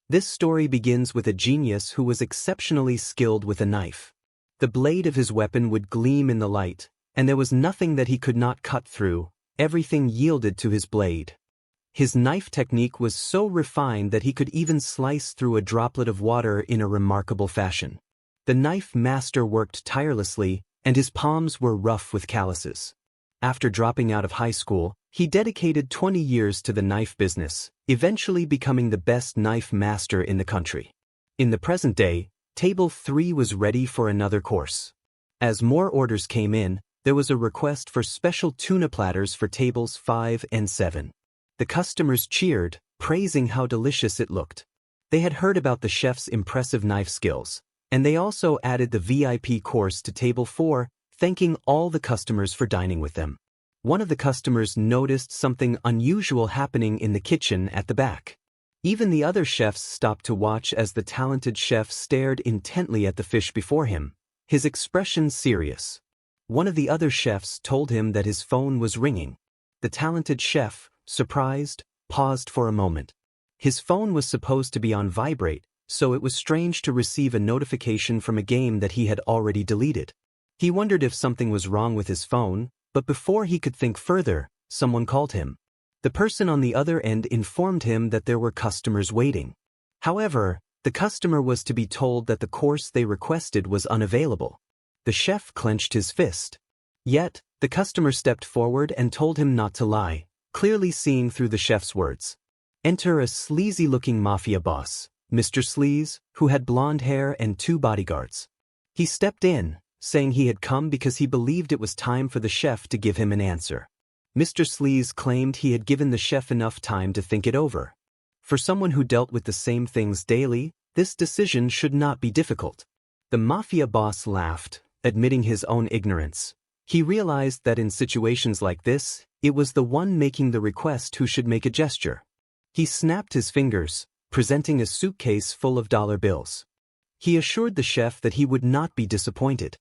This story begins with a genius who was exceptionally skilled with a knife. The blade of his weapon would gleam in the light, and there was nothing that he could not cut through. Everything yielded to his blade. His knife technique was so refined that he could even slice through a droplet of water in a remarkable fashion. The knife master worked tirelessly, and his palms were rough with calluses. After dropping out of high school, he dedicated 20 years to the knife business, eventually becoming the best knife master in the country. In the present day, Table 3 was ready for another course. As more orders came in, there was a request for special tuna platters for tables 5 and 7. The customers cheered, praising how delicious it looked. They had heard about the chef's impressive knife skills, and they also added the VIP course to Table 4, thanking all the customers for dining with them. One of the customers noticed something unusual happening in the kitchen at the back. Even the other chefs stopped to watch as the talented chef stared intently at the fish before him, his expression serious. One of the other chefs told him that his phone was ringing. The talented chef, surprised, paused for a moment. His phone was supposed to be on vibrate, so it was strange to receive a notification from a game that he had already deleted. He wondered if something was wrong with his phone, but before he could think further, someone called him. The person on the other end informed him that there were customers waiting. However, the customer was to be told that the course they requested was unavailable. The chef clenched his fist. Yet, the customer stepped forward and told him not to lie, clearly seeing through the chef's words. Enter a sleazy-looking mafia boss, Mr. Sleaze, who had blonde hair and 2 bodyguards. He stepped in, saying he had come because he believed it was time for the chef to give him an answer. Mr. Sleaze claimed he had given the chef enough time to think it over. For someone who dealt with the same things daily, this decision should not be difficult. The mafia boss laughed, admitting his own ignorance. He realized that in situations like this, it was the one making the request who should make a gesture. He snapped his fingers, presenting a suitcase full of dollar bills. He assured the chef that he would not be disappointed.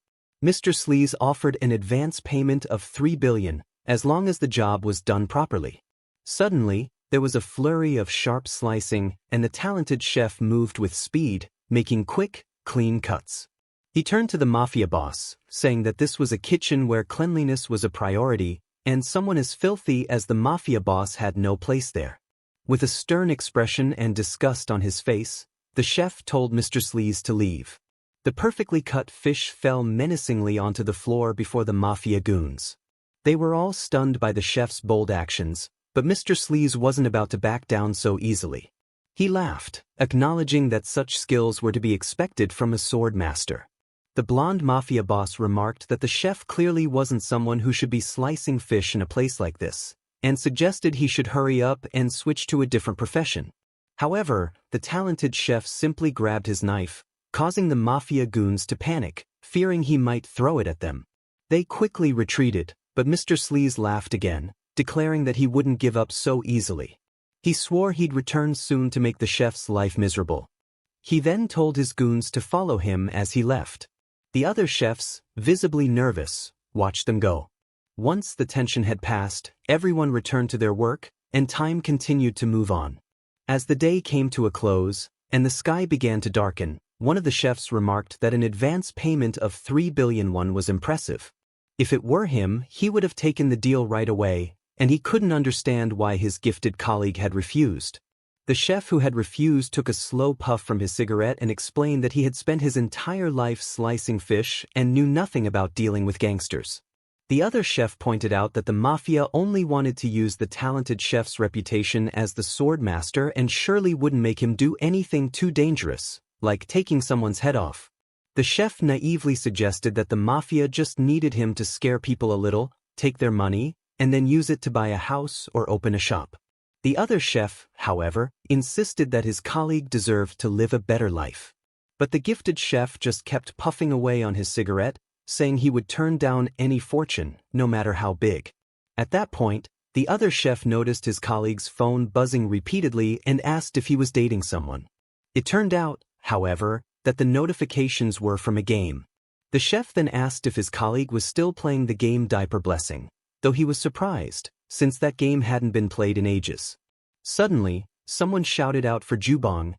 Mr. Sleaze offered an advance payment of $3 billion, as long as the job was done properly. Suddenly, there was a flurry of sharp slicing, and the talented chef moved with speed, making quick, clean cuts. He turned to the mafia boss, saying that this was a kitchen where cleanliness was a priority, and someone as filthy as the mafia boss had no place there. With a stern expression and disgust on his face, the chef told Mr. Sleaze to leave. The perfectly cut fish fell menacingly onto the floor before the mafia goons. They were all stunned by the chef's bold actions, but Mr. Sleaze wasn't about to back down so easily. He laughed, acknowledging that such skills were to be expected from a sword master. The blonde mafia boss remarked that the chef clearly wasn't someone who should be slicing fish in a place like this, and suggested he should hurry up and switch to a different profession. However, the talented chef simply grabbed his knife, causing the mafia goons to panic, fearing he might throw it at them. They quickly retreated, but Mr. Sleaze laughed again, declaring that he wouldn't give up so easily. He swore he'd return soon to make the chef's life miserable. He then told his goons to follow him as he left. The other chefs, visibly nervous, watched them go. Once the tension had passed, everyone returned to their work, and time continued to move on. As the day came to a close, and the sky began to darken, one of the chefs remarked that an advance payment of $3 billion was impressive. If it were him, he would have taken the deal right away, and he couldn't understand why his gifted colleague had refused. The chef who had refused took a slow puff from his cigarette and explained that he had spent his entire life slicing fish and knew nothing about dealing with gangsters. The other chef pointed out that the mafia only wanted to use the talented chef's reputation as the sword master and surely wouldn't make him do anything too dangerous, like taking someone's head off. The chef naively suggested that the mafia just needed him to scare people a little, take their money, and then use it to buy a house or open a shop. The other chef, however, insisted that his colleague deserved to live a better life. But the gifted chef just kept puffing away on his cigarette, saying he would turn down any fortune, no matter how big. At that point, the other chef noticed his colleague's phone buzzing repeatedly and asked if he was dating someone. It turned out, however, that the notifications were from a game. The chef then asked if his colleague was still playing the game Diaper Blessing, though he was surprised, since that game hadn't been played in ages. Suddenly, someone shouted out for Jubong,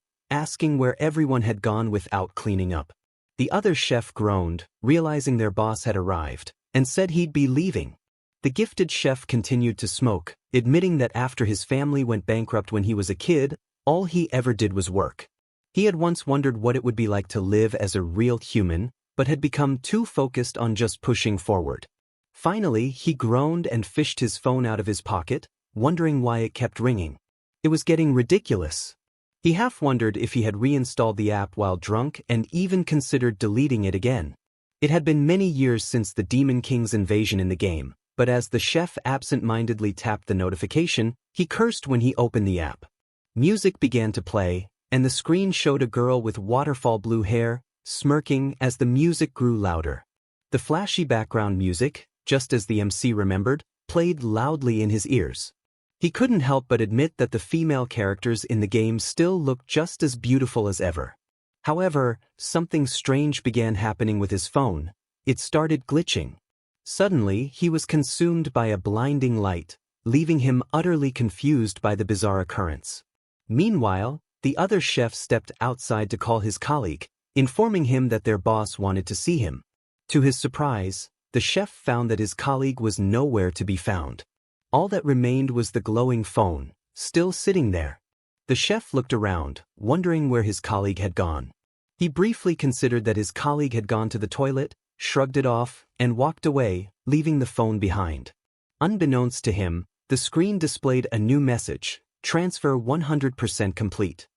asking where everyone had gone without cleaning up. The other chef groaned, realizing their boss had arrived, and said he'd be leaving. The gifted chef continued to smoke, admitting that after his family went bankrupt when he was a kid, all he ever did was work. He had once wondered what it would be like to live as a real human, but had become too focused on just pushing forward. Finally, he groaned and fished his phone out of his pocket, wondering why it kept ringing. It was getting ridiculous. He half wondered if he had reinstalled the app while drunk and even considered deleting it again. It had been many years since the Demon King's invasion in the game, but as the chef absent-mindedly tapped the notification, he cursed when he opened the app. Music began to play, and the screen showed a girl with waterfall blue hair, smirking as the music grew louder. The flashy background music, just as the MC remembered, played loudly in his ears. He couldn't help but admit that the female characters in the game still looked just as beautiful as ever. However, something strange began happening with his phone. It started glitching. Suddenly, he was consumed by a blinding light, leaving him utterly confused by the bizarre occurrence. Meanwhile, the other chef stepped outside to call his colleague, informing him that their boss wanted to see him. To his surprise, the chef found that his colleague was nowhere to be found. All that remained was the glowing phone, still sitting there. The chef looked around, wondering where his colleague had gone. He briefly considered that his colleague had gone to the toilet, shrugged it off, and walked away, leaving the phone behind. Unbeknownst to him, the screen displayed a new message: transfer 100% complete.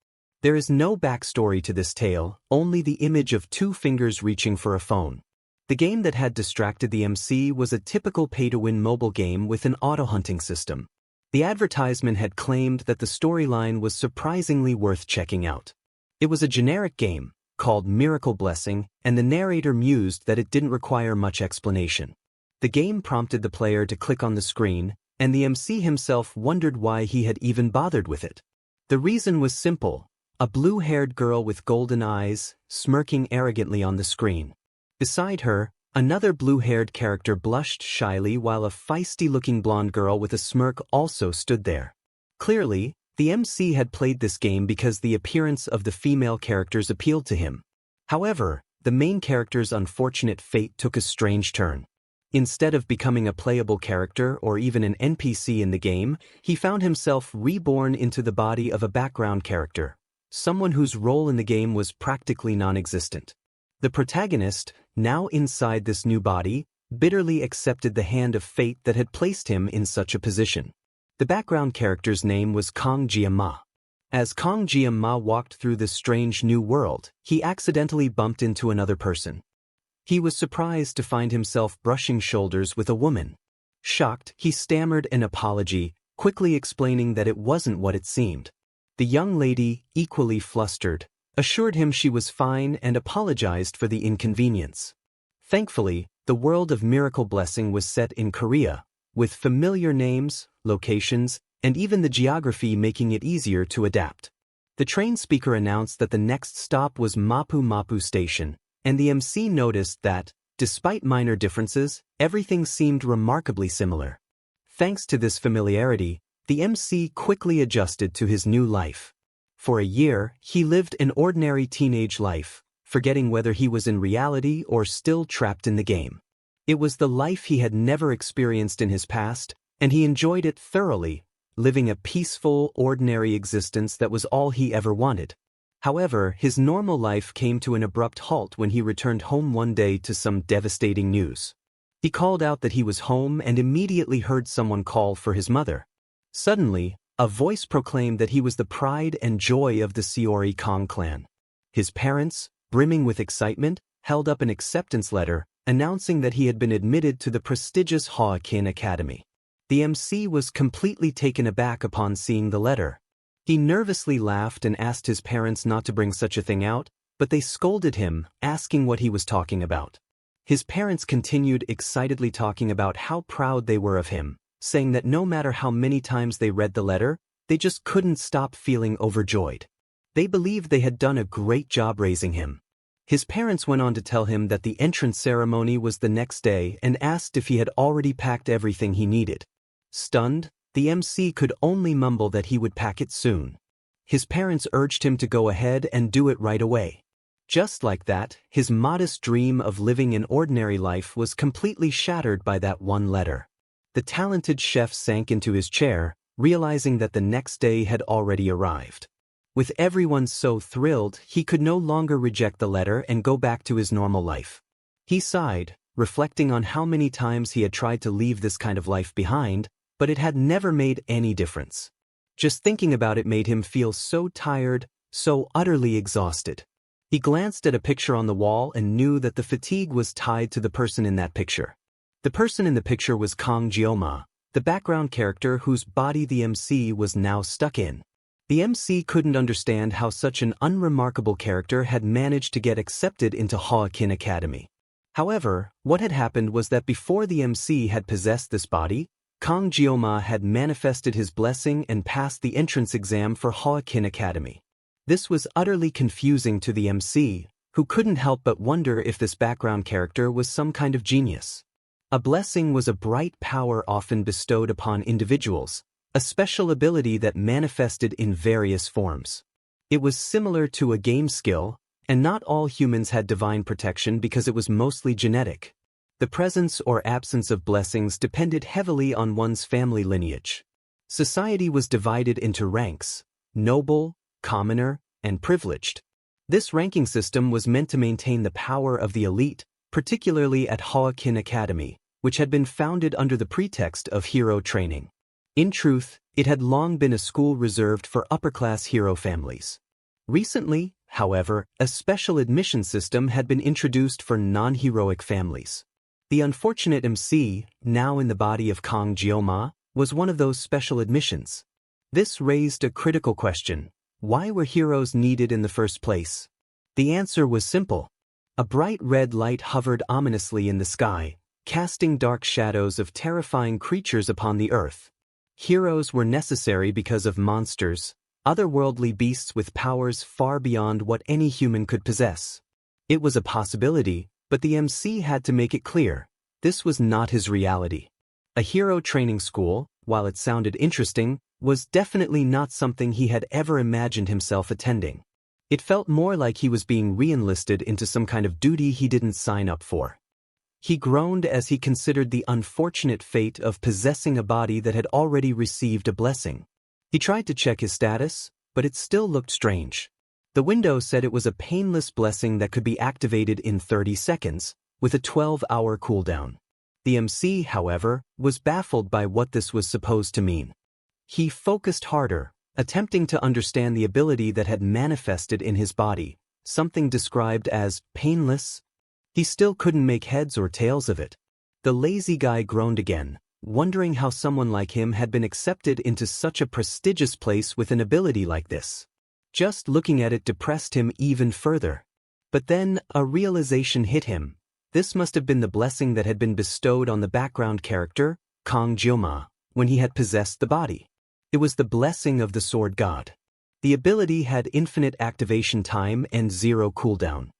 There is no backstory to this tale, only the image of two fingers reaching for a phone. The game that had distracted the MC was a typical pay-to-win mobile game with an auto-hunting system. The advertisement had claimed that the storyline was surprisingly worth checking out. It was a generic game, called Miracle Blessing, and the narrator mused that it didn't require much explanation. The game prompted the player to click on the screen, and the MC himself wondered why he had even bothered with it. The reason was simple: a blue-haired girl with golden eyes, smirking arrogantly on the screen. Beside her, another blue-haired character blushed shyly while a feisty-looking blonde girl with a smirk also stood there. Clearly, the MC had played this game because the appearance of the female characters appealed to him. However, the main character's unfortunate fate took a strange turn. Instead of becoming a playable character or even an NPC in the game, he found himself reborn into the body of a background character, someone whose role in the game was practically non-existent. The protagonist, now inside this new body, bitterly accepted the hand of fate that had placed him in such a position. The background character's name was Kong Jia-ma. As Kong Jia-ma walked through this strange new world, he accidentally bumped into another person. He was surprised to find himself brushing shoulders with a woman. Shocked, he stammered an apology, quickly explaining that it wasn't what it seemed. The young lady, equally flustered, assured him she was fine and apologized for the inconvenience. Thankfully, the world of Miracle Blessing was set in Korea, with familiar names, locations, and even the geography making it easier to adapt. The train speaker announced that the next stop was Mapu Mapu Station, and the MC noticed that, despite minor differences, everything seemed remarkably similar. Thanks to this familiarity, the MC quickly adjusted to his new life. For a year, he lived an ordinary teenage life, forgetting whether he was in reality or still trapped in the game. It was the life he had never experienced in his past, and he enjoyed it thoroughly, living a peaceful, ordinary existence that was all he ever wanted. However, his normal life came to an abrupt halt when he returned home one day to some devastating news. He called out that he was home and immediately heard someone call for his mother. Suddenly, a voice proclaimed that he was the pride and joy of the Seori Kong clan. His parents, brimming with excitement, held up an acceptance letter, announcing that he had been admitted to the prestigious Hoakin Academy. The MC was completely taken aback upon seeing the letter. He nervously laughed and asked his parents not to bring such a thing out, but they scolded him, asking what he was talking about. His parents continued excitedly talking about how proud they were of him, saying that no matter how many times they read the letter, they just couldn't stop feeling overjoyed. They believed they had done a great job raising him. His parents went on to tell him that the entrance ceremony was the next day and asked if he had already packed everything he needed. Stunned, the MC could only mumble that he would pack it soon. his parents urged him to go ahead and do it right away. Just like that, his modest dream of living an ordinary life was completely shattered by that one letter. The talented chef sank into his chair, realizing that the next day had already arrived. With everyone so thrilled, he could no longer reject the letter and go back to his normal life. He sighed, reflecting on how many times he had tried to leave this kind of life behind, but it had never made any difference. Just thinking about it made him feel so tired, so utterly exhausted. He glanced at a picture on the wall and knew that the fatigue was tied to the person in that picture. The person in the picture was Kang Jeoma, the background character whose body the MC was now stuck in. The MC couldn't understand how such an unremarkable character had managed to get accepted into ᴄᴏᴘᴘ Academy. However, what had happened was that before the MC had possessed this body, Kang Jeoma had manifested his blessing and passed the entrance exam for ᴄᴏᴘᴘ Academy. This was utterly confusing to the MC, who couldn't help but wonder if this background character was some kind of genius. A blessing was a bright power often bestowed upon individuals, a special ability that manifested in various forms. It was similar to a game skill, and not all humans had divine protection because it was mostly genetic. The presence or absence of blessings depended heavily on one's family lineage. Society was divided into ranks: noble, commoner, and privileged. This ranking system was meant to maintain the power of the elite, particularly at ᴄᴏᴘᴘ Academy, which had been founded under the pretext of hero training. In truth, it had long been a school reserved for upper-class hero families. Recently, however, a special admission system had been introduced for non-heroic families. The unfortunate MC, now in the body of Kang Jeoma, was one of those special admissions. This raised a critical question: why were heroes needed in the first place? The answer was simple. A bright red light hovered ominously in the sky, casting dark shadows of terrifying creatures upon the earth. Heroes were necessary because of monsters, otherworldly beasts with powers far beyond what any human could possess. It was a possibility, but the MC had to make it clear, this was not his reality. A hero training school, while it sounded interesting, was definitely not something he had ever imagined himself attending. It felt more like he was being re-enlisted into some kind of duty he didn't sign up for. He groaned as he considered the unfortunate fate of possessing a body that had already received a blessing. He tried to check his status, but it still looked strange. The window said it was a painless blessing that could be activated in 30 seconds, with a 12-hour cooldown. The MC, however, was baffled by what this was supposed to mean. He focused harder, attempting to understand the ability that had manifested in his body, something described as painless. He still couldn't make heads or tails of it. The lazy guy groaned again, wondering how someone like him had been accepted into such a prestigious place with an ability like this. Just looking at it depressed him even further. But then, a realization hit him. This must have been the blessing that had been bestowed on the background character, Kang Jeoma, when he had possessed the body. It was the blessing of the sword god. The ability had infinite activation time and 0 cooldown.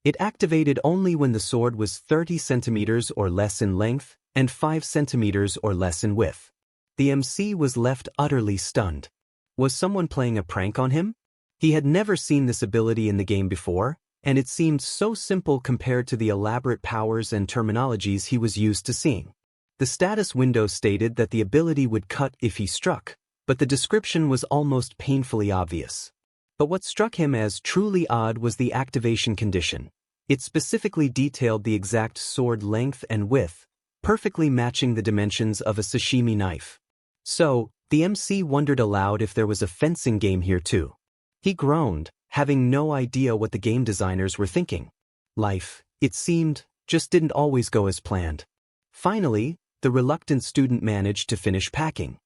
It activated only when the sword was 30 centimeters or less in length and 5 centimeters or less in width. The MC was left utterly stunned. Was someone playing a prank on him? He had never seen this ability in the game before, and it seemed so simple compared to the elaborate powers and terminologies he was used to seeing. The status window stated that the ability would cut if he struck, but the description was almost painfully obvious. But what struck him as truly odd was the activation condition. It specifically detailed the exact sword length and width, perfectly matching the dimensions of a sashimi knife. So, the MC wondered aloud if there was a fencing game here too. He groaned, having no idea what the game designers were thinking. Life, it seemed, just didn't always go as planned. Finally, the reluctant student managed to finish packing.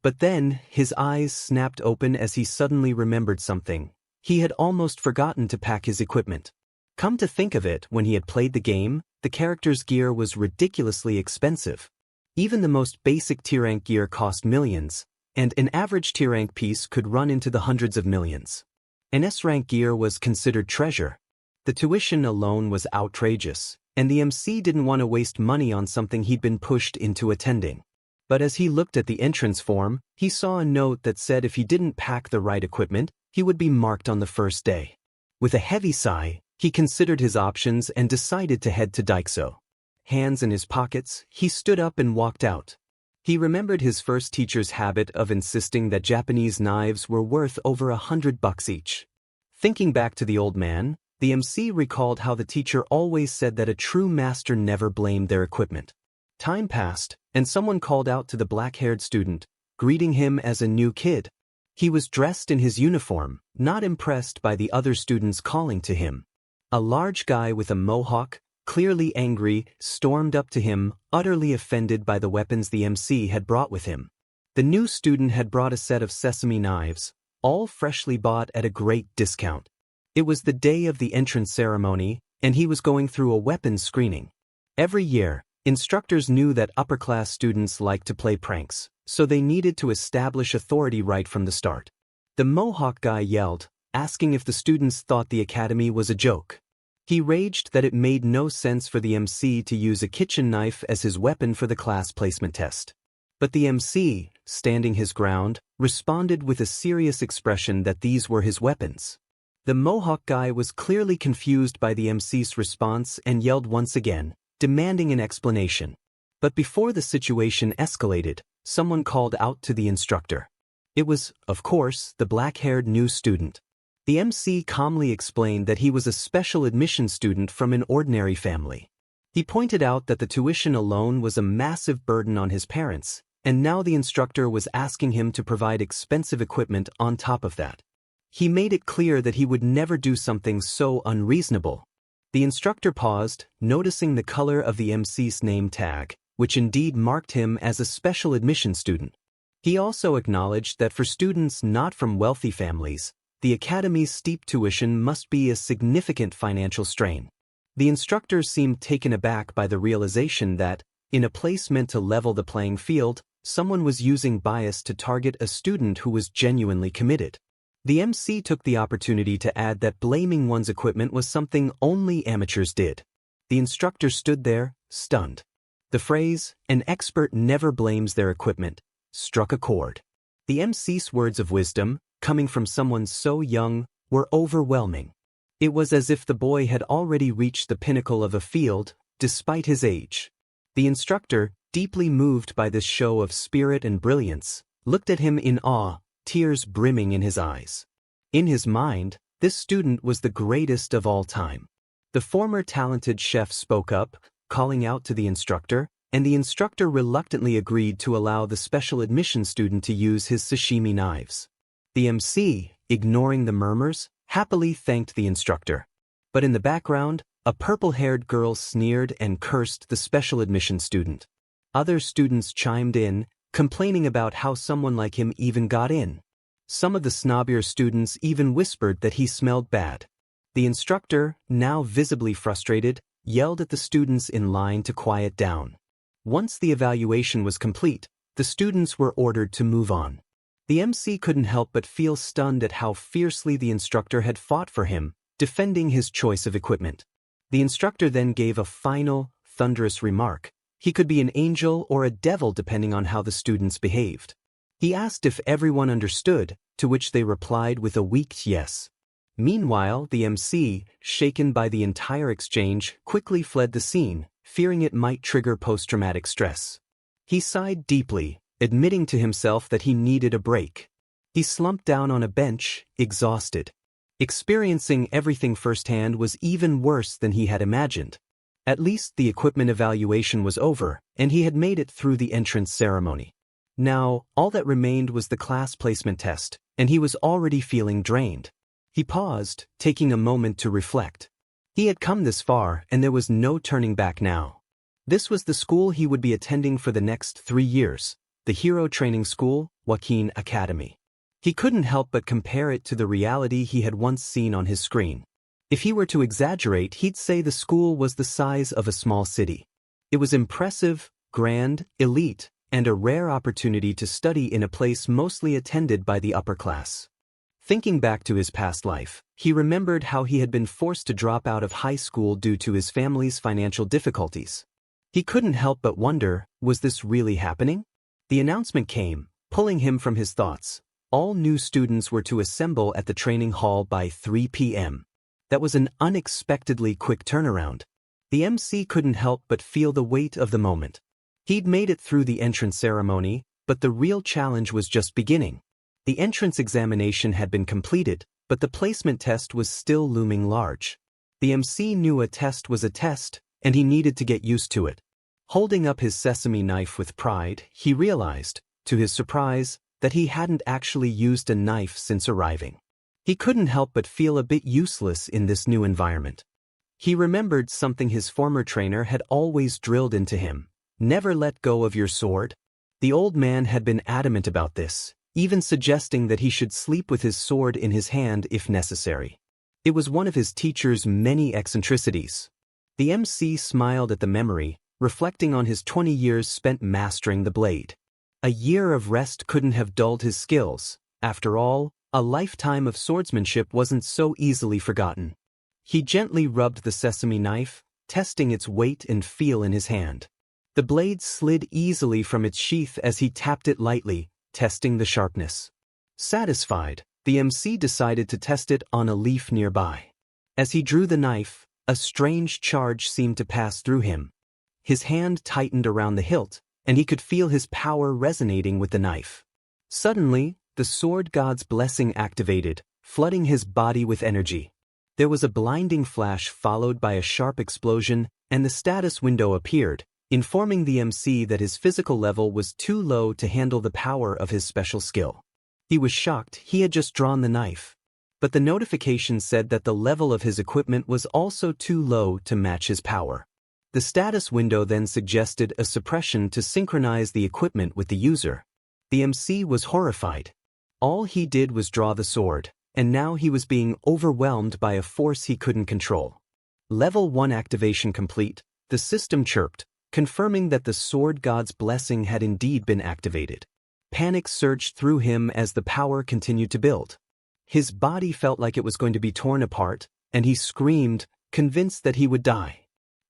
But then, his eyes snapped open as he suddenly remembered something. He had almost forgotten to pack his equipment. Come to think of it, when he had played the game, the character's gear was ridiculously expensive. Even the most basic tier-rank gear cost millions, and an average tier-rank piece could run into the hundreds of millions. An S-rank gear was considered treasure. The tuition alone was outrageous, and the MC didn't want to waste money on something he'd been pushed into attending. But as he looked at the entrance form, he saw a note that said if he didn't pack the right equipment, he would be marked on the first day. With a heavy sigh, he considered his options and decided to head to Daikso. Hands in his pockets, he stood up and walked out. He remembered his first teacher's habit of insisting that Japanese knives were worth over $100 each. Thinking back to the old man, the MC recalled how the teacher always said that a true master never blamed their equipment. Time passed, and someone called out to the black-haired student, greeting him as a new kid. He was dressed in his uniform, not impressed by the other students calling to him. A large guy with a mohawk, clearly angry, stormed up to him, utterly offended by the weapons the MC had brought with him. The new student had brought a set of sesame knives, all freshly bought at a great discount. It was the day of the entrance ceremony, and he was going through a weapons screening. Every year, instructors knew that upper-class students liked to play pranks, so they needed to establish authority right from the start. The Mohawk guy yelled, asking if the students thought the academy was a joke. He raged that it made no sense for the MC to use a kitchen knife as his weapon for the class placement test. But the MC, standing his ground, responded with a serious expression that these were his weapons. The Mohawk guy was clearly confused by the MC's response and yelled once again, demanding an explanation. But before the situation escalated, someone called out to the instructor. It was, of course, the black-haired new student. The MC calmly explained that he was a special admission student from an ordinary family. He pointed out that the tuition alone was a massive burden on his parents, and now the instructor was asking him to provide expensive equipment on top of that. He made it clear that he would never do something so unreasonable. The instructor paused, noticing the color of the MC's name tag, which indeed marked him as a special admission student. He also acknowledged that for students not from wealthy families, the academy's steep tuition must be a significant financial strain. The instructor seemed taken aback by the realization that, in a place meant to level the playing field, someone was using bias to target a student who was genuinely committed. The MC took the opportunity to add that blaming one's equipment was something only amateurs did. The instructor stood there, stunned. The phrase, "an expert never blames their equipment," struck a chord. The MC's words of wisdom, coming from someone so young, were overwhelming. It was as if the boy had already reached the pinnacle of a field, despite his age. The instructor, deeply moved by this show of spirit and brilliance, looked at him in awe, tears brimming in his eyes. In his mind, this student was the greatest of all time. The former talented chef spoke up, calling out to the instructor, and the instructor reluctantly agreed to allow the special admission student to use his sashimi knives. The MC, ignoring the murmurs, happily thanked the instructor. But in the background, a purple-haired girl sneered and cursed the special admission student. Other students chimed in, complaining about how someone like him even got in. Some of the snobbier students even whispered that he smelled bad. The instructor, now visibly frustrated, yelled at the students in line to quiet down. Once the evaluation was complete, the students were ordered to move on. The MC couldn't help but feel stunned at how fiercely the instructor had fought for him, defending his choice of equipment. The instructor then gave a final, thunderous remark. He could be an angel or a devil depending on how the students behaved. He asked if everyone understood, to which they replied with a weak yes. Meanwhile, the MC, shaken by the entire exchange, quickly fled the scene, fearing it might trigger post-traumatic stress. He sighed deeply, admitting to himself that he needed a break. He slumped down on a bench, exhausted. Experiencing everything firsthand was even worse than he had imagined. At least the equipment evaluation was over, and he had made it through the entrance ceremony. Now, all that remained was the class placement test, and he was already feeling drained. He paused, taking a moment to reflect. He had come this far, and there was no turning back now. This was the school he would be attending for the next 3 years, the hero training school, ᴄᴏᴘᴘ Academy. He couldn't help but compare it to the reality he had once seen on his screen. If he were to exaggerate, he'd say the school was the size of a small city. It was impressive, grand, elite, and a rare opportunity to study in a place mostly attended by the upper class. Thinking back to his past life, he remembered how he had been forced to drop out of high school due to his family's financial difficulties. He couldn't help but wonder, was this really happening? The announcement came, pulling him from his thoughts. All new students were to assemble at the training hall by 3 p.m. That was an unexpectedly quick turnaround. The MC couldn't help but feel the weight of the moment. He'd made it through the entrance ceremony, but the real challenge was just beginning. The entrance examination had been completed, but the placement test was still looming large. The MC knew a test was a test, and he needed to get used to it. Holding up his sesame knife with pride, he realized, to his surprise, that he hadn't actually used a knife since arriving. He couldn't help but feel a bit useless in this new environment. He remembered something his former trainer had always drilled into him: never let go of your sword. The old man had been adamant about this, even suggesting that he should sleep with his sword in his hand if necessary. It was one of his teacher's many eccentricities. The MC smiled at the memory, reflecting on his 20 years spent mastering the blade. A year of rest couldn't have dulled his skills. After all, a lifetime of swordsmanship wasn't so easily forgotten. He gently rubbed the sesame knife, testing its weight and feel in his hand. The blade slid easily from its sheath as he tapped it lightly, testing the sharpness. Satisfied, the MC decided to test it on a leaf nearby. As he drew the knife, a strange charge seemed to pass through him. His hand tightened around the hilt, and he could feel his power resonating with the knife. Suddenly, the sword god's blessing activated, flooding his body with energy. There was a blinding flash followed by a sharp explosion, and the status window appeared, informing the MC that his physical level was too low to handle the power of his special skill. He was shocked. He had just drawn the knife. But the notification said that the level of his equipment was also too low to match his power. The status window then suggested a suppression to synchronize the equipment with the user. The MC was horrified. All he did was draw the sword, and now he was being overwhelmed by a force he couldn't control. Level 1 activation complete, the system chirped, confirming that the sword god's blessing had indeed been activated. Panic surged through him as the power continued to build. His body felt like it was going to be torn apart, and he screamed, convinced that he would die.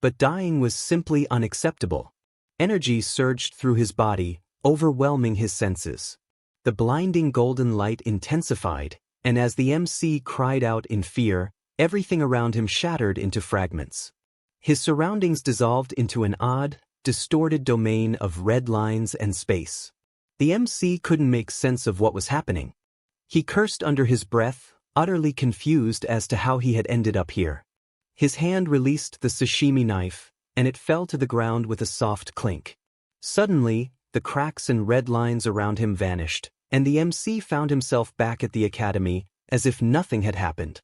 But dying was simply unacceptable. Energy surged through his body, overwhelming his senses. The blinding golden light intensified, and as the MC cried out in fear, everything around him shattered into fragments. His surroundings dissolved into an odd, distorted domain of red lines and space. The MC couldn't make sense of what was happening. He cursed under his breath, utterly confused as to how he had ended up here. His hand released the sashimi knife, and it fell to the ground with a soft clink. Suddenly, the cracks and red lines around him vanished, and the MC found himself back at the academy, as if nothing had happened.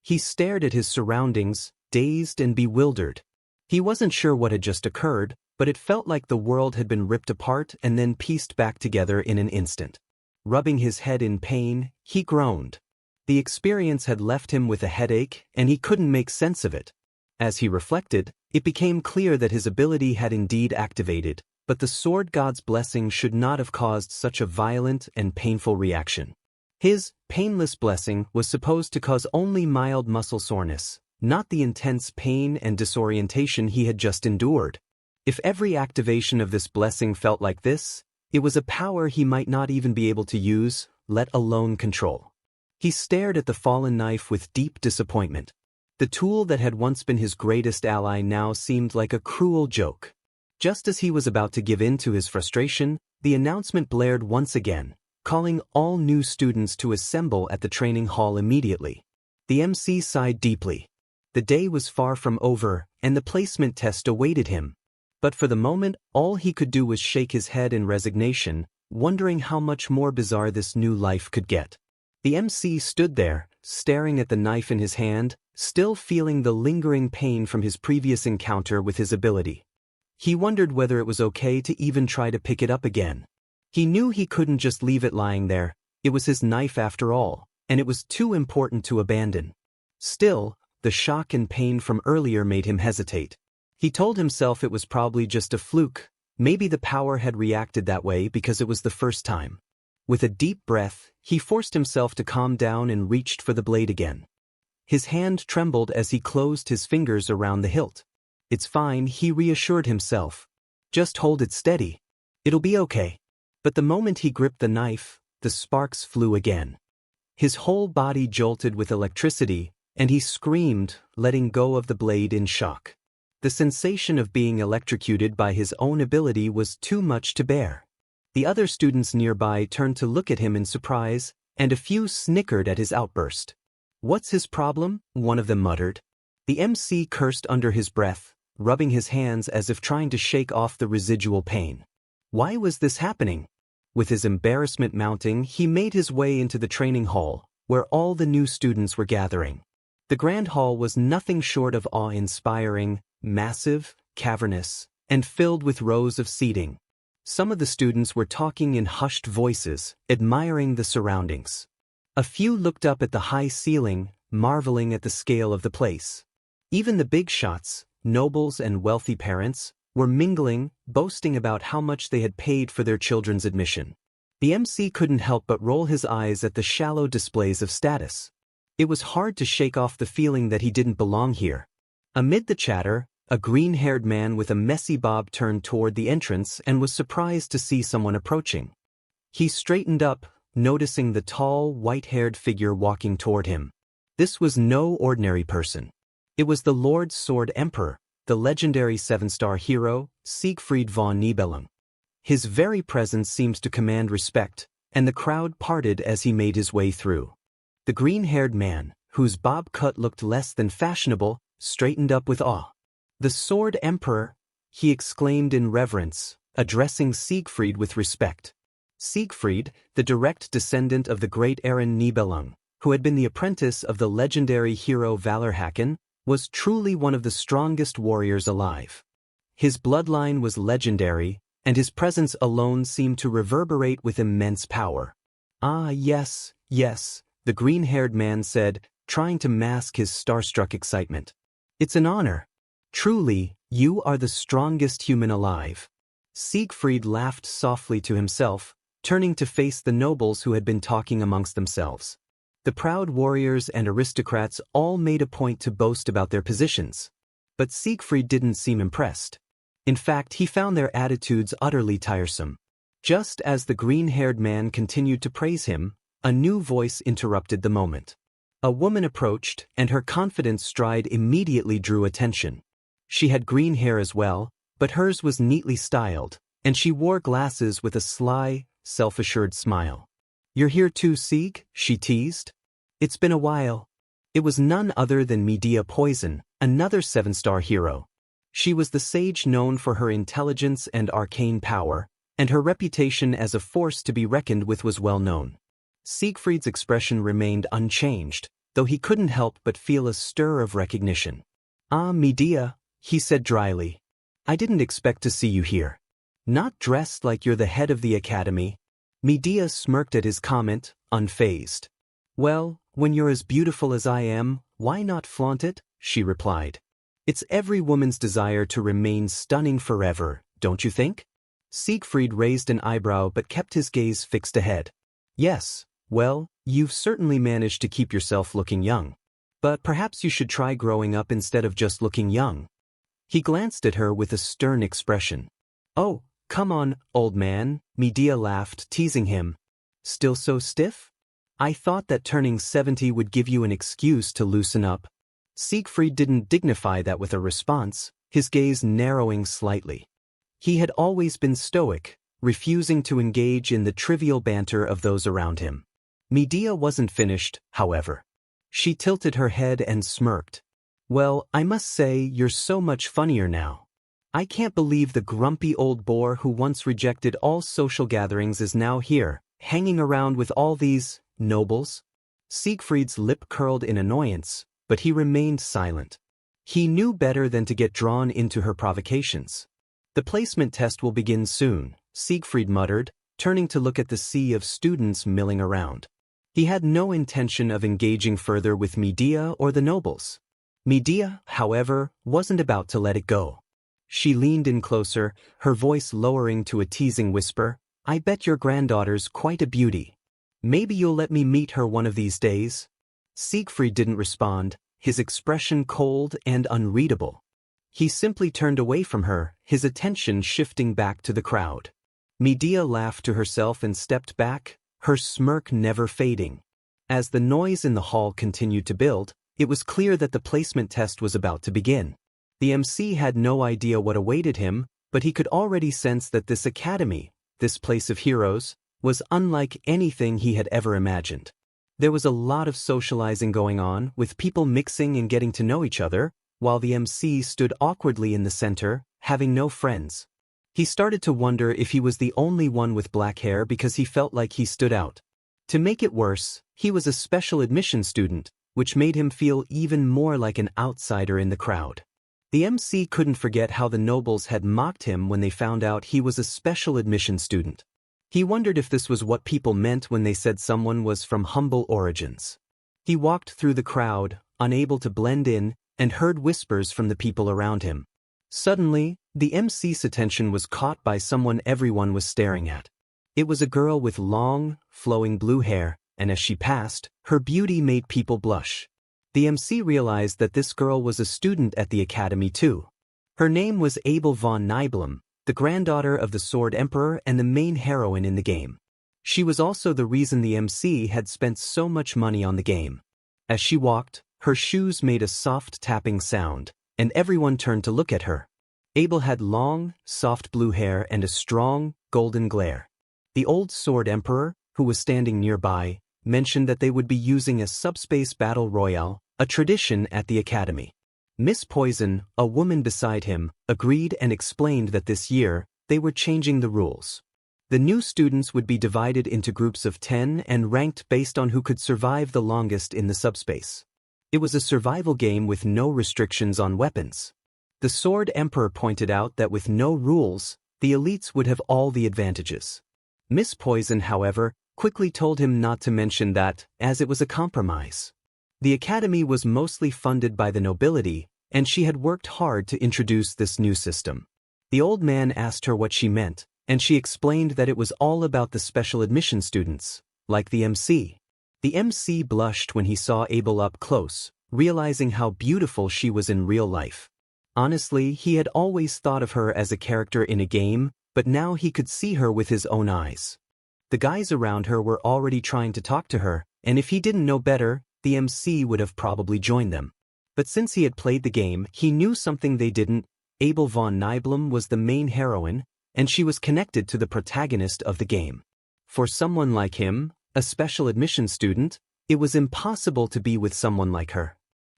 He stared at his surroundings, dazed and bewildered. He wasn't sure what had just occurred, but it felt like the world had been ripped apart and then pieced back together in an instant. Rubbing his head in pain, he groaned. The experience had left him with a headache, and he couldn't make sense of it. As he reflected, it became clear that his ability had indeed activated, but the sword god's blessing should not have caused such a violent and painful reaction. His painless blessing was supposed to cause only mild muscle soreness, not the intense pain and disorientation he had just endured. If every activation of this blessing felt like this, it was a power he might not even be able to use, let alone control. He stared at the fallen knife with deep disappointment. The tool that had once been his greatest ally now seemed like a cruel joke. Just as he was about to give in to his frustration, the announcement blared once again, calling all new students to assemble at the training hall immediately. The MC sighed deeply. The day was far from over, and the placement test awaited him. But for the moment, all he could do was shake his head in resignation, wondering how much more bizarre this new life could get. The MC stood there, staring at the knife in his hand, still feeling the lingering pain from his previous encounter with his ability. He wondered whether it was okay to even try to pick it up again. He knew he couldn't just leave it lying there. It was his knife after all, and it was too important to abandon. Still, the shock and pain from earlier made him hesitate. He told himself it was probably just a fluke. Maybe the power had reacted that way because it was the first time. With a deep breath, he forced himself to calm down and reached for the blade again. His hand trembled as he closed his fingers around the hilt. It's fine, he reassured himself. Just hold it steady. It'll be okay. But the moment he gripped the knife, the sparks flew again. His whole body jolted with electricity, and he screamed, letting go of the blade in shock. The sensation of being electrocuted by his own ability was too much to bear. The other students nearby turned to look at him in surprise, and a few snickered at his outburst. "What's his problem?" one of them muttered. The MC cursed under his breath, rubbing his hands as if trying to shake off the residual pain. Why was this happening? With his embarrassment mounting, he made his way into the training hall, where all the new students were gathering. The grand hall was nothing short of awe-inspiring, massive, cavernous, and filled with rows of seating. Some of the students were talking in hushed voices, admiring the surroundings. A few looked up at the high ceiling, marveling at the scale of the place. Even the big shots, nobles and wealthy parents, were mingling, boasting about how much they had paid for their children's admission. The MC couldn't help but roll his eyes at the shallow displays of status. It was hard to shake off the feeling that he didn't belong here. Amid the chatter, a green-haired man with a messy bob turned toward the entrance and was surprised to see someone approaching. He straightened up, noticing the tall, white-haired figure walking toward him. This was no ordinary person. It was the Lord Sword Emperor, the legendary seven-star hero, Siegfried von Nibelung. His very presence seemed to command respect, and the crowd parted as he made his way through. The green-haired man, whose bob cut looked less than fashionable, straightened up with awe. "The Sword Emperor," he exclaimed in reverence, addressing Siegfried with respect. Siegfried, the direct descendant of the great Aaron Nibelung, who had been the apprentice of the legendary hero Valorhaken, was truly one of the strongest warriors alive. His bloodline was legendary, and his presence alone seemed to reverberate with immense power. "Ah, yes, yes," the green-haired man said, trying to mask his starstruck excitement. "It's an honor. Truly, you are the strongest human alive." Siegfried laughed softly to himself, turning to face the nobles who had been talking amongst themselves. The proud warriors and aristocrats all made a point to boast about their positions. But Siegfried didn't seem impressed. In fact, he found their attitudes utterly tiresome. Just as the green-haired man continued to praise him, a new voice interrupted the moment. A woman approached, and her confident stride immediately drew attention. She had green hair as well, but hers was neatly styled, and she wore glasses with a sly, self-assured smile. "You're here too, Sieg?" she teased. "It's been a while." It was none other than Medea Poison, another seven-star hero. She was the sage known for her intelligence and arcane power, and her reputation as a force to be reckoned with was well known. Siegfried's expression remained unchanged, though he couldn't help but feel a stir of recognition. "Ah, Medea," he said dryly. "I didn't expect to see you here. Not dressed like you're the head of the academy." Medea smirked at his comment, unfazed. "Well, when you're as beautiful as I am, why not flaunt it?" she replied. "It's every woman's desire to remain stunning forever, don't you think?" Siegfried raised an eyebrow but kept his gaze fixed ahead. "Yes, well, you've certainly managed to keep yourself looking young. But perhaps you should try growing up instead of just looking young." He glanced at her with a stern expression. "Oh, come on, old man," Medea laughed, teasing him. "Still so stiff? I thought that turning 70 would give you an excuse to loosen up." Siegfried didn't dignify that with a response, his gaze narrowing slightly. He had always been stoic, refusing to engage in the trivial banter of those around him. Medea wasn't finished, however. She tilted her head and smirked. "Well, I must say you're so much funnier now. I can't believe the grumpy old bore who once rejected all social gatherings is now here, hanging around with all these nobles." Siegfried's lip curled in annoyance, but he remained silent. He knew better than to get drawn into her provocations. "The placement test will begin soon," Siegfried muttered, turning to look at the sea of students milling around. He had no intention of engaging further with Medea or the nobles. Medea, however, wasn't about to let it go. She leaned in closer, her voice lowering to a teasing whisper. "I bet your granddaughter's quite a beauty. Maybe you'll let me meet her one of these days?" Siegfried didn't respond, his expression cold and unreadable. He simply turned away from her, his attention shifting back to the crowd. Medea laughed to herself and stepped back, her smirk never fading. As the noise in the hall continued to build, it was clear that the placement test was about to begin. The MC had no idea what awaited him, but he could already sense that this academy, this place of heroes, was unlike anything he had ever imagined. There was a lot of socializing going on, with people mixing and getting to know each other, while the MC stood awkwardly in the center, having no friends. He started to wonder if he was the only one with black hair because he felt like he stood out. To make it worse, he was a special admission student, which made him feel even more like an outsider in the crowd. The MC couldn't forget how the nobles had mocked him when they found out he was a special admission student. He wondered if this was what people meant when they said someone was from humble origins. He walked through the crowd, unable to blend in, and heard whispers from the people around him. Suddenly, the MC's attention was caught by someone everyone was staring at. It was a girl with long, flowing blue hair, and as she passed, her beauty made people blush. The MC realized that this girl was a student at the academy too. Her name was ᴄᴏᴘᴘыឫ, the granddaughter of the Sword Emperor and the main heroine in the game. She was also the reason the MC had spent so much money on the game. As she walked, her shoes made a soft tapping sound, and everyone turned to look at her. Abel had long, soft blue hair and a strong, golden glare. The old Sword Emperor, who was standing nearby, mentioned that they would be using a subspace battle royale, a tradition at the academy. Miss Poison, a woman beside him, agreed and explained that this year, they were changing the rules. The new students would be divided into groups of 10 and ranked based on who could survive the longest in the subspace. It was a survival game with no restrictions on weapons. The Sword Emperor pointed out that with no rules, the elites would have all the advantages. Miss Poison, however, quickly told him not to mention that, as it was a compromise. The academy was mostly funded by the nobility, and she had worked hard to introduce this new system. The old man asked her what she meant, and she explained that it was all about the special admission students, like the MC. The MC blushed when he saw Abel up close, realizing how beautiful she was in real life. Honestly, he had always thought of her as a character in a game, but now he could see her with his own eyes. The guys around her were already trying to talk to her, and if he didn't know better, the MC would have probably joined them. But since he had played the game, he knew something they didn't. ᴄᴏᴘᴘᴘᴘ was the main heroine, and she was connected to the protagonist of the game. For someone like him, a special admission student, it was impossible to be with someone like her.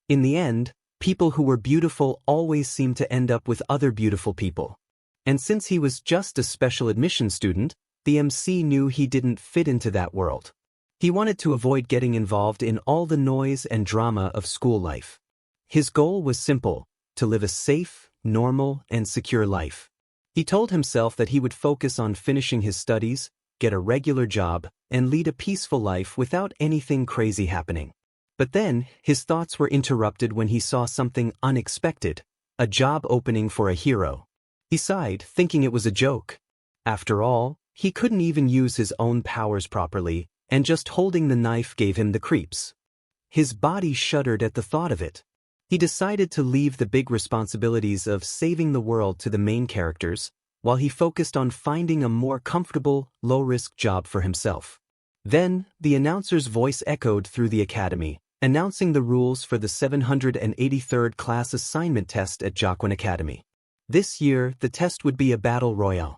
In the end, people who were beautiful always seemed to end up with other beautiful people. And since he was just a special admission student, the MC knew he didn't fit into that world. He wanted to avoid getting involved in all the noise and drama of school life. His goal was simple: to live a safe, normal, and secure life. He told himself that he would focus on finishing his studies, get a regular job, and lead a peaceful life without anything crazy happening. But then, his thoughts were interrupted when he saw something unexpected: a job opening for a hero. He sighed, thinking it was a joke. After all, he couldn't even use his own powers properly, and just holding the knife gave him the creeps. His body shuddered at the thought of it. He decided to leave the big responsibilities of saving the world to the main characters, while he focused on finding a more comfortable, low-risk job for himself. Then, the announcer's voice echoed through the academy, announcing the rules for the 783rd class assignment test at ᴄᴏᴘᴘ Academy. This year, the test would be a battle royale.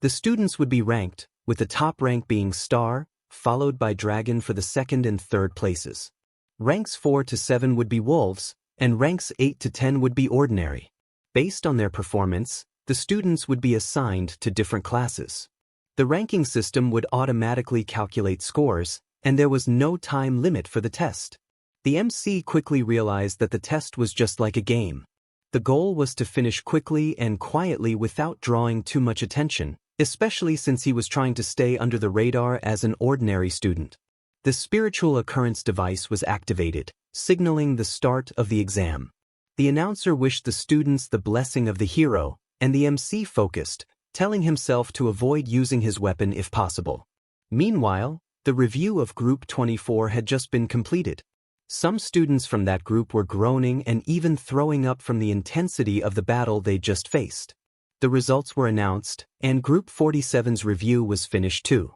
The students would be ranked, with the top rank being Star, followed by Dragon for the second and third places. Ranks 4 to 7 would be Wolves, and ranks 8 to 10 would be Ordinary. Based on their performance, the students would be assigned to different classes. The ranking system would automatically calculate scores, and there was no time limit for the test. The MC quickly realized that the test was just like a game. The goal was to finish quickly and quietly without drawing too much attention, especially since he was trying to stay under the radar as an ordinary student. The spiritual occurrence device was activated, signaling the start of the exam. The announcer wished the students the blessing of the hero, and the MC focused, telling himself to avoid using his weapon if possible. Meanwhile, the review of Group 24 had just been completed. Some students from that group were groaning and even throwing up from the intensity of the battle they'd just faced. The results were announced, and Group 47's review was finished too.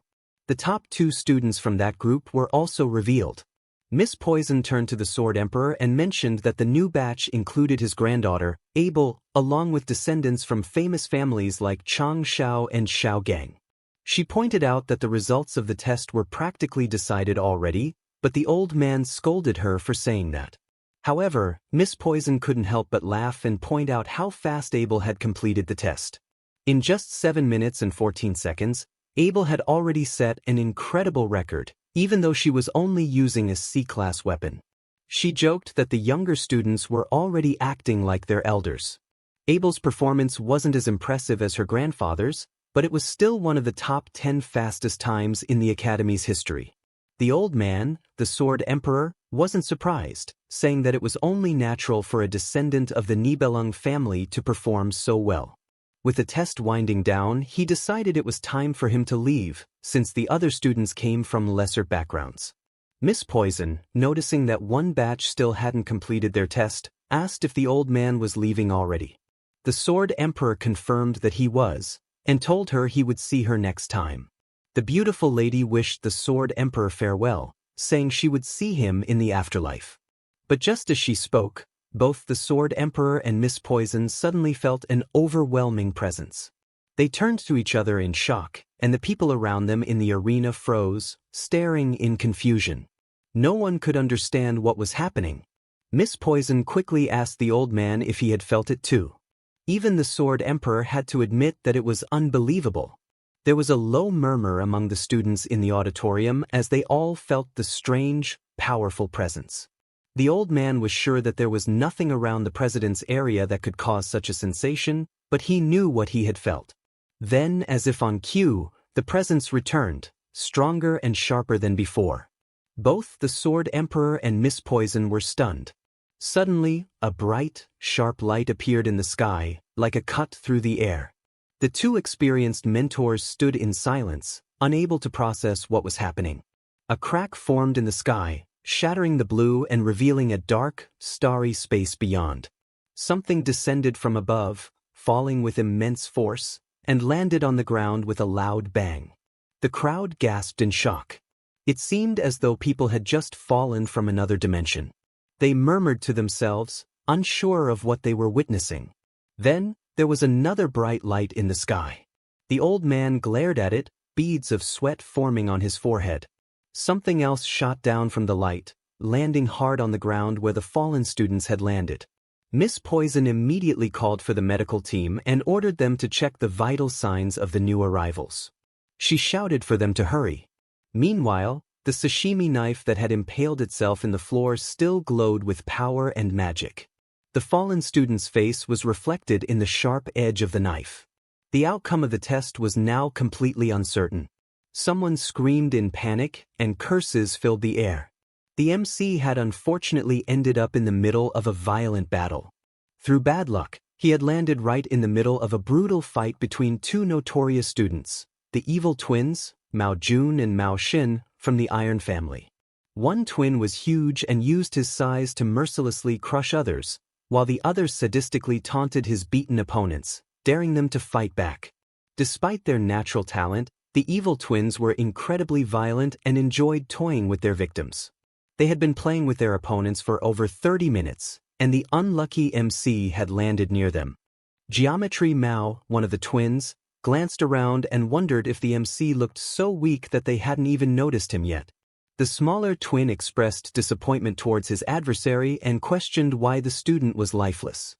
The top 2 students from that group were also revealed. Miss Poison turned to the Sword Emperor and mentioned that the new batch included his granddaughter, Abel, along with descendants from famous families like Chang Shao and Shao Gang. She pointed out that the results of the test were practically decided already, but the old man scolded her for saying that. However, Miss Poison couldn't help but laugh and point out how fast Abel had completed the test. In just 7 minutes and 14 seconds, Abel had already set an incredible record, even though she was only using a C-class weapon. She joked that the younger students were already acting like their elders. Abel's performance wasn't as impressive as her grandfather's, but it was still one of the top 10 fastest times in the Academy's history. The old man, the Sword Emperor, wasn't surprised, saying that it was only natural for a descendant of the ᴄᴏᴘᴘ family to perform so well. With the test winding down, he decided it was time for him to leave, since the other students came from lesser backgrounds. Miss Poison, noticing that one batch still hadn't completed their test, asked if the old man was leaving already. The Sword Emperor confirmed that he was, and told her he would see her next time. The beautiful lady wished the Sword Emperor farewell, saying she would see him in the afterlife. But just as she spoke, both the Sword Emperor and Miss Poison suddenly felt an overwhelming presence. They turned to each other in shock, and the people around them in the arena froze, staring in confusion. No one could understand what was happening. Miss Poison quickly asked the old man if he had felt it too. Even the Sword Emperor had to admit that it was unbelievable. There was a low murmur among the students in the auditorium as they all felt the strange, powerful presence. The old man was sure that there was nothing around the president's area that could cause such a sensation, but he knew what he had felt. Then, as if on cue, the presence returned, stronger and sharper than before. Both the Sword Emperor and Miss Poison were stunned. Suddenly, a bright, sharp light appeared in the sky, like a cut through the air. The two experienced mentors stood in silence, unable to process what was happening. A crack formed in the sky, shattering the blue and revealing a dark, starry space beyond. Something descended from above, falling with immense force, and landed on the ground with a loud bang. The crowd gasped in shock. It seemed as though people had just fallen from another dimension. They murmured to themselves, unsure of what they were witnessing. Then, there was another bright light in the sky. The old man glared at it, beads of sweat forming on his forehead. Something else shot down from the light, landing hard on the ground where the fallen students had landed. Miss Poison immediately called for the medical team and ordered them to check the vital signs of the new arrivals. She shouted for them to hurry. Meanwhile, the sashimi knife that had impaled itself in the floor still glowed with power and magic. The fallen student's face was reflected in the sharp edge of the knife. The outcome of the test was now completely uncertain. Someone screamed in panic, and curses filled the air. The MC had unfortunately ended up in the middle of a violent battle. Through bad luck, he had landed right in the middle of a brutal fight between two notorious students, the evil twins, Mao Jun and Mao Xin, from the Iron family. One twin was huge and used his size to mercilessly crush others, while the other sadistically taunted his beaten opponents, daring them to fight back. Despite their natural talent, the evil twins were incredibly violent and enjoyed toying with their victims. They had been playing with their opponents for over 30 minutes, and the unlucky MC had landed near them. Geometry Mao, one of the twins, glanced around and wondered if the MC looked so weak that they hadn't even noticed him yet. The smaller twin expressed disappointment towards his adversary and questioned why the student was lifeless.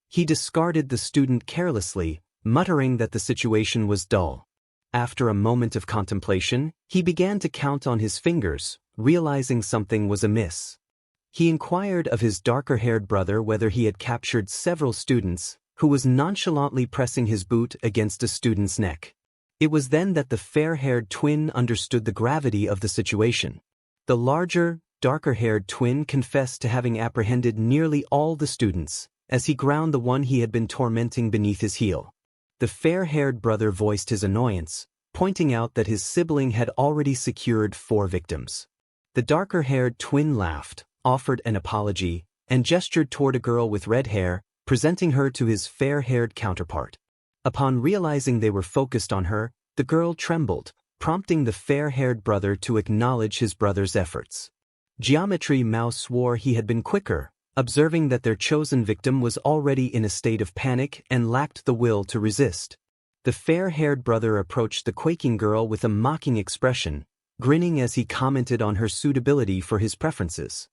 He discarded the student carelessly, muttering that the situation was dull. After a moment of contemplation, he began to count on his fingers, realizing something was amiss. He inquired of his darker-haired brother whether he had captured several students, who was nonchalantly pressing his boot against a student's neck. It was then that the fair-haired twin understood the gravity of the situation. The larger, darker-haired twin confessed to having apprehended nearly all the students, as he ground the one he had been tormenting beneath his heel. The fair-haired brother voiced his annoyance, pointing out that his sibling had already secured 4 victims. The darker-haired twin laughed, offered an apology, and gestured toward a girl with red hair, presenting her to his fair-haired counterpart. Upon realizing they were focused on her, the girl trembled, prompting the fair-haired brother to acknowledge his brother's efforts. ᴄᴏᴘᴘύʀɪԼ콴 swore he had been quicker, observing that their chosen victim was already in a state of panic and lacked the will to resist. The fair-haired brother approached the quaking girl with a mocking expression, grinning as he commented on her suitability for his preferences.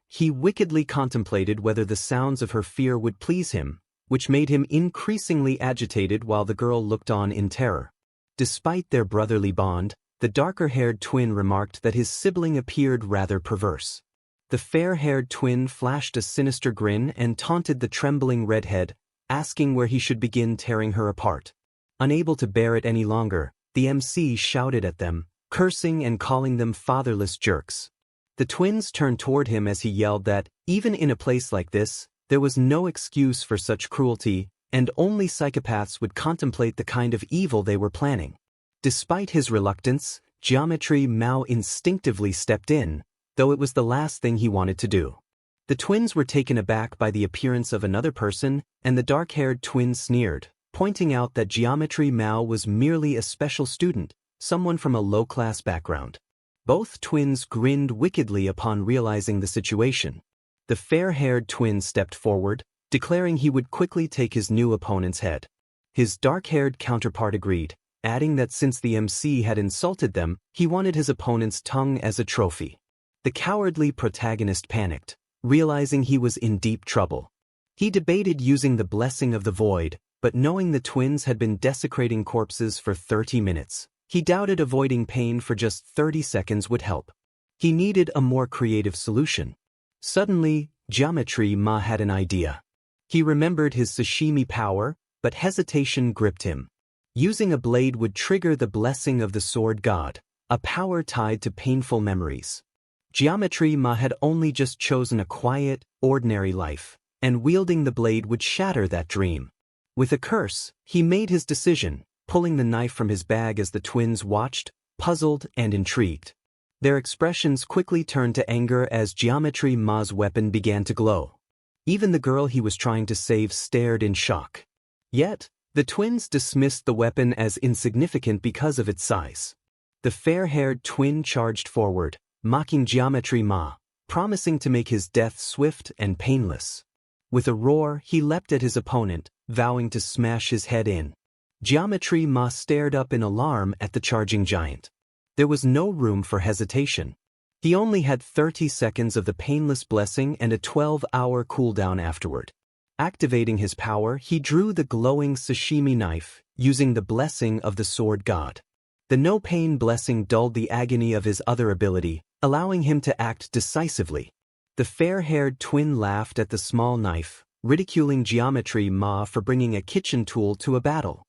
He wickedly contemplated whether the sounds of her fear would please him, which made him increasingly agitated while the girl looked on in terror. Despite their brotherly bond, the darker-haired twin remarked that his sibling appeared rather perverse. The fair-haired twin flashed a sinister grin and taunted the trembling redhead, asking where he should begin tearing her apart. Unable to bear it any longer, the MC shouted at them, cursing and calling them fatherless jerks. The twins turned toward him as he yelled that, even in a place like this, there was no excuse for such cruelty, and only psychopaths would contemplate the kind of evil they were planning. Despite his reluctance, ᴄᴏᴘᴘύʀɪԼ뾱 instinctively stepped in, though it was the last thing he wanted to do. The twins were taken aback by the appearance of another person, and the dark-haired twin sneered, pointing out that ᴄᴏᴘᴘύʀɪЛ뾱 was merely a special student, someone from a low-class background. Both twins grinned wickedly upon realizing the situation. The fair-haired twin stepped forward, declaring he would quickly take his new opponent's head. His dark-haired counterpart agreed, adding that since the MC had insulted them, he wanted his opponent's tongue as a trophy. The cowardly protagonist panicked, realizing he was in deep trouble. He debated using the blessing of the void, but knowing the twins had been desecrating corpses for 30 minutes, he doubted avoiding pain for just 30 seconds would help. He needed a more creative solution. Suddenly, ᴄᴏᴘᴘύʀɪЛ뾱 had an idea. He remembered his sashimi power, but hesitation gripped him. Using a blade would trigger the blessing of the sword god, a power tied to painful memories. ᴄᴏᴘᴘύʀɪЛ뾱 had only just chosen a quiet, ordinary life, and wielding the blade would shatter that dream. With a curse, he made his decision, pulling the knife from his bag as the twins watched, puzzled and intrigued. Their expressions quickly turned to anger as ᴄᴏᴘᴘύʀɪЛ뾱's weapon began to glow. Even the girl he was trying to save stared in shock. Yet, the twins dismissed the weapon as insignificant because of its size. The fair-haired twin charged forward, mocking ᴄᴏᴘᴘύʀɪЛ뾱, promising to make his death swift and painless. With a roar, he leapt at his opponent, vowing to smash his head in. ᴄᴏᴘᴘύʀɪЛ뾱 stared up in alarm at the charging giant. There was no room for hesitation. He only had 30 seconds of the painless blessing and a 12-hour cooldown afterward. Activating his power, he drew the glowing sashimi knife, using the blessing of the sword god. The no-pain blessing dulled the agony of his other ability, allowing him to act decisively. The fair-haired twin laughed at the small knife, ridiculing ᴄᴏᴘᴘύʀɪЛ뾱 for bringing a kitchen tool to a battle.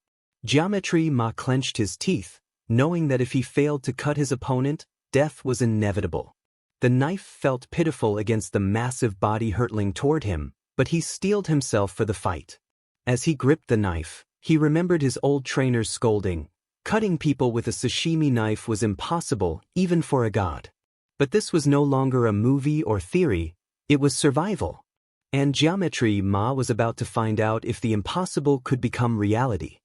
ᴄᴏᴘᴘύʀɪЛ뾱 clenched his teeth, knowing that if he failed to cut his opponent, death was inevitable. The knife felt pitiful against the massive body hurtling toward him, but he steeled himself for the fight. As he gripped the knife, he remembered his old trainer's scolding. Cutting people with a sashimi knife was impossible, even for a god. But this was no longer a movie or theory, it was survival. And ᴄᴏᴘᴘύʀɪЛ뾱 was about to find out if the impossible could become reality.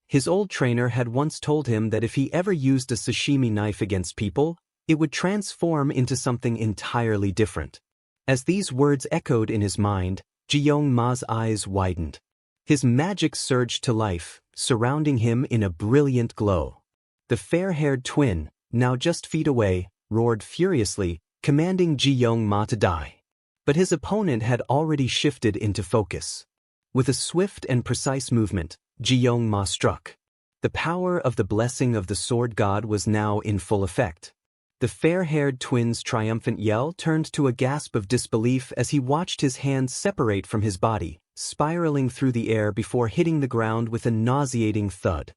His old trainer had once told him that if he ever used a sashimi knife against people, it would transform into something entirely different. As these words echoed in his mind, ᴄᴏᴘᴘ's eyes widened. His magic surged to life, surrounding him in a brilliant glow. The fair-haired twin, now just feet away, roared furiously, commanding ᴄᴏᴘᴘ to die. But his opponent had already shifted into focus. With a swift and precise movement, ᴄᴏᴘᴘ struck. The power of the blessing of the sword god was now in full effect. The fair-haired twin's triumphant yell turned to a gasp of disbelief as he watched his hands separate from his body, spiraling through the air before hitting the ground with a nauseating thud.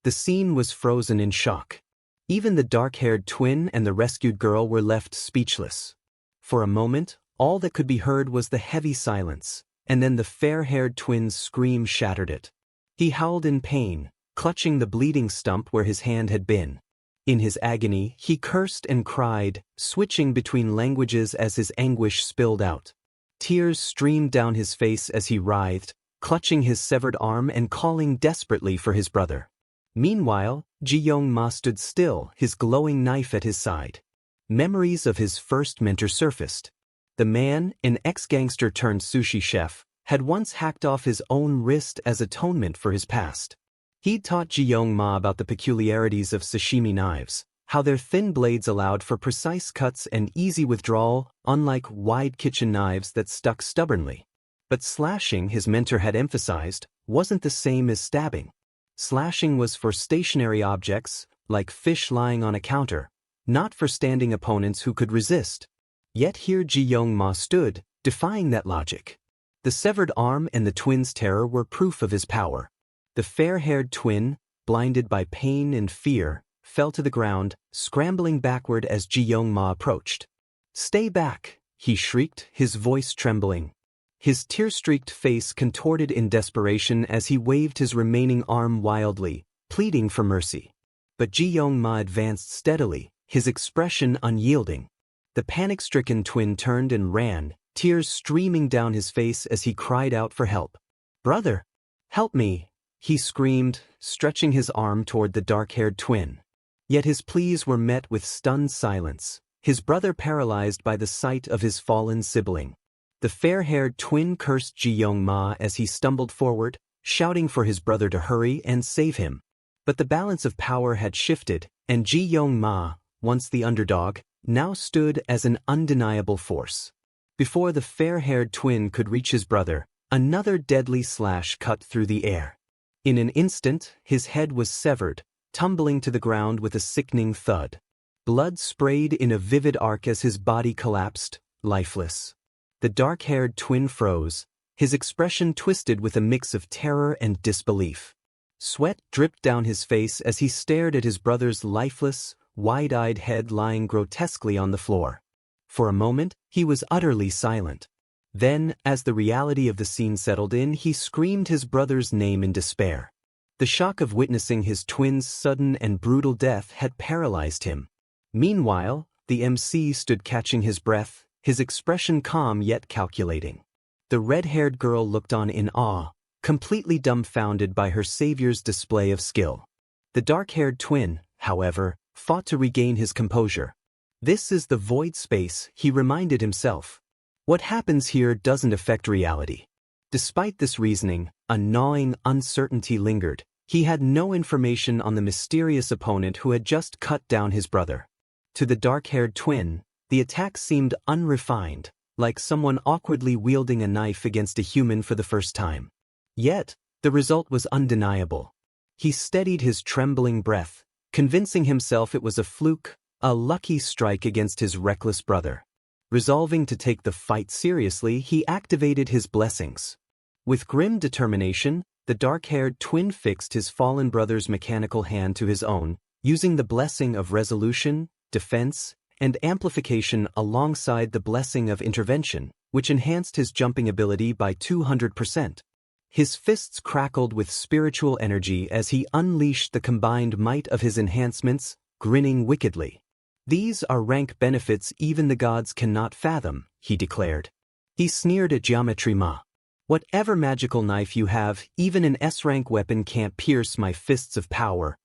The scene was frozen in shock. Even the dark-haired twin and the rescued girl were left speechless. For a moment, all that could be heard was the heavy silence, and then the fair-haired twin's scream shattered it. He howled in pain, clutching the bleeding stump where his hand had been. In his agony, he cursed and cried, switching between languages as his anguish spilled out. Tears streamed down his face as he writhed, clutching his severed arm and calling desperately for his brother. Meanwhile, ᴄᴏᴘᴘ stood still, his glowing knife at his side. Memories of his first mentor surfaced. The man, an ex-gangster turned sushi chef, had once hacked off his own wrist as atonement for his past. He'd taught ᴄᴏᴘᴘ about the peculiarities of sashimi knives, how their thin blades allowed for precise cuts and easy withdrawal, unlike wide kitchen knives that stuck stubbornly. But slashing, his mentor had emphasized, wasn't the same as stabbing. Slashing was for stationary objects, like fish lying on a counter, not for standing opponents who could resist. Yet here ᴄᴏᴘᴘ stood, defying that logic. The severed arm and the twin's terror were proof of his power. The fair-haired twin, blinded by pain and fear, fell to the ground, scrambling backward as ᴄᴏᴘᴘ approached. "Stay back," he shrieked, his voice trembling. His tear-streaked face contorted in desperation as he waved his remaining arm wildly, pleading for mercy. But ᴄᴏᴘᴘ advanced steadily, his expression unyielding. The panic-stricken twin turned and ran, tears streaming down his face as he cried out for help. "Brother, help me," he screamed, stretching his arm toward the dark-haired twin. Yet his pleas were met with stunned silence, his brother paralyzed by the sight of his fallen sibling. The fair-haired twin cursed ᴄᴏᴘᴘ as he stumbled forward, shouting for his brother to hurry and save him. But the balance of power had shifted, and ᴄᴏᴘᴘ, once the underdog, now stood as an undeniable force. Before the fair-haired twin could reach his brother, another deadly slash cut through the air. In an instant, his head was severed, tumbling to the ground with a sickening thud. Blood sprayed in a vivid arc as his body collapsed, lifeless. The dark-haired twin froze, his expression twisted with a mix of terror and disbelief. Sweat dripped down his face as he stared at his brother's lifeless, wide-eyed head lying grotesquely on the floor. For a moment, he was utterly silent. Then, as the reality of the scene settled in, he screamed his brother's name in despair. The shock of witnessing his twin's sudden and brutal death had paralyzed him. Meanwhile, the MC stood catching his breath, his expression calm yet calculating. The red-haired girl looked on in awe, completely dumbfounded by her savior's display of skill. The dark-haired twin, however, fought to regain his composure. "This is the void space," he reminded himself. "What happens here doesn't affect reality." Despite this reasoning, a gnawing uncertainty lingered. He had no information on the mysterious opponent who had just cut down his brother. To the dark-haired twin, the attack seemed unrefined, like someone awkwardly wielding a knife against a human for the first time. Yet, the result was undeniable. He steadied his trembling breath, convincing himself it was a fluke, a lucky strike against his reckless brother. Resolving to take the fight seriously, he activated his blessings. With grim determination, the dark-haired twin fixed his fallen brother's mechanical hand to his own, using the blessing of resolution, defense, and amplification alongside the blessing of intervention, which enhanced his jumping ability by 200%. His fists crackled with spiritual energy as he unleashed the combined might of his enhancements, grinning wickedly. "These are rank benefits even the gods cannot fathom," he declared. He sneered at ᴄᴏᴘᴘ. "Whatever magical knife you have, even an S-rank weapon can't pierce my fists of power."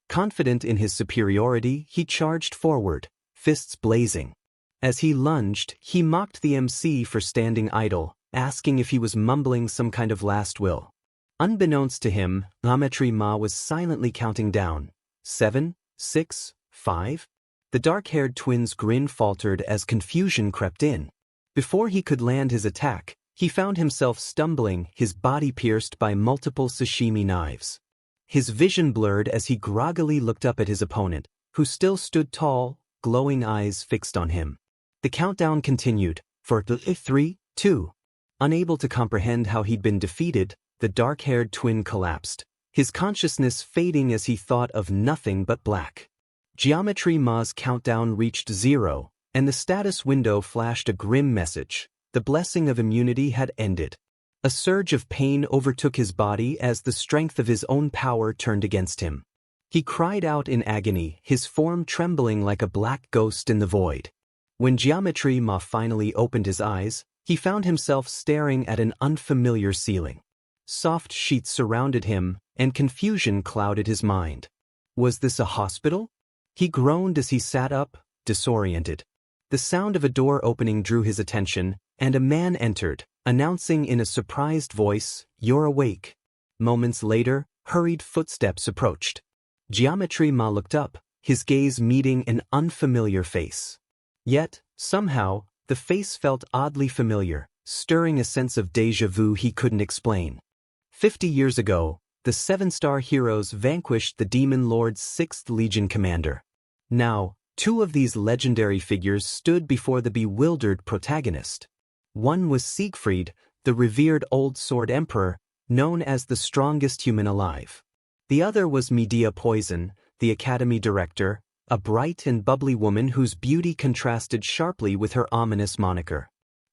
Confident in his superiority, he charged forward, fists blazing. As he lunged, he mocked the MC for standing idle, asking if he was mumbling some kind of last will. Unbeknownst to him, ᴄᴏᴘᴘ was silently counting down. 7, 6, 5. The dark-haired twin's grin faltered as confusion crept in. Before he could land his attack, he found himself stumbling, his body pierced by multiple sashimi knives. His vision blurred as he groggily looked up at his opponent, who still stood tall, glowing eyes fixed on him. The countdown continued, for 3, 2. Unable to comprehend how he'd been defeated, the dark-haired twin collapsed, his consciousness fading as he thought of nothing but black. ᴄᴏᴘᴘ's countdown reached 0, and the status window flashed a grim message. The blessing of immunity had ended. A surge of pain overtook his body as the strength of his own power turned against him. He cried out in agony, his form trembling like a black ghost in the void. When ᴄᴏᴘᴘ finally opened his eyes, he found himself staring at an unfamiliar ceiling. Soft sheets surrounded him, and confusion clouded his mind. Was this a hospital? He groaned as he sat up, disoriented. The sound of a door opening drew his attention, and a man entered, announcing in a surprised voice, "You're awake." Moments later, hurried footsteps approached. Geometry Ma looked up, his gaze meeting an unfamiliar face. Yet, somehow, the face felt oddly familiar, stirring a sense of déjà vu he couldn't explain. 50 years ago, the 7-star heroes vanquished the Demon Lord's 6th Legion commander. Now, two of these legendary figures stood before the bewildered protagonist. One was Siegfried, the revered Old Sword Emperor, known as the strongest human alive. The other was Medea Poison, the Academy director, a bright and bubbly woman whose beauty contrasted sharply with her ominous moniker.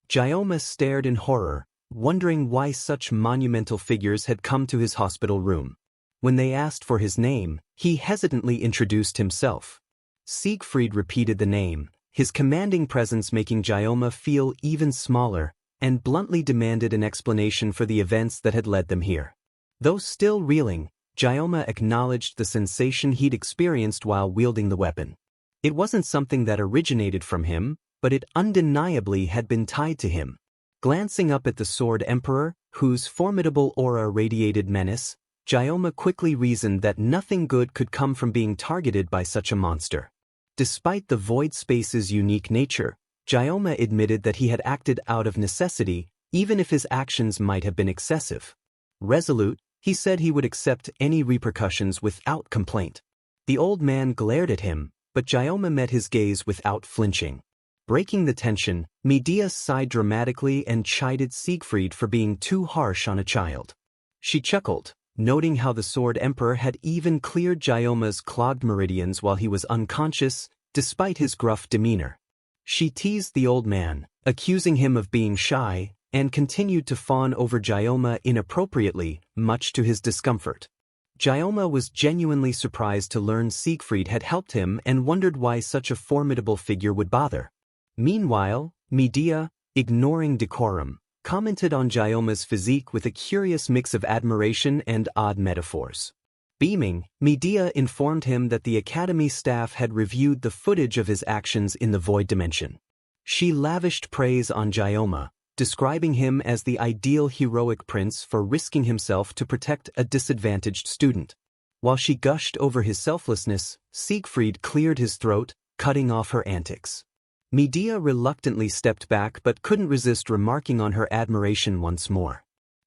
ᴄᴏᴘᴘύʀɪԼ뾱ᴛ stared in horror, wondering why such monumental figures had come to his hospital room. When they asked for his name, he hesitantly introduced himself. Siegfried repeated the name, his commanding presence making ᴄᴏᴘᴘ feel even smaller, and bluntly demanded an explanation for the events that had led them here. Though still reeling, ᴄᴏᴘᴘ acknowledged the sensation he'd experienced while wielding the weapon. It wasn't something that originated from him, but it undeniably had been tied to him. Glancing up at the Sword Emperor, whose formidable aura radiated menace, ᴄᴏᴘᴘ quickly reasoned that nothing good could come from being targeted by such a monster. Despite the void space's unique nature, ᴄᴏᴘᴘ admitted that he had acted out of necessity, even if his actions might have been excessive. Resolute, he said he would accept any repercussions without complaint. The old man glared at him, but ᴄᴏᴘᴘ met his gaze without flinching. Breaking the tension, Medea sighed dramatically and chided Siegfried for being too harsh on a child. She chuckled, noting how the Sword Emperor had even cleared ᴄᴏᴘ's clogged meridians while he was unconscious, despite his gruff demeanor. She teased the old man, accusing him of being shy, and continued to fawn over ᴄᴏᴘ inappropriately, much to his discomfort. ᴄᴏᴘ was genuinely surprised to learn Siegfried had helped him and wondered why such a formidable figure would bother. Meanwhile, Medea, ignoring decorum, commented on ᴄᴏᴘ's physique with a curious mix of admiration and odd metaphors. Beaming, Medea informed him that the Academy staff had reviewed the footage of his actions in the Void Dimension. She lavished praise on ᴄᴏᴘ, describing him as the ideal heroic prince for risking himself to protect a disadvantaged student. While she gushed over his selflessness, Siegfried cleared his throat, cutting off her antics. Medea reluctantly stepped back but couldn't resist remarking on her admiration once more.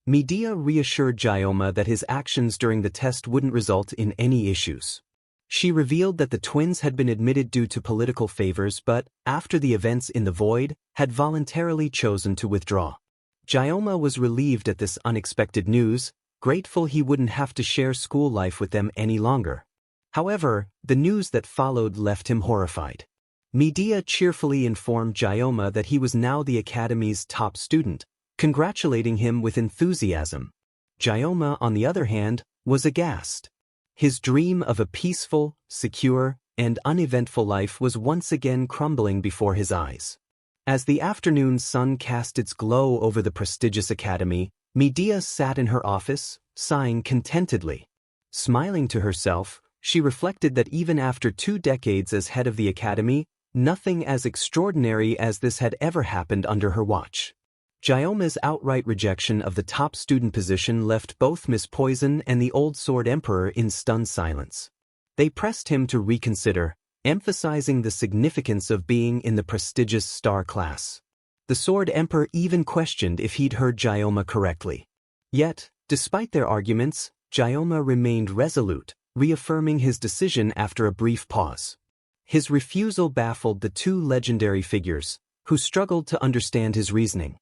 Medea reassured ᴄᴏᴘ that his actions during the test wouldn't result in any issues. She revealed that the twins had been admitted due to political favors but, after the events in the Void, had voluntarily chosen to withdraw. ᴄᴏᴘ was relieved at this unexpected news, grateful he wouldn't have to share school life with them any longer. However, the news that followed left him horrified. Medea cheerfully informed ᴄᴏᴘ that he was now the Academy's top student, congratulating him with enthusiasm. ᴄᴏᴘ, on the other hand, was aghast. His dream of a peaceful, secure, and uneventful life was once again crumbling before his eyes. As the afternoon sun cast its glow over the prestigious academy, Medea sat in her office, sighing contentedly. Smiling to herself, she reflected that even after 2 decades as head of the academy, nothing as extraordinary as this had ever happened under her watch. ᴄᴏᴘ's outright rejection of the top student position left both Miss Poison and the Old Sword Emperor in stunned silence. They pressed him to reconsider, emphasizing the significance of being in the prestigious star class. The Sword Emperor even questioned if he'd heard ᴄᴏᴘ correctly. Yet, despite their arguments, ᴄᴏᴘ remained resolute, reaffirming his decision after a brief pause. His refusal baffled the 2 legendary figures, who struggled to understand his reasoning.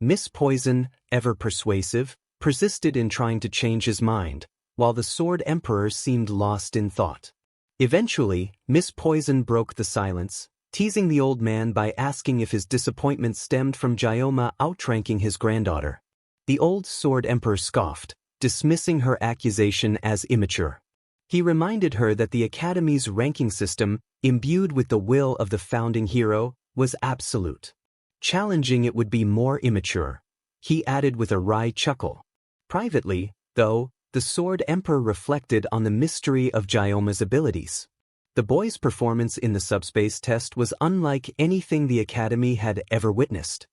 Miss Poison, ever persuasive, persisted in trying to change his mind, while the Sword Emperor seemed lost in thought. Eventually, Miss Poison broke the silence, teasing the old man by asking if his disappointment stemmed from ᴄᴏᴘ outranking his granddaughter. The Old Sword Emperor scoffed, dismissing her accusation as immature. He reminded her that the Academy's ranking system, imbued with the will of the founding hero, was absolute. Challenging it would be more immature, he added with a wry chuckle. Privately, though, the Sword Emperor reflected on the mystery of ᴄᴏᴘ's abilities. The boy's performance in the subspace test was unlike anything the Academy had ever witnessed.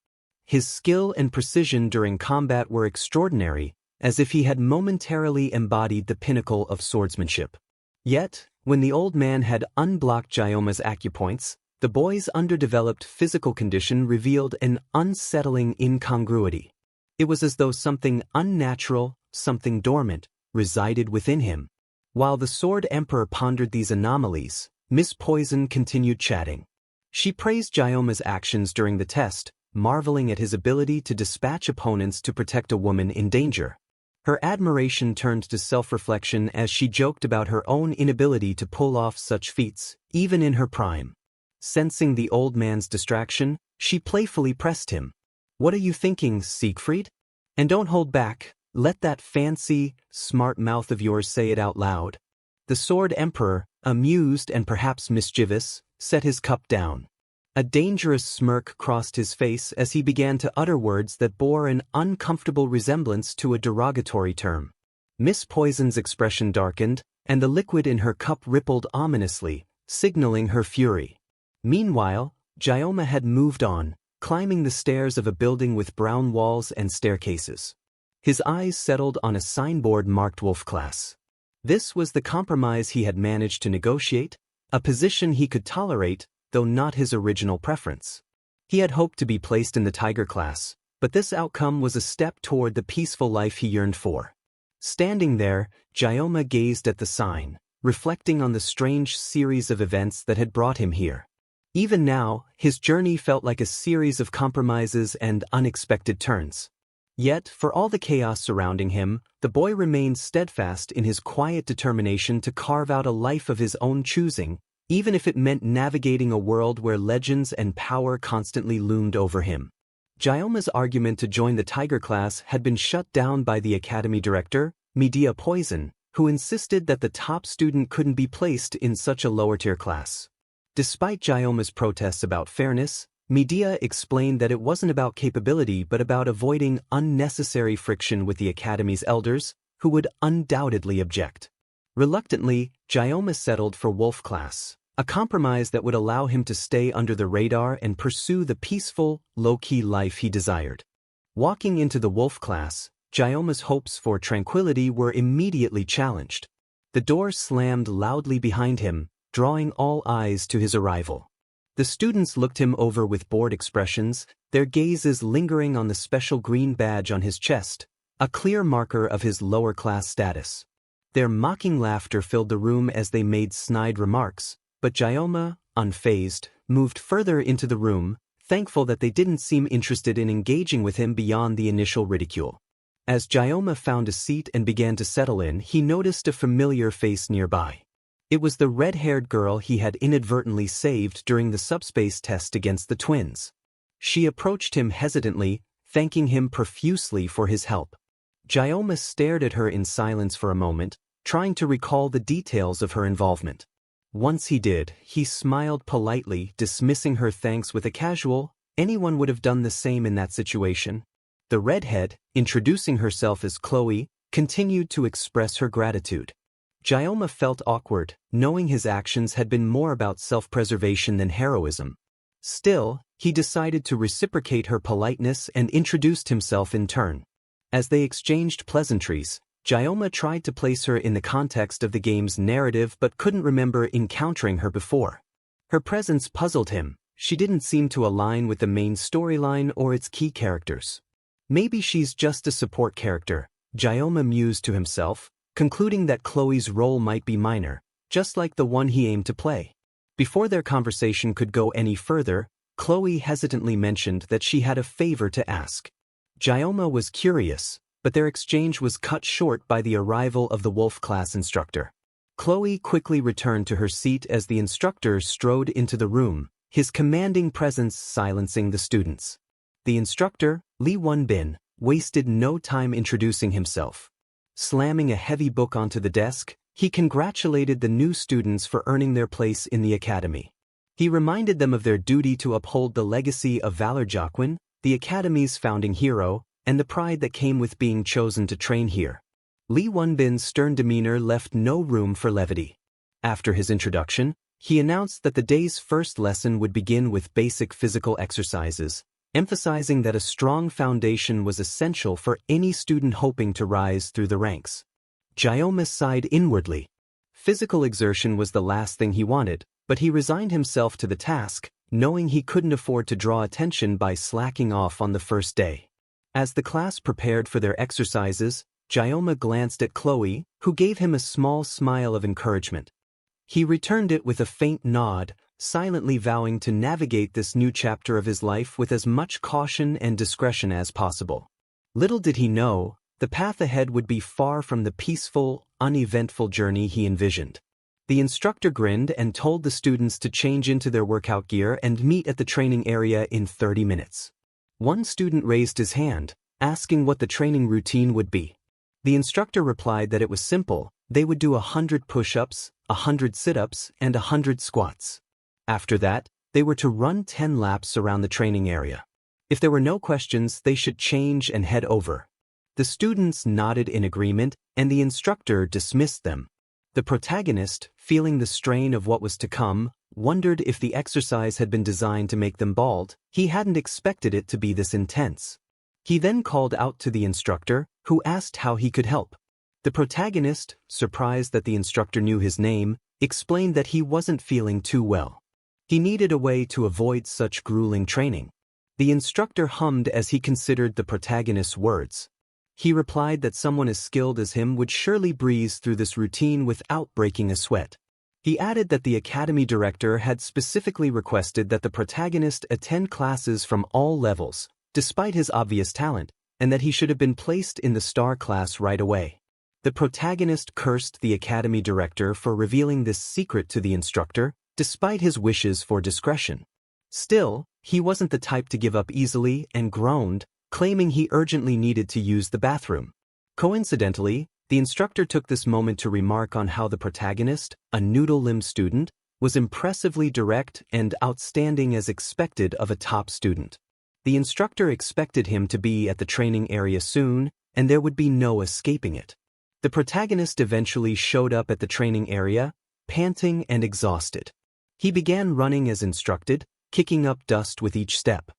His skill and precision during combat were extraordinary, as if he had momentarily embodied the pinnacle of swordsmanship. Yet, when the old man had unblocked ᴄᴏᴘ's acupoints, the boy's underdeveloped physical condition revealed an unsettling incongruity. It was as though something unnatural, something dormant, resided within him. While the Sword Emperor pondered these anomalies, Miss Poison continued chatting. She praised ᴄᴏᴘ's actions during the test, marveling at his ability to dispatch opponents to protect a woman in danger. Her admiration turned to self-reflection as she joked about her own inability to pull off such feats, even in her prime. Sensing the old man's distraction, she playfully pressed him. "What are you thinking, Siegfried? And don't hold back, let that fancy, smart mouth of yours say it out loud." The Sword Emperor, amused and perhaps mischievous, set his cup down. A dangerous smirk crossed his face as he began to utter words that bore an uncomfortable resemblance to a derogatory term. Miss Poison's expression darkened, and the liquid in her cup rippled ominously, signaling her fury. Meanwhile, ᴄᴏᴘ had moved on, climbing the stairs of a building with brown walls and staircases. His eyes settled on a signboard marked Wolf Class. This was the compromise he had managed to negotiate, a position he could tolerate, though not his original preference. He had hoped to be placed in the Tiger Class, but this outcome was a step toward the peaceful life he yearned for. Standing there, ᴄᴏᴘ gazed at the sign, reflecting on the strange series of events that had brought him here. Even now, his journey felt like a series of compromises and unexpected turns. Yet, for all the chaos surrounding him, the boy remained steadfast in his quiet determination to carve out a life of his own choosing, even if it meant navigating a world where legends and power constantly loomed over him. ᴄᴏᴘ's argument to join the Tiger Class had been shut down by the Academy director, Medea Poison, who insisted that the top student couldn't be placed in such a lower-tier class. Despite ᴄᴏᴘ's protests about fairness, Medea explained that it wasn't about capability but about avoiding unnecessary friction with the Academy's elders, who would undoubtedly object. Reluctantly, ᴄᴏᴘ settled for Wolf Class, a compromise that would allow him to stay under the radar and pursue the peaceful, low-key life he desired. Walking into the Wolf Class, ᴄᴏᴘ's hopes for tranquility were immediately challenged. The door slammed loudly behind him, drawing all eyes to his arrival. The students looked him over with bored expressions, their gazes lingering on the special green badge on his chest, a clear marker of his lower-class status. Their mocking laughter filled the room as they made snide remarks, but ᴄᴏᴘ, unfazed, moved further into the room, thankful that they didn't seem interested in engaging with him beyond the initial ridicule. As ᴄᴏᴘ found a seat and began to settle in, he noticed a familiar face nearby. It was the red-haired girl he had inadvertently saved during the subspace test against the twins. She approached him hesitantly, thanking him profusely for his help. ᴄᴏᴘ stared at her in silence for a moment, trying to recall the details of her involvement. Once he did, he smiled politely, dismissing her thanks with a casual, "Anyone would have done the same in that situation." The redhead, introducing herself as Chloe, continued to express her gratitude. ᴄᴏᴘ felt awkward, knowing his actions had been more about self-preservation than heroism. Still, he decided to reciprocate her politeness and introduced himself in turn. As they exchanged pleasantries, ᴄᴏᴘ tried to place her in the context of the game's narrative but couldn't remember encountering her before. Her presence puzzled him. She didn't seem to align with the main storyline or its key characters. Maybe she's just a support character, ᴄᴏᴘ mused to himself, concluding that Chloe's role might be minor, just like the one he aimed to play. Before their conversation could go any further, Chloe hesitantly mentioned that she had a favor to ask. ᴄᴏᴘ was curious, but their exchange was cut short by the arrival of the Wolf Class instructor. Chloe quickly returned to her seat as the instructor strode into the room, his commanding presence silencing the students. The instructor, Lee Won-bin, wasted no time introducing himself. Slamming a heavy book onto the desk, he congratulated the new students for earning their place in the academy. He reminded them of their duty to uphold the legacy of Valor Joaquin, the academy's founding hero, and the pride that came with being chosen to train here. Lee Wonbin's stern demeanor left no room for levity. After his introduction, he announced that the day's first lesson would begin with basic physical exercises, emphasizing that a strong foundation was essential for any student hoping to rise through the ranks. Gyoma sighed inwardly. Physical exertion was the last thing he wanted, but he resigned himself to the task, knowing he couldn't afford to draw attention by slacking off on the first day. As the class prepared for their exercises, Gyoma glanced at Chloe, who gave him a small smile of encouragement. He returned it with a faint nod, silently vowing to navigate this new chapter of his life with as much caution and discretion as possible. Little did he know, the path ahead would be far from the peaceful, uneventful journey he envisioned. The instructor grinned and told the students to change into their workout gear and meet at the training area in 30 minutes. One student raised his hand, asking what the training routine would be. The instructor replied that it was simple. They would do 100 push-ups, 100 sit-ups, and 100 squats. After that, they were to run 10 laps around the training area. If there were no questions, they should change and head over. The students nodded in agreement, and the instructor dismissed them. The protagonist, feeling the strain of what was to come, wondered if the exercise had been designed to make them bald. He hadn't expected it to be this intense. He then called out to the instructor, who asked how he could help. The protagonist, surprised that the instructor knew his name, explained that he wasn't feeling too well. He needed a way to avoid such grueling training. The instructor hummed as he considered the protagonist's words. He replied that someone as skilled as him would surely breeze through this routine without breaking a sweat. He added that the academy director had specifically requested that the protagonist attend classes from all levels, despite his obvious talent, and that he should have been placed in the star class right away. The protagonist cursed the academy director for revealing this secret to the instructor, despite his wishes for discretion. Still, he wasn't the type to give up easily and groaned, claiming he urgently needed to use the bathroom. Coincidentally, the instructor took this moment to remark on how the protagonist, a noodle-limbed student, was impressively direct and outstanding as expected of a top student. The instructor expected him to be at the training area soon, and there would be no escaping it. The protagonist eventually showed up at the training area, panting and exhausted. He began running as instructed, kicking up dust with each step.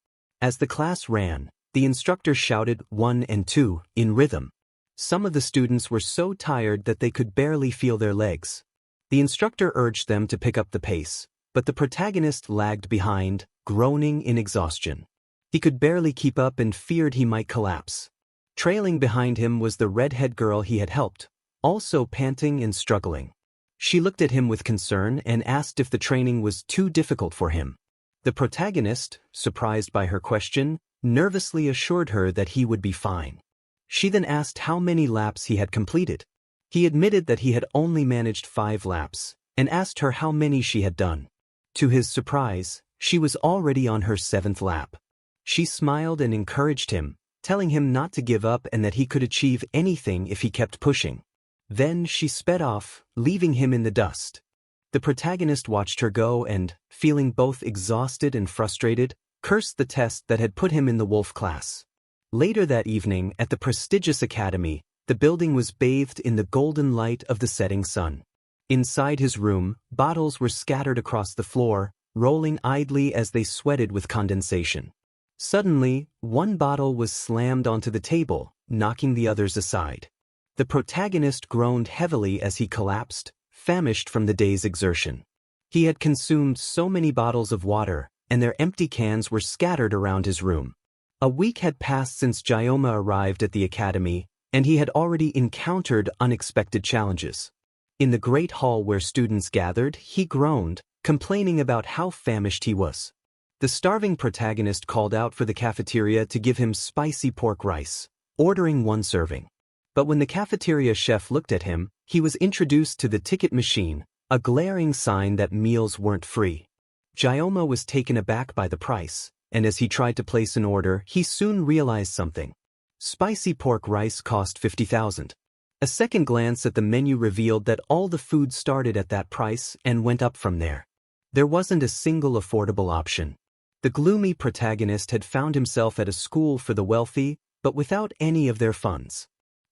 As the class ran, the instructor shouted 1 and 2 in rhythm. Some of the students were so tired that they could barely feel their legs. The instructor urged them to pick up the pace, but the protagonist lagged behind, groaning in exhaustion. He could barely keep up and feared he might collapse. Trailing behind him was the redhead girl he had helped, also panting and struggling. She looked at him with concern and asked if the training was too difficult for him. The protagonist, surprised by her question, nervously assured her that he would be fine. She then asked how many laps he had completed. He admitted that he had only managed 5 laps, and asked her how many she had done. To his surprise, she was already on her 7th lap. She smiled and encouraged him, telling him not to give up and that he could achieve anything if he kept pushing. Then she sped off, leaving him in the dust. The protagonist watched her go and, feeling both exhausted and frustrated, cursed the test that had put him in the wolf class. Later that evening, at the prestigious academy, the building was bathed in the golden light of the setting sun. Inside his room, bottles were scattered across the floor, rolling idly as they sweated with condensation. Suddenly, one bottle was slammed onto the table, knocking the others aside. The protagonist groaned heavily as he collapsed, famished from the day's exertion. He had consumed so many bottles of water, and their empty cans were scattered around his room. A week had passed since Gyoma arrived at the academy, and he had already encountered unexpected challenges. In the great hall where students gathered, he groaned, complaining about how famished he was. The starving protagonist called out for the cafeteria to give him spicy pork rice, ordering 1 serving. But when the cafeteria chef looked at him, he was introduced to the ticket machine, a glaring sign that meals weren't free. Gyoma was taken aback by the price, and as he tried to place an order, he soon realized something. Spicy pork rice cost 50,000. A second glance at the menu revealed that all the food started at that price and went up from there. There wasn't a single affordable option. The gloomy protagonist had found himself at a school for the wealthy, but without any of their funds.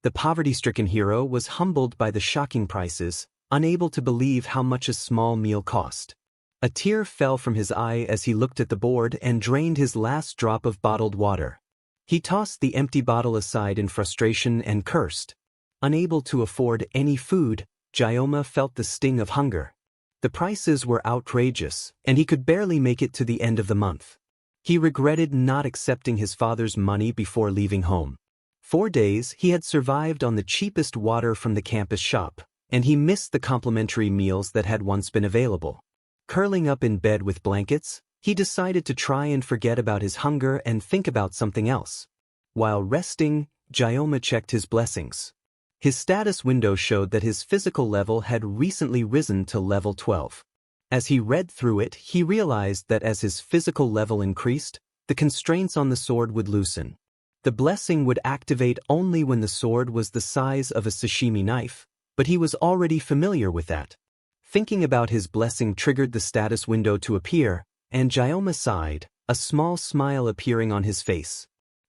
The poverty-stricken hero was humbled by the shocking prices, unable to believe how much a small meal cost. A tear fell from his eye as he looked at the board and drained his last drop of bottled water. He tossed the empty bottle aside in frustration and cursed. Unable to afford any food, ᴄᴏᴘ felt the sting of hunger. The prices were outrageous, and he could barely make it to the end of the month. He regretted not accepting his father's money before leaving home. 4 days he had survived on the cheapest water from the campus shop, and he missed the complimentary meals that had once been available. Curling up in bed with blankets, he decided to try and forget about his hunger and think about something else. While resting, ᴄᴏᴘ checked his blessings. His status window showed that his physical level had recently risen to level 12. As he read through it, he realized that as his physical level increased, the constraints on the sword would loosen. The blessing would activate only when the sword was the size of a sashimi knife, but he was already familiar with that. Thinking about his blessing triggered the status window to appear, and ᴄᴏᴘ sighed, a small smile appearing on his face.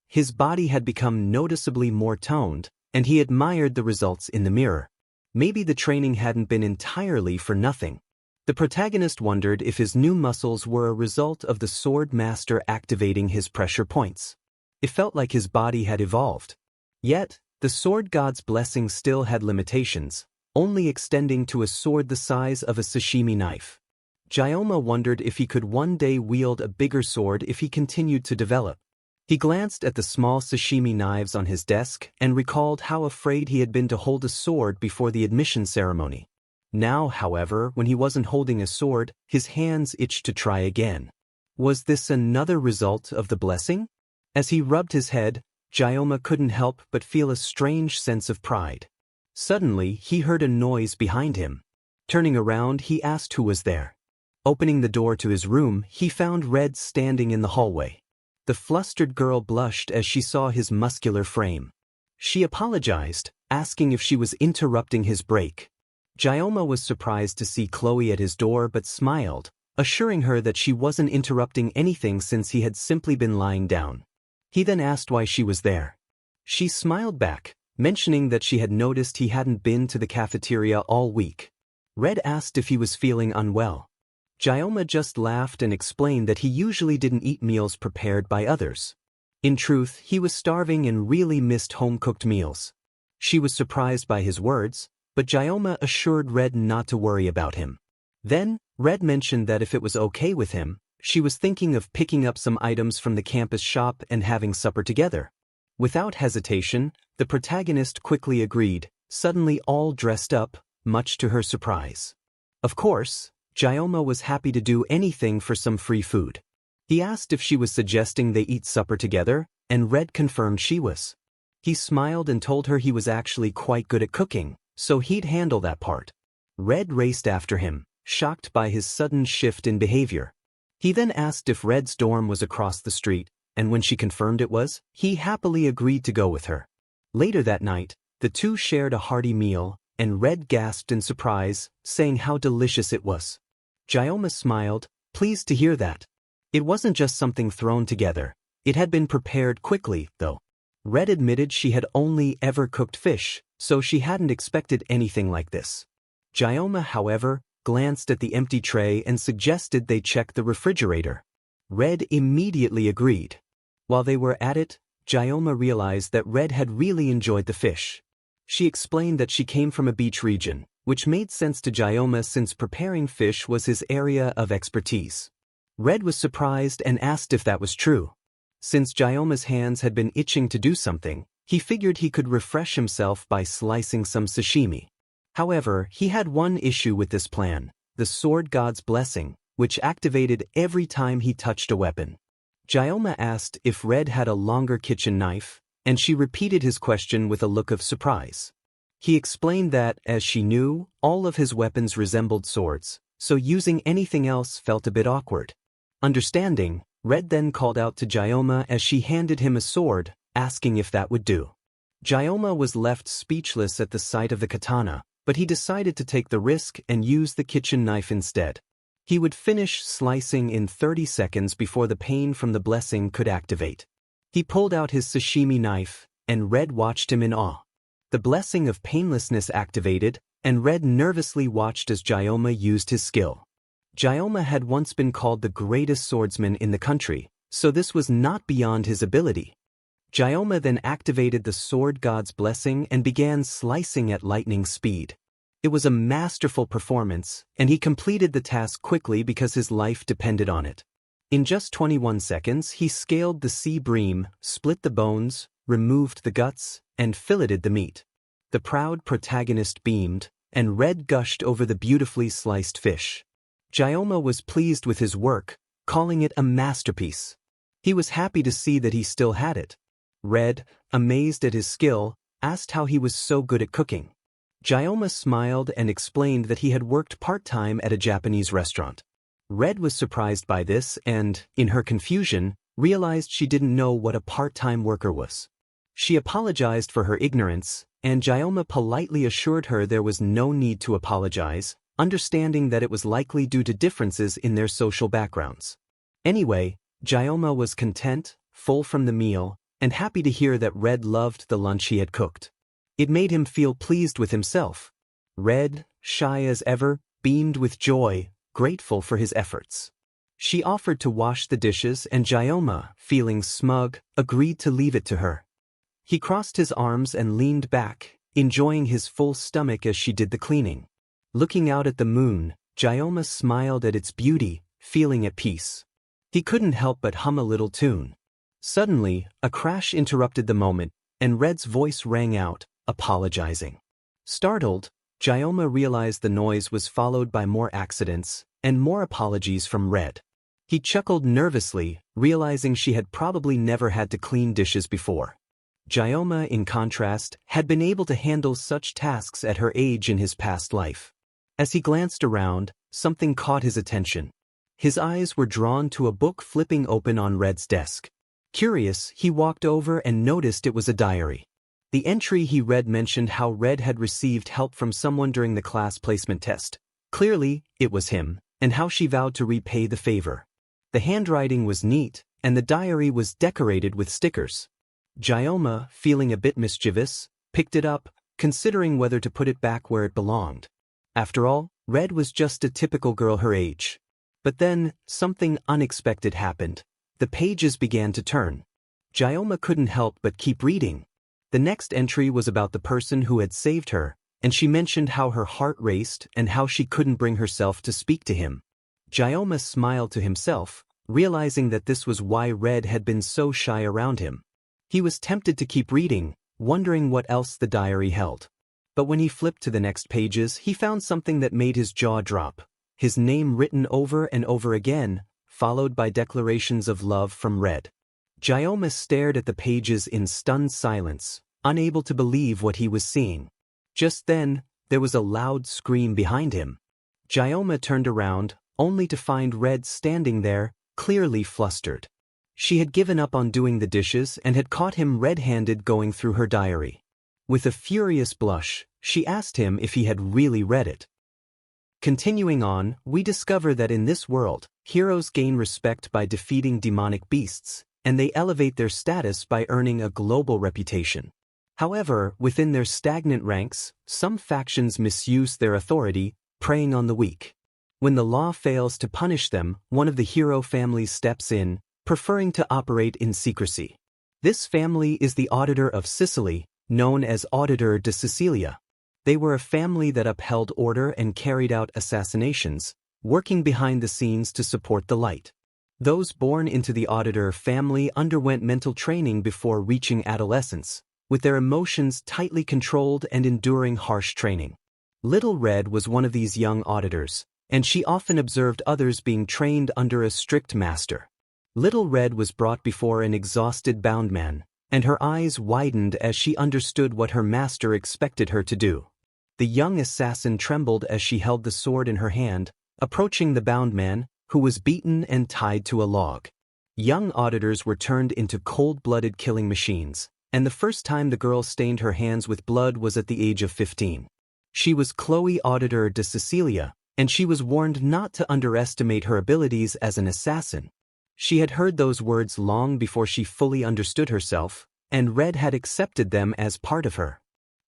His body had become noticeably more toned, and he admired the results in the mirror. Maybe the training hadn't been entirely for nothing. The protagonist wondered if his new muscles were a result of the sword master activating his pressure points. It felt like his body had evolved. Yet, the sword god's blessing still had limitations, only extending to a sword the size of a sashimi knife. ᴄᴏᴘ wondered if he could one day wield a bigger sword if he continued to develop. He glanced at the small sashimi knives on his desk and recalled how afraid he had been to hold a sword before the admission ceremony. Now, however, when he wasn't holding a sword, his hands itched to try again. Was this another result of the blessing? As he rubbed his head, ᴄᴏᴘ couldn't help but feel a strange sense of pride. Suddenly, he heard a noise behind him. Turning around, he asked who was there. Opening the door to his room, he found Red standing in the hallway. The flustered girl blushed as she saw his muscular frame. She apologized, asking if she was interrupting his break. ᴄᴏᴘ was surprised to see Chloe at his door but smiled, assuring her that she wasn't interrupting anything since he had simply been lying down. He then asked why she was there. She smiled back, mentioning that she had noticed he hadn't been to the cafeteria all week. Red asked if he was feeling unwell. ᴄᴏᴘ just laughed and explained that he usually didn't eat meals prepared by others. In truth, he was starving and really missed home-cooked meals. She was surprised by his words, but ᴄᴏᴘ assured Red not to worry about him. Then, Red mentioned that if it was okay with him, she was thinking of picking up some items from the campus shop and having supper together. Without hesitation, the protagonist quickly agreed, suddenly all dressed up, much to her surprise. Of course, ᴄᴏᴘ was happy to do anything for some free food. He asked if she was suggesting they eat supper together, and Red confirmed she was. He smiled and told her he was actually quite good at cooking, so he'd handle that part. Red raced after him, shocked by his sudden shift in behavior. He then asked if Red's dorm was across the street, and when she confirmed it was, he happily agreed to go with her. Later that night, the two shared a hearty meal, and Red gasped in surprise, saying how delicious it was. ᴄᴏᴘ smiled, pleased to hear that. It wasn't just something thrown together. It had been prepared quickly, though. Red admitted she had only ever cooked fish, so she hadn't expected anything like this. ᴄᴏᴘ, however, glanced at the empty tray and suggested they check the refrigerator. Red immediately agreed. While they were at it, ᴄᴏᴘ realized that Red had really enjoyed the fish. She explained that she came from a beach region, which made sense to ᴄᴏᴘ since preparing fish was his area of expertise. Red was surprised and asked if that was true. Since ᴄᴏᴘ's hands had been itching to do something, he figured he could refresh himself by slicing some sashimi. However, he had one issue with this plan, the sword god's blessing, which activated every time he touched a weapon. ᴄᴏᴘ asked if Red had a longer kitchen knife, and she repeated his question with a look of surprise. He explained that, as she knew, all of his weapons resembled swords, so using anything else felt a bit awkward. Understanding, Red then called out to ᴄᴏᴘ as she handed him a sword, asking if that would do. ᴄᴏᴘ was left speechless at the sight of the katana, but he decided to take the risk and use the kitchen knife instead. He would finish slicing in 30 seconds before the pain from the blessing could activate. He pulled out his sashimi knife, and Red watched him in awe. The blessing of painlessness activated, and Red nervously watched as ᴄᴏᴘ used his skill. ᴄᴏᴘ had once been called the greatest swordsman in the country, so this was not beyond his ability. ᴄᴏᴘ then activated the sword god's blessing and began slicing at lightning speed. It was a masterful performance, and he completed the task quickly because his life depended on it. In just 21 seconds, he scaled the sea bream, split the bones, removed the guts, and filleted the meat. The proud protagonist beamed, and Red gushed over the beautifully sliced fish. ᴄᴏᴘ was pleased with his work, calling it a masterpiece. He was happy to see that he still had it. Red, amazed at his skill, asked how he was so good at cooking. ᴄᴏᴘ smiled and explained that he had worked part-time at a Japanese restaurant. Red was surprised by this and, in her confusion, realized she didn't know what a part-time worker was. She apologized for her ignorance, and ᴄᴏᴘ politely assured her there was no need to apologize, understanding that it was likely due to differences in their social backgrounds. Anyway, ᴄᴏᴘ was content, full from the meal, and happy to hear that Red loved the lunch he had cooked. It made him feel pleased with himself. Red, shy as ever, beamed with joy, grateful for his efforts. She offered to wash the dishes and ᴄᴏᴘ, feeling smug, agreed to leave it to her. He crossed his arms and leaned back, enjoying his full stomach as she did the cleaning. Looking out at the moon, ᴄᴏᴘ smiled at its beauty, feeling at peace. He couldn't help but hum a little tune. Suddenly, a crash interrupted the moment, and Red's voice rang out, apologizing. Startled, ᴄᴏᴘ realized the noise was followed by more accidents, and more apologies from Red. He chuckled nervously, realizing she had probably never had to clean dishes before. ᴄᴏᴘ, in contrast, had been able to handle such tasks at her age in his past life. As he glanced around, something caught his attention. His eyes were drawn to a book flipping open on Red's desk. Curious, he walked over and noticed it was a diary. The entry he read mentioned how Red had received help from someone during the class placement test. Clearly, it was him, and how she vowed to repay the favor. The handwriting was neat, and the diary was decorated with stickers. ᴄᴏᴘ, feeling a bit mischievous, picked it up, considering whether to put it back where it belonged. After all, Red was just a typical girl her age. But then, something unexpected happened. The pages began to turn. ᴄᴏᴘ couldn't help but keep reading. The next entry was about the person who had saved her, and she mentioned how her heart raced and how she couldn't bring herself to speak to him. ᴄᴏᴘ smiled to himself, realizing that this was why Red had been so shy around him. He was tempted to keep reading, wondering what else the diary held. But when he flipped to the next pages, he found something that made his jaw drop. His name written over and over again, followed by declarations of love from Red. ᴄᴏᴘ stared at the pages in stunned silence, unable to believe what he was seeing. Just then, there was a loud scream behind him. ᴄᴏᴘ turned around, only to find Red standing there, clearly flustered. She had given up on doing the dishes and had caught him red-handed going through her diary. With a furious blush, she asked him if he had really read it. Continuing on, we discover that in this world, heroes gain respect by defeating demonic beasts, and they elevate their status by earning a global reputation. However, within their stagnant ranks, some factions misuse their authority, preying on the weak. When the law fails to punish them, one of the hero families steps in, preferring to operate in secrecy. This family is the Auditor of Sicily, known as Auditor de Sicilia. They were a family that upheld order and carried out assassinations, working behind the scenes to support the light. Those born into the Auditor family underwent mental training before reaching adolescence, with their emotions tightly controlled and enduring harsh training. Little Red was one of these young auditors, and she often observed others being trained under a strict master. Little Red was brought before an exhausted bound man, and her eyes widened as she understood what her master expected her to do. The young assassin trembled as she held the sword in her hand, approaching the bound man, who was beaten and tied to a log. Young auditors were turned into cold-blooded killing machines, and the first time the girl stained her hands with blood was at the age of 15. She was Chloe Auditor de Sicilia, and she was warned not to underestimate her abilities as an assassin. She had heard those words long before she fully understood herself, and Red had accepted them as part of her.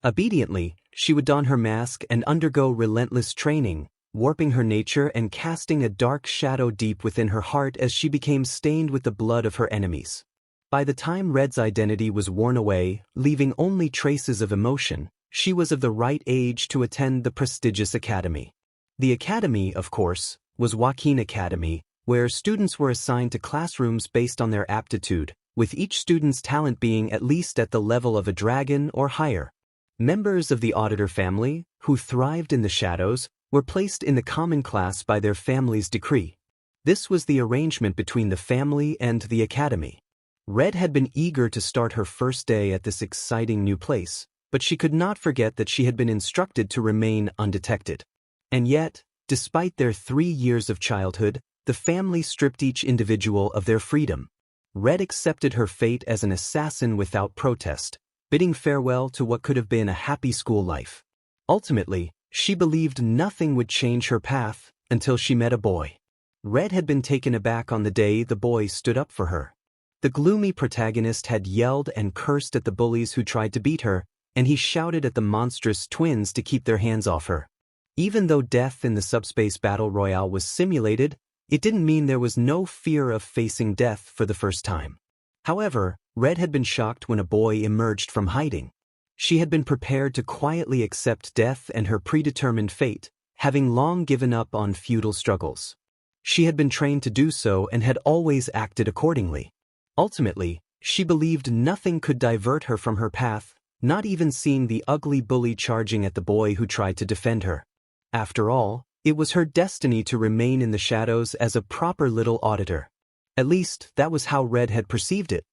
Obediently, she would don her mask and undergo relentless training, warping her nature and casting a dark shadow deep within her heart as she became stained with the blood of her enemies. By the time Red's identity was worn away, leaving only traces of emotion, she was of the right age to attend the prestigious academy. The academy, of course, was Joaquin Academy, where students were assigned to classrooms based on their aptitude, with each student's talent being at least at the level of a dragon or higher. Members of the auditor family, who thrived in the shadows, were placed in the common class by their family's decree. This was the arrangement between the family and the academy. Red had been eager to start her first day at this exciting new place, but she could not forget that she had been instructed to remain undetected. And yet, despite their 3 years of childhood, the family stripped each individual of their freedom. Red accepted her fate as an assassin without protest, bidding farewell to what could have been a happy school life. Ultimately, she believed nothing would change her path until she met a boy. Red had been taken aback on the day the boy stood up for her. The gloomy protagonist had yelled and cursed at the bullies who tried to beat her, and he shouted at the monstrous twins to keep their hands off her. Even though death in the subspace battle royale was simulated, it didn't mean there was no fear of facing death for the first time. However, Red had been shocked when a boy emerged from hiding. She had been prepared to quietly accept death and her predetermined fate, having long given up on futile struggles. She had been trained to do so and had always acted accordingly. Ultimately, she believed nothing could divert her from her path, not even seeing the ugly bully charging at the boy who tried to defend her. After all, it was her destiny to remain in the shadows as a proper little auditor. At least, that was how Red had perceived it.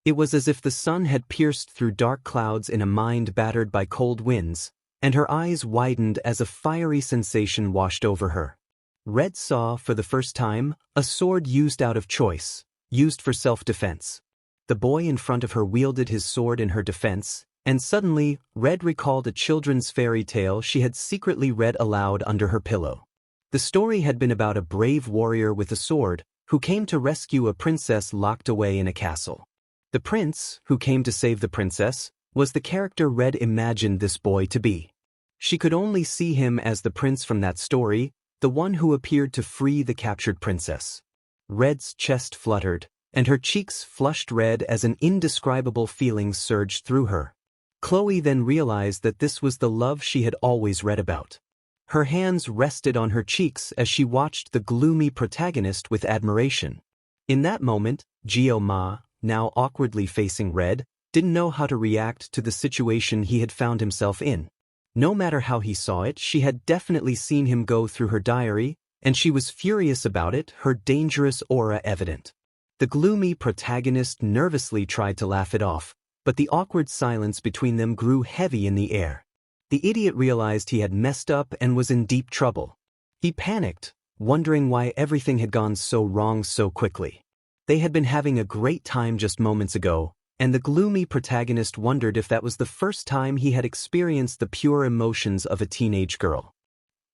It was as if the sun had pierced through dark clouds in a mind battered by cold winds, and her eyes widened as a fiery sensation washed over her. Red saw, for the first time, a sword used out of choice, used for self-defense. The boy in front of her wielded his sword in her defense, and suddenly, Red recalled a children's fairy tale she had secretly read aloud under her pillow. The story had been about a brave warrior with a sword, who came to rescue a princess locked away in a castle. The prince, who came to save the princess, was the character Red imagined this boy to be. She could only see him as the prince from that story, the one who appeared to free the captured princess. Red's chest fluttered, and her cheeks flushed red as an indescribable feeling surged through her. Chloe then realized that this was the love she had always read about. Her hands rested on her cheeks as she watched the gloomy protagonist with admiration. In that moment, ᴄᴏᴘᴘᴘ, now awkwardly facing Red, didn't know how to react to the situation he had found himself in. No matter how he saw it, she had definitely seen him go through her diary, and she was furious about it, her dangerous aura evident. The gloomy protagonist nervously tried to laugh it off, but the awkward silence between them grew heavy in the air. The idiot realized he had messed up and was in deep trouble. He panicked, wondering why everything had gone so wrong so quickly. They had been having a great time just moments ago, and the gloomy protagonist wondered if that was the first time he had experienced the pure emotions of a teenage girl.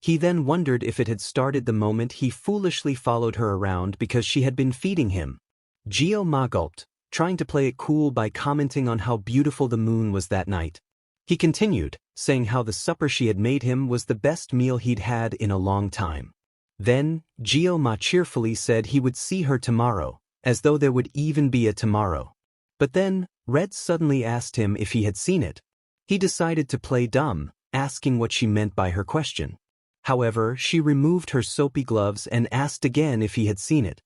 He then wondered if it had started the moment he foolishly followed her around because she had been feeding him. ᴄᴏᴘᴘ gulped, trying to play it cool by commenting on how beautiful the moon was that night. He continued, saying how the supper she had made him was the best meal he'd had in a long time. Then, ᴄᴏᴘᴘ cheerfully said he would see her tomorrow, as though there would even be a tomorrow. But then, Red suddenly asked him if he had seen it. He decided to play dumb, asking what she meant by her question. However, she removed her soapy gloves and asked again if he had seen it.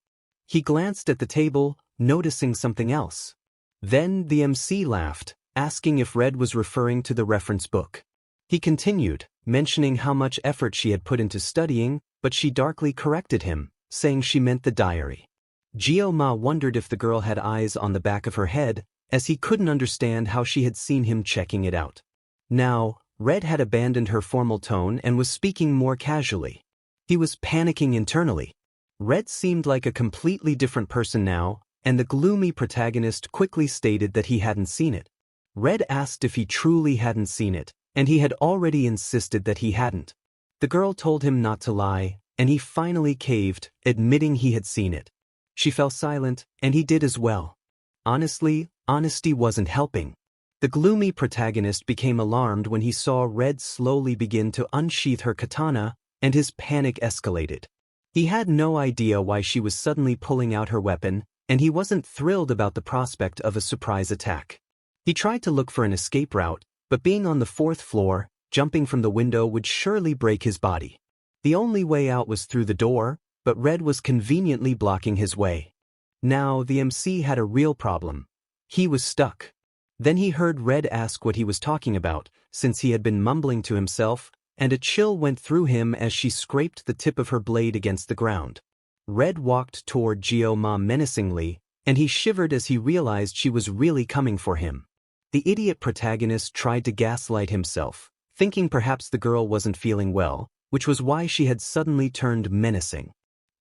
He glanced at the table, noticing something else. Then the MC laughed, asking if Red was referring to the reference book. He continued, mentioning how much effort she had put into studying, but she darkly corrected him, saying she meant the diary. ᴄᴏᴘᴘ wondered if the girl had eyes on the back of her head, as he couldn't understand how she had seen him checking it out. Now, Red had abandoned her formal tone and was speaking more casually. He was panicking internally. Red seemed like a completely different person now, and the gloomy protagonist quickly stated that he hadn't seen it. Red asked if he truly hadn't seen it, and he had already insisted that he hadn't. The girl told him not to lie, and he finally caved, admitting he had seen it. She fell silent, and he did as well. Honestly, honesty wasn't helping. The gloomy protagonist became alarmed when he saw Red slowly begin to unsheath her katana, and his panic escalated. He had no idea why she was suddenly pulling out her weapon, and he wasn't thrilled about the prospect of a surprise attack. He tried to look for an escape route, but being on the 4th floor, jumping from the window would surely break his body. The only way out was through the door, but Red was conveniently blocking his way. Now the MC had a real problem. He was stuck. Then he heard Red ask what he was talking about, since he had been mumbling to himself, and a chill went through him as she scraped the tip of her blade against the ground. Red walked toward ᴄᴏᴘᴘ menacingly, and he shivered as he realized she was really coming for him. The idiot protagonist tried to gaslight himself, thinking perhaps the girl wasn't feeling well, which was why she had suddenly turned menacing.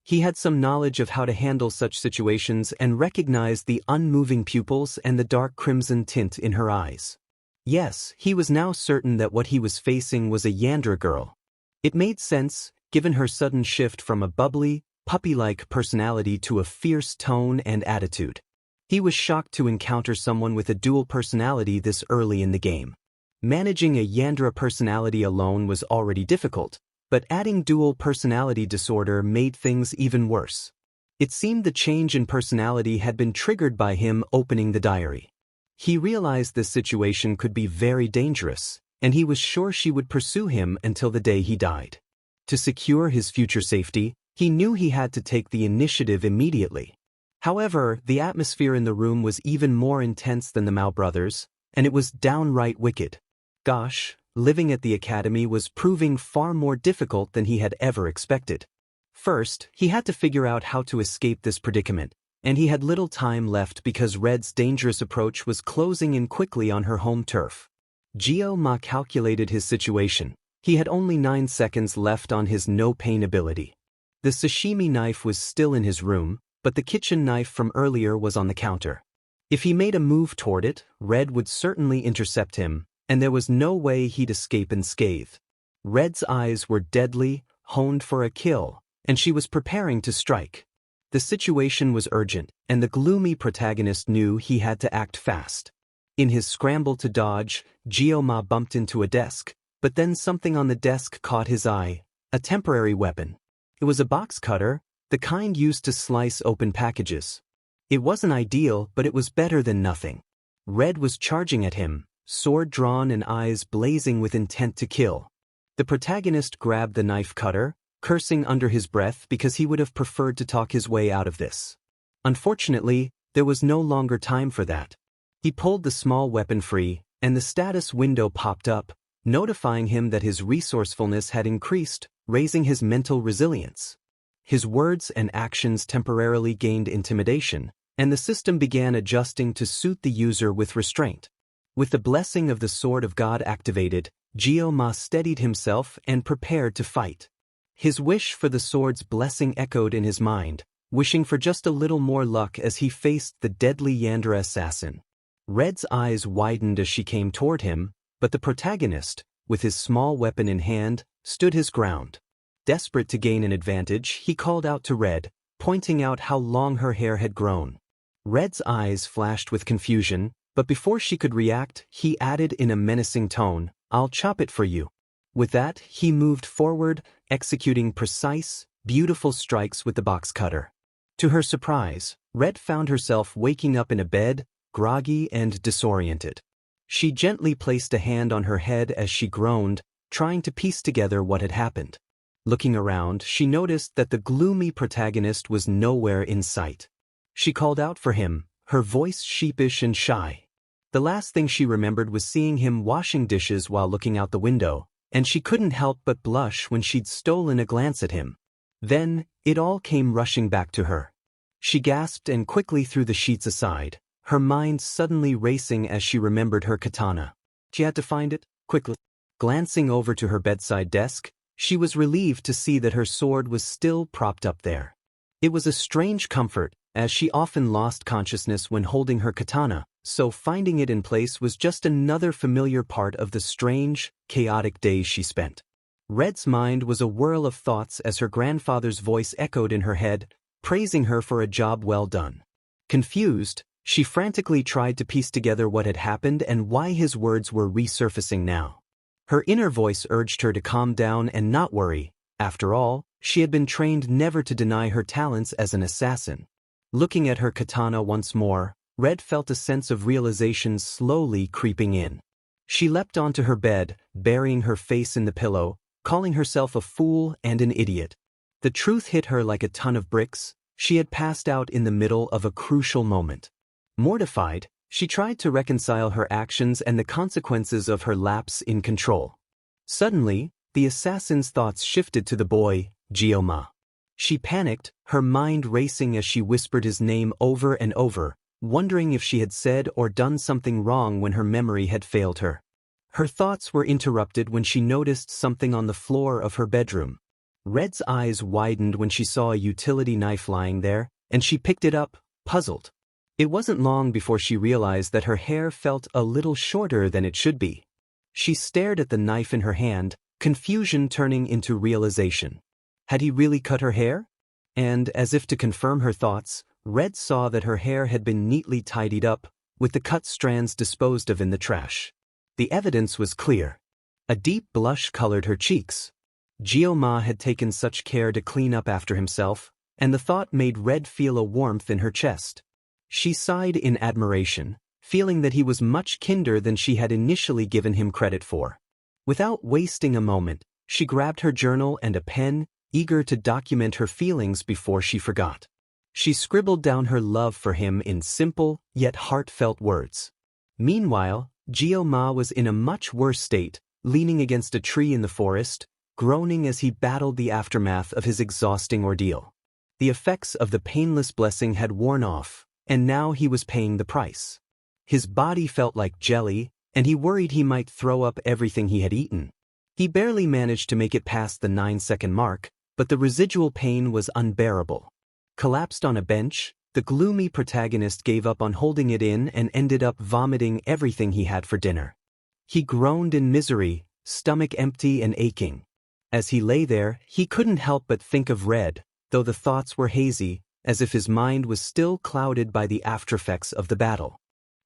He had some knowledge of how to handle such situations and recognized the unmoving pupils and the dark crimson tint in her eyes. Yes, he was now certain that what he was facing was a Yandra girl. It made sense, given her sudden shift from a bubbly, puppy-like personality to a fierce tone and attitude. He was shocked to encounter someone with a dual personality this early in the game. Managing a Yandra personality alone was already difficult, but adding dual personality disorder made things even worse. It seemed the change in personality had been triggered by him opening the diary. He realized this situation could be very dangerous, and he was sure she would pursue him until the day he died. To secure his future safety, he knew he had to take the initiative immediately. However, the atmosphere in the room was even more intense than the Mao brothers, and it was downright wicked. Gosh, living at the academy was proving far more difficult than he had ever expected. First, he had to figure out how to escape this predicament, and he had little time left because Red's dangerous approach was closing in quickly on her home turf. ᴄᴏᴘᴘ calculated his situation. He had only 9 seconds left on his no-pain ability. The sashimi knife was still in his room, but the kitchen knife from earlier was on the counter. If he made a move toward it, Red would certainly intercept him, and there was no way he'd escape unscathed. Red's eyes were deadly, honed for a kill, and she was preparing to strike. The situation was urgent, and the gloomy protagonist knew he had to act fast. In his scramble to dodge, ᴄᴏᴘᴘ bumped into a desk, but then something on the desk caught his eye, a temporary weapon. It was a box cutter, the kind used to slice open packages. It wasn't ideal, but it was better than nothing. Red was charging at him, sword drawn and eyes blazing with intent to kill. The protagonist grabbed the knife cutter, cursing under his breath because he would have preferred to talk his way out of this. Unfortunately, there was no longer time for that. He pulled the small weapon free, and the status window popped up, notifying him that his resourcefulness had increased, raising his mental resilience. His words and actions temporarily gained intimidation, and the system began adjusting to suit the user with restraint. With the blessing of the Sword of God activated, ᴄᴏᴘᴘ steadied himself and prepared to fight. His wish for the sword's blessing echoed in his mind, wishing for just a little more luck as he faced the deadly Yandra assassin. Red's eyes widened as she came toward him, but the protagonist, with his small weapon in hand, stood his ground. Desperate to gain an advantage, he called out to Red, pointing out how long her hair had grown. Red's eyes flashed with confusion, but before she could react, he added in a menacing tone, "I'll chop it for you." With that, he moved forward, executing precise, beautiful strikes with the box cutter. To her surprise, Red found herself waking up in a bed, groggy and disoriented. She gently placed a hand on her head as she groaned, trying to piece together what had happened. Looking around, she noticed that the gloomy protagonist was nowhere in sight. She called out for him, her voice sheepish and shy. The last thing she remembered was seeing him washing dishes while looking out the window, and she couldn't help but blush when she'd stolen a glance at him. Then, it all came rushing back to her. She gasped and quickly threw the sheets aside, her mind suddenly racing as she remembered her katana. She had to find it, quickly. Glancing over to her bedside desk, she was relieved to see that her sword was still propped up there. It was a strange comfort, as she often lost consciousness when holding her katana, so finding it in place was just another familiar part of the strange, chaotic days she spent. Red's mind was a whirl of thoughts as her grandfather's voice echoed in her head, praising her for a job well done. Confused, She frantically tried to piece together what had happened and why his words were resurfacing now. Her inner voice urged her to calm down and not worry. After all, she had been trained never to deny her talents as an assassin. Looking at her katana once more, Red felt a sense of realization slowly creeping in. She leapt onto her bed, burying her face in the pillow, calling herself a fool and an idiot. The truth hit her like a ton of bricks. She had passed out in the middle of a crucial moment. Mortified, she tried to reconcile her actions and the consequences of her lapse in control. Suddenly, the assassin's thoughts shifted to the boy, ᴄᴏᴘᴘ. She panicked, her mind racing as she whispered his name over and over, wondering if she had said or done something wrong when her memory had failed her. Her thoughts were interrupted when she noticed something on the floor of her bedroom. Red's eyes widened when she saw a utility knife lying there, and she picked it up, puzzled. It wasn't long before she realized that her hair felt a little shorter than it should be. She stared at the knife in her hand, confusion turning into realization. Had he really cut her hair? And, as if to confirm her thoughts, Red saw that her hair had been neatly tidied up, with the cut strands disposed of in the trash. The evidence was clear. A deep blush colored her cheeks. ᴄᴏᴘᴘ had taken such care to clean up after himself, and the thought made Red feel a warmth in her chest. She sighed in admiration, feeling that he was much kinder than she had initially given him credit for. Without wasting a moment, she grabbed her journal and a pen, eager to document her feelings before she forgot. She scribbled down her love for him in simple, yet heartfelt words. Meanwhile, ᴄᴏᴘᴘ was in a much worse state, leaning against a tree in the forest, groaning as he battled the aftermath of his exhausting ordeal. The effects of the painless blessing had worn off, and now he was paying the price. His body felt like jelly, and he worried he might throw up everything he had eaten. He barely managed to make it past the 9-second mark, but the residual pain was unbearable. Collapsed on a bench, the gloomy protagonist gave up on holding it in and ended up vomiting everything he had for dinner. He groaned in misery, stomach empty and aching. As he lay there, he couldn't help but think of Red, though the thoughts were hazy, as if his mind was still clouded by the aftereffects of the battle.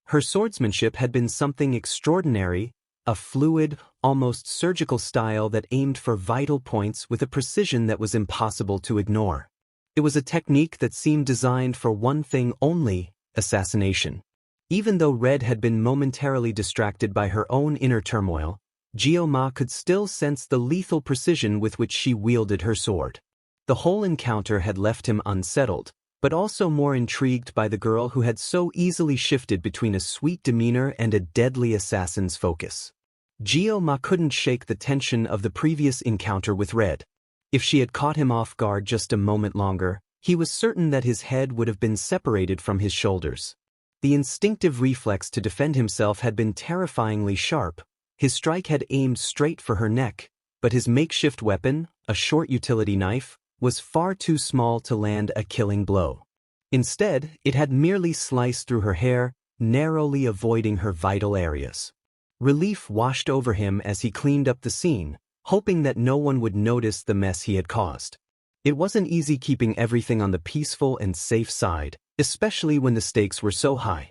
Her swordsmanship had been something extraordinary, a fluid, almost surgical style that aimed for vital points with a precision that was impossible to ignore. It was a technique that seemed designed for one thing only: assassination. Even though Red had been momentarily distracted by her own inner turmoil, ᴄᴏᴘᴘ could still sense the lethal precision with which she wielded her sword. The whole encounter had left him unsettled, but also more intrigued by the girl who had so easily shifted between a sweet demeanor and a deadly assassin's focus. ᴄᴏᴘᴘ couldn't shake the tension of the previous encounter with Red. If she had caught him off guard just a moment longer, he was certain that his head would have been separated from his shoulders. The instinctive reflex to defend himself had been terrifyingly sharp. His strike had aimed straight for her neck, but his makeshift weapon, a short utility knife, was far too small to land a killing blow. Instead, it had merely sliced through her hair, narrowly avoiding her vital areas. Relief washed over him as he cleaned up the scene, hoping that no one would notice the mess he had caused. It wasn't easy keeping everything on the peaceful and safe side, especially when the stakes were so high.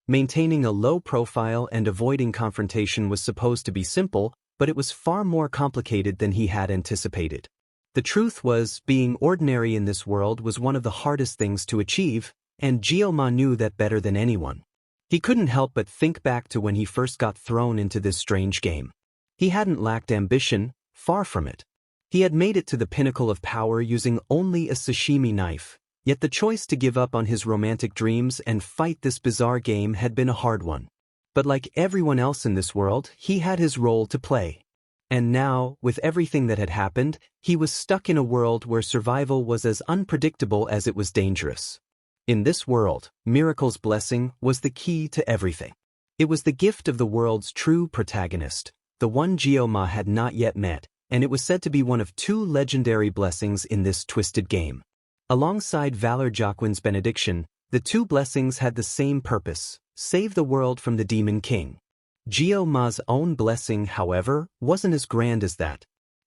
Maintaining a low profile and avoiding confrontation was supposed to be simple, but it was far more complicated than he had anticipated. The truth was, being ordinary in this world was one of the hardest things to achieve, and ᴄᴏᴘᴘ knew that better than anyone. He couldn't help but think back to when he first got thrown into this strange game. He hadn't lacked ambition, far from it. He had made it to the pinnacle of power using only a sashimi knife, yet the choice to give up on his romantic dreams and fight this bizarre game had been a hard one. But like everyone else in this world, he had his role to play. And now, with everything that had happened, he was stuck in a world where survival was as unpredictable as it was dangerous. In this world, Miracle's blessing was the key to everything. It was the gift of the world's true protagonist, the one ᴄᴏᴘᴘ had not yet met, and it was said to be one of two legendary blessings in this twisted game. Alongside Valor Joaquin's benediction, the two blessings had the same purpose: save the world from the Demon King. ᴄᴏᴘ's own blessing, however, wasn't as grand as that.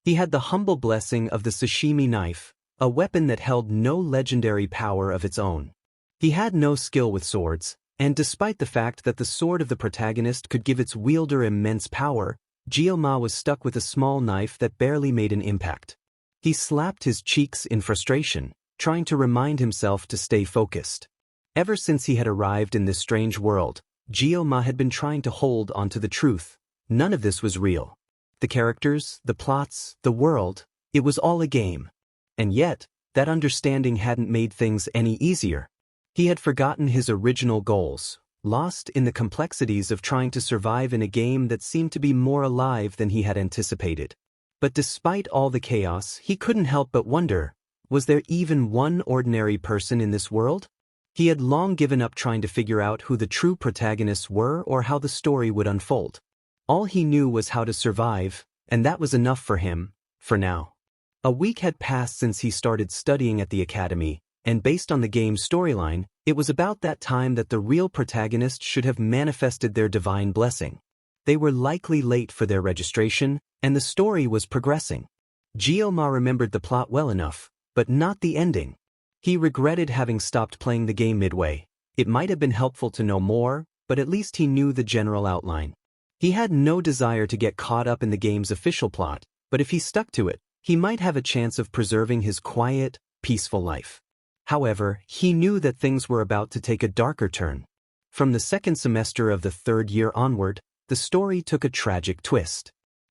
He had the humble blessing of the sashimi knife, a weapon that held no legendary power of its own. He had no skill with swords, And despite the fact that the sword of the protagonist could give its wielder immense power, ᴄᴏᴘᴘ was stuck with a small knife that barely made an impact. He slapped his cheeks in frustration, trying to remind himself to stay focused. Ever since he had arrived in this strange world, ᴄᴏᴘᴘ had been trying to hold onto the truth. None of this was real. The characters, the plots, the world, it was all a game. And yet, that understanding hadn't made things any easier. He had forgotten his original goals, lost in the complexities of trying to survive in a game that seemed to be more alive than he had anticipated. But despite all the chaos, he couldn't help but wonder, was there even one ordinary person in this world? He had long given up trying to figure out who the true protagonists were or how the story would unfold. All he knew was how to survive, and that was enough for him, for now. A week had passed since he started studying at the academy, and based on the game's storyline, it was about that time that the real protagonists should have manifested their divine blessing. They were likely late for their registration, and the story was progressing. ᴄᴏᴘᴘ remembered the plot well enough, but not the ending. He regretted having stopped playing the game midway. It might have been helpful to know more, but at least he knew the general outline. He had no desire to get caught up in the game's official plot, but if he stuck to it, he might have a chance of preserving his quiet, peaceful life. However, he knew that things were about to take a darker turn. From the second semester of the third year onward, the story took a tragic twist.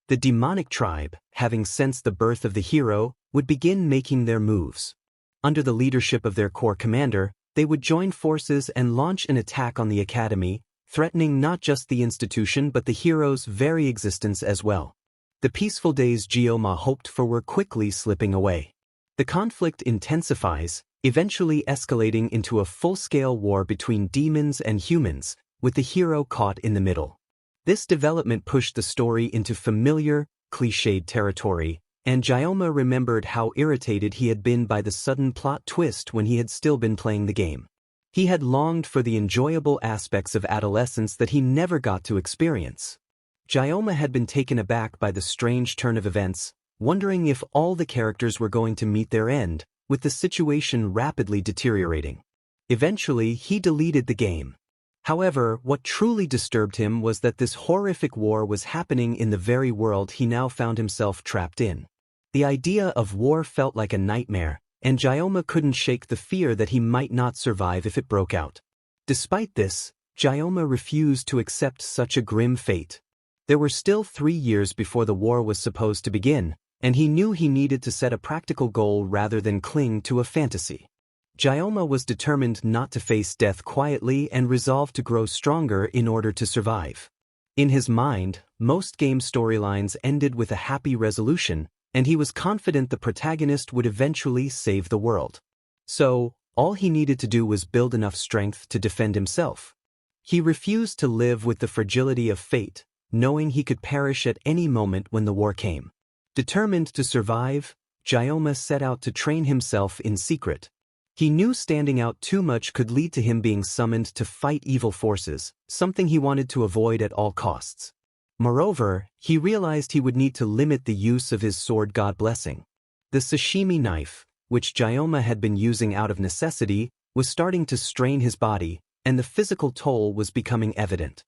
The demonic tribe, having sensed the birth of the hero, would begin making their moves. Under the leadership of their core commander, they would join forces and launch an attack on the academy, threatening not just the institution but the hero's very existence as well. The peaceful days ᴄᴏᴘᴘ hoped for were quickly slipping away. The conflict intensifies, eventually escalating into a full-scale war between demons and humans, with the hero caught in the middle. This development pushed the story into familiar, cliched territory, and ᴄᴏᴘᴘ remembered how irritated he had been by the sudden plot twist when he had still been playing the game. He had longed for the enjoyable aspects of adolescence that he never got to experience. ᴄᴏᴘᴘ had been taken aback by the strange turn of events, wondering if all the characters were going to meet their end, with the situation rapidly deteriorating. Eventually, he deleted the game. However, what truly disturbed him was that this horrific war was happening in the very world he now found himself trapped in. The idea of war felt like a nightmare, and ᴄᴏᴘᴘ couldn't shake the fear that he might not survive if it broke out. Despite this, ᴄᴏᴘᴘ refused to accept such a grim fate. There were still 3 years before the war was supposed to begin, and he knew he needed to set a practical goal rather than cling to a fantasy. ᴄᴏᴘᴘ was determined not to face death quietly and resolved to grow stronger in order to survive. In his mind, most game storylines ended with a happy resolution, and he was confident the protagonist would eventually save the world. So, all he needed to do was build enough strength to defend himself. He refused to live with the fragility of fate, knowing he could perish at any moment when the war came. Determined to survive, ᴄᴏᴘᴘ set out to train himself in secret. He knew standing out too much could lead to him being summoned to fight evil forces, something he wanted to avoid at all costs. Moreover, he realized he would need to limit the use of his sword god blessing. The sashimi knife, which ᴄᴏᴘᴘ had been using out of necessity, was starting to strain his body, and the physical toll was becoming evident.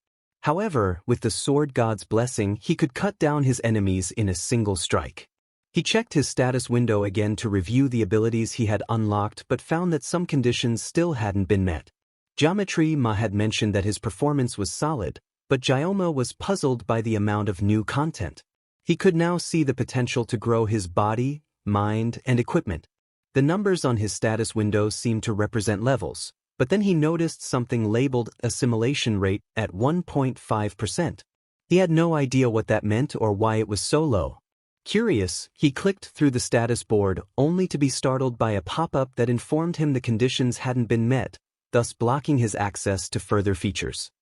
However, with the sword god's blessing, he could cut down his enemies in a single strike. He checked his status window again to review the abilities he had unlocked but found that some conditions still hadn't been met. Geometry Ma had mentioned that his performance was solid, but ᴄᴏᴘᴘ was puzzled by the amount of new content. He could now see the potential to grow his body, mind, and equipment. The numbers on his status window seemed to represent levels, but then he noticed something labeled assimilation rate at 1.5%. He had no idea what that meant or why it was so low. Curious, he clicked through the status board only to be startled by a pop-up that informed him the conditions hadn't been met, thus blocking his access to further features.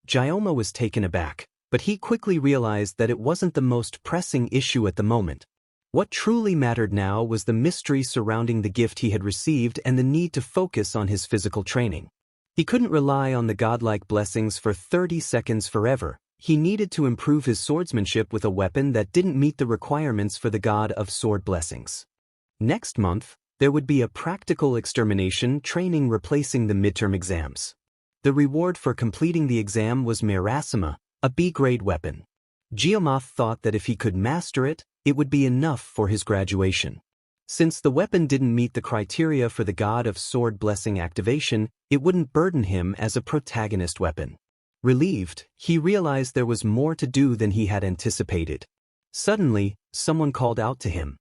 ᴄᴏᴘᴘ was taken aback, but he quickly realized that it wasn't the most pressing issue at the moment. What truly mattered now was the mystery surrounding the gift he had received and the need to focus on his physical training. He couldn't rely on the godlike blessings for 30 seconds forever. He needed to improve his swordsmanship with a weapon that didn't meet the requirements for the god of sword blessings. Next month, there would be a practical extermination training replacing the midterm exams. The reward for completing the exam was mercenary, a B-grade weapon. ᴄᴏᴘᴘ thought that if he could master it, it would be enough for his graduation. Since the weapon didn't meet the criteria for the God of Sword Blessing activation, it wouldn't burden him as a protagonist weapon. Relieved, he realized there was more to do than he had anticipated. Suddenly, someone called out to him.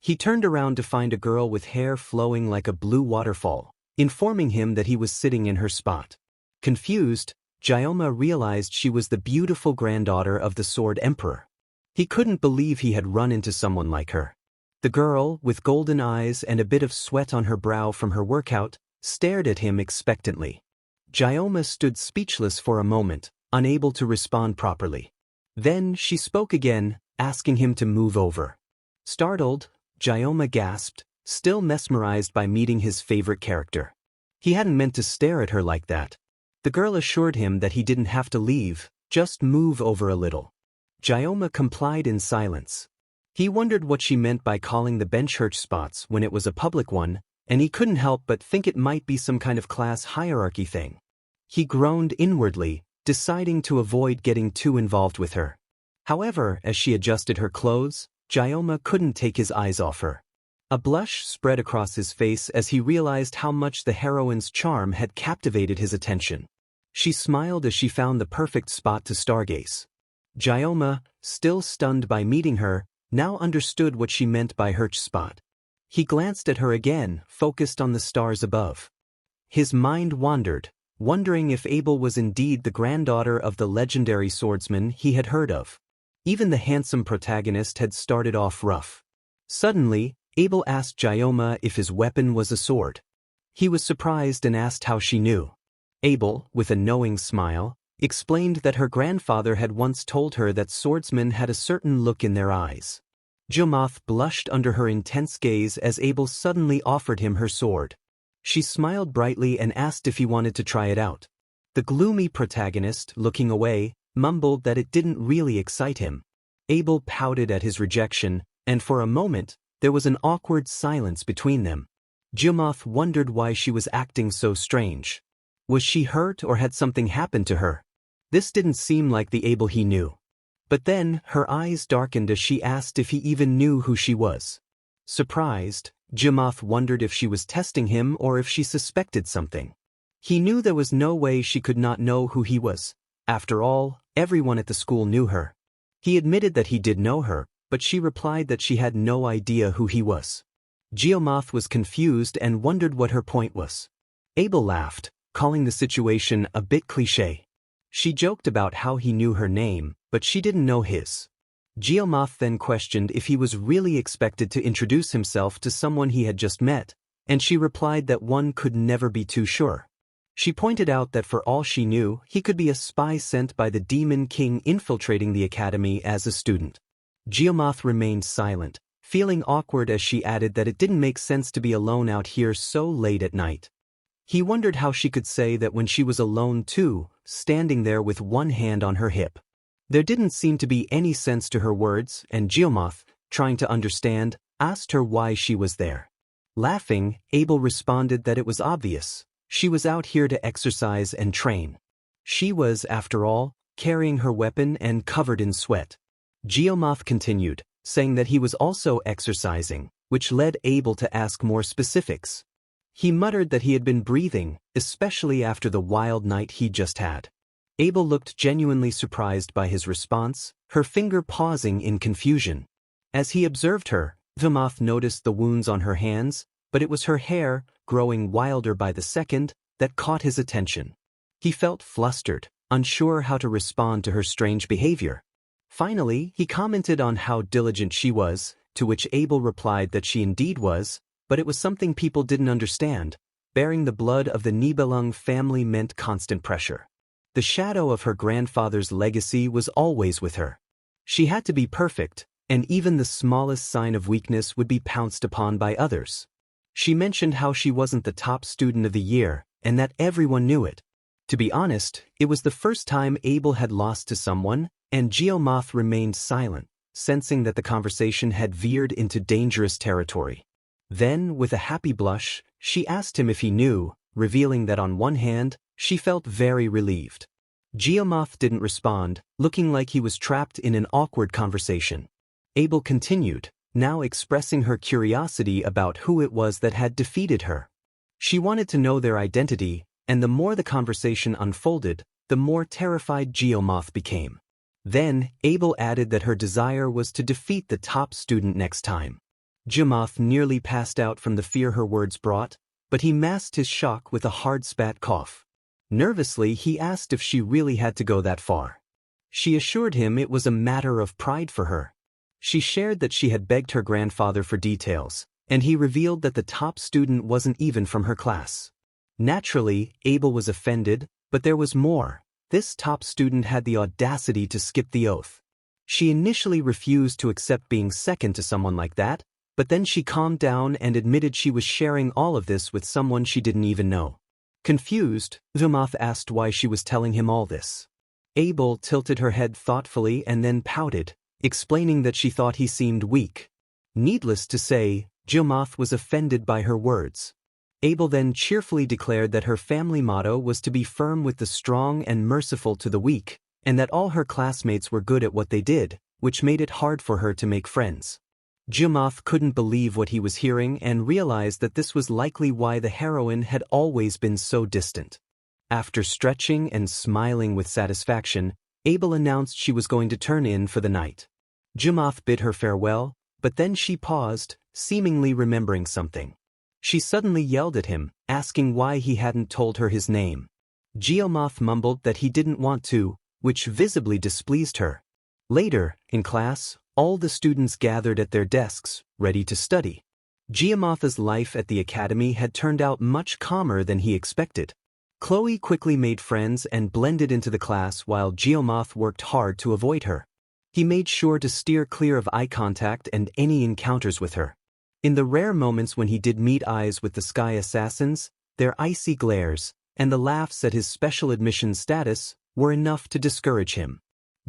He turned around to find a girl with hair flowing like a blue waterfall, informing him that he was sitting in her spot. Confused, ᴄᴏᴘᴘ realized she was the beautiful granddaughter of the Sword Emperor. He couldn't believe he had run into someone like her. The girl, with golden eyes and a bit of sweat on her brow from her workout, stared at him expectantly. ᴄᴏᴘᴘ stood speechless for a moment, unable to respond properly. Then she spoke again, asking him to move over. Startled, ᴄᴏᴘᴘ gasped, still mesmerized by meeting his favorite character. He hadn't meant to stare at her like that. The girl assured him that he didn't have to leave, just move over a little. ᴄᴏᴘᴘ complied in silence. He wondered what she meant by calling the bench spots when it was a public one, and he couldn't help but think it might be some kind of class hierarchy thing. He groaned inwardly, deciding to avoid getting too involved with her. However, as she adjusted her clothes, ᴄᴏᴘᴘ couldn't take his eyes off her. A blush spread across his face as he realized how much the heroine's charm had captivated his attention. She smiled as she found the perfect spot to stargaze. ᴄᴏᴘᴘ, still stunned by meeting her, now understood what she meant by her spot. He glanced at her again, focused on the stars above. His mind wandered, wondering if Abel was indeed the granddaughter of the legendary swordsman he had heard of. Even the handsome protagonist had started off rough. Suddenly, Abel asked ᴄᴏᴘᴘ if his weapon was a sword. He was surprised and asked how she knew. Abel, with a knowing smile, explained that her grandfather had once told her that swordsmen had a certain look in their eyes. ᴄᴏᴘᴘ blushed under her intense gaze as Abel suddenly offered him her sword. She smiled brightly and asked if he wanted to try it out. The gloomy protagonist, looking away, mumbled that it didn't really excite him. Abel pouted at his rejection, and for a moment, there was an awkward silence between them. ᴄᴏᴘᴘ wondered why she was acting so strange. Was she hurt or had something happened to her? This didn't seem like the Abel he knew. But then, her eyes darkened as she asked if he even knew who she was. Surprised, ᴄᴏᴘᴘ wondered if she was testing him or if she suspected something. He knew there was no way she could not know who he was. After all, everyone at the school knew her. He admitted that he did know her, but she replied that she had no idea who he was. ᴄᴏᴘᴘ was confused and wondered what her point was. Abel laughed, calling the situation a bit cliché. She joked about how he knew her name, but she didn't know his. ᴄᴏᴘᴘ then questioned if he was really expected to introduce himself to someone he had just met, and she replied that one could never be too sure. She pointed out that for all she knew, he could be a spy sent by the Demon King infiltrating the academy as a student. ᴄᴏᴘᴘ remained silent, feeling awkward as she added that it didn't make sense to be alone out here so late at night. He wondered how she could say that when she was alone too, standing there with one hand on her hip. There didn't seem to be any sense to her words, and ᴄᴏᴘᴘ, trying to understand, asked her why she was there. Laughing, Abel responded that it was obvious. She was out here to exercise and train. She was, after all, carrying her weapon and covered in sweat. ᴄᴏᴘᴘ continued, saying that he was also exercising, which led Abel to ask more specifics. He muttered that he had been breathing, especially after the wild night he'd just had. Abel looked genuinely surprised by his response, her finger pausing in confusion. As he observed her, ᴄᴏᴘᴘ noticed the wounds on her hands, but it was her hair, growing wilder by the second, that caught his attention. He felt flustered, unsure how to respond to her strange behavior. Finally, he commented on how diligent she was, to which Abel replied that she indeed was, but it was something people didn't understand. Bearing the blood of the ᴄᴏᴘᴘ family meant constant pressure. The shadow of her grandfather's legacy was always with her. She had to be perfect, and even the smallest sign of weakness would be pounced upon by others. She mentioned how she wasn't the top student of the year, and that everyone knew it. To be honest, it was the first time Abel had lost to someone, and ᴄᴏᴘᴘ remained silent, sensing that the conversation had veered into dangerous territory. Then, with a happy blush, she asked him if he knew, revealing that on one hand, She felt very relieved. ᴄᴏᴘᴘ didn't respond, looking like he was trapped in an awkward conversation. Abel continued, now expressing her curiosity about who it was that had defeated her. She wanted to know their identity, and the more the conversation unfolded, the more terrified ᴄᴏᴘᴘ became. Then, Abel added that her desire was to defeat the top student next time. ᴄᴏᴘᴘ nearly passed out from the fear her words brought, but he masked his shock with a hard spat cough. Nervously, he asked if she really had to go that far. She assured him it was a matter of pride for her. She shared that she had begged her grandfather for details, and he revealed that the top student wasn't even from her class. Naturally, Abel was offended, but there was more. This top student had the audacity to skip the oath. She initially refused to accept being second to someone like that, but then she calmed down and admitted she was sharing all of this with someone she didn't even know. Confused, ᴄᴏᴘᴘ asked why she was telling him all this. Abel tilted her head thoughtfully and then pouted, explaining that she thought he seemed weak. Needless to say, ᴄᴏᴘᴘ was offended by her words. Abel then cheerfully declared that her family motto was to be firm with the strong and merciful to the weak, and that all her classmates were good at what they did, which made it hard for her to make friends. ᴄᴏᴘᴘ couldn't believe what he was hearing and realized that this was likely why the heroine had always been so distant. After stretching and smiling with satisfaction, Abel announced she was going to turn in for the night. ᴄᴏᴘᴘ bid her farewell, but then she paused, seemingly remembering something. She suddenly yelled at him, asking why he hadn't told her his name. ᴄᴏᴘᴘ mumbled that he didn't want to, which visibly displeased her. Later, in class, all the students gathered at their desks, ready to study. ᴄᴏᴘ's life at the academy had turned out much calmer than he expected. Chloe quickly made friends and blended into the class while ᴄᴏᴘᴘ worked hard to avoid her. He made sure to steer clear of eye contact and any encounters with her. In the rare moments when he did meet eyes with the Sky Assassins, their icy glares, and the laughs at his special admission status, were enough to discourage him.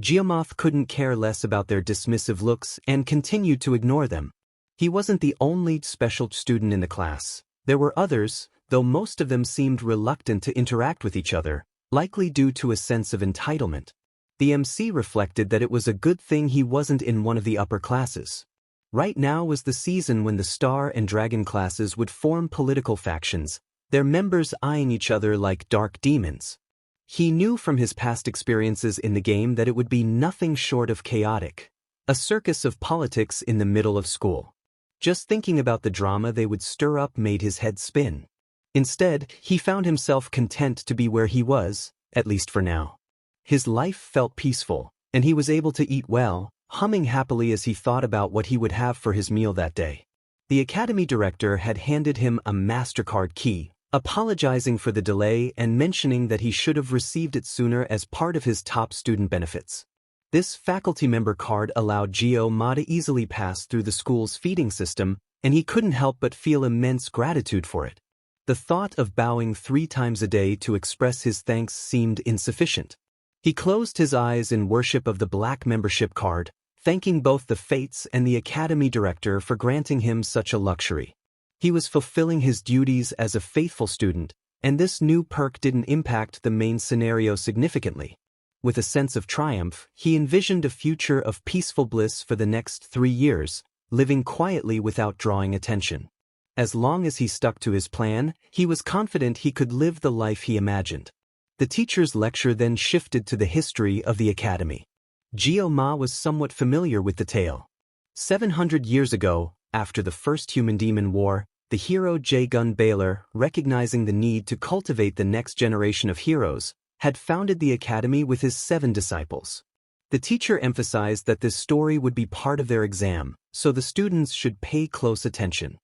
ᴄᴏᴘᴘ couldn't care less about their dismissive looks and continued to ignore them. He wasn't the only special student in the class. There were others, though most of them seemed reluctant to interact with each other, likely due to a sense of entitlement. The MC reflected that it was a good thing he wasn't in one of the upper classes. Right now was the season when the Star and Dragon classes would form political factions, their members eyeing each other like dark demons. He knew from his past experiences in the game that it would be nothing short of chaotic, a circus of politics in the middle of school. Just thinking about the drama they would stir up made his head spin. Instead, he found himself content to be where he was, at least for now. His life felt peaceful, and he was able to eat well, humming happily as he thought about what he would have for his meal that day. The academy director had handed him a MasterCard key, apologizing for the delay and mentioning that he should have received it sooner as part of his top student benefits. This faculty member card allowed ᴄᴏᴘᴘ to easily pass through the school's feeding system, and he couldn't help but feel immense gratitude for it. The thought of bowing 3 times a day to express his thanks seemed insufficient. He closed his eyes in worship of the black membership card, thanking both the fates and the academy director for granting him such a luxury. He was fulfilling his duties as a faithful student, and this new perk didn't impact the main scenario significantly. With a sense of triumph, he envisioned a future of peaceful bliss for the next 3 years, living quietly without drawing attention. As long as he stuck to his plan, he was confident he could live the life he imagined. The teacher's lecture then shifted to the history of the academy. ᴄᴏᴘᴘ was somewhat familiar with the tale. 700 years ago, after the First Human-Demon War, the hero ᴄᴏᴘᴘ, recognizing the need to cultivate the next generation of heroes, had founded the academy with his 7 disciples. The teacher emphasized that this story would be part of their exam, so the students should pay close attention.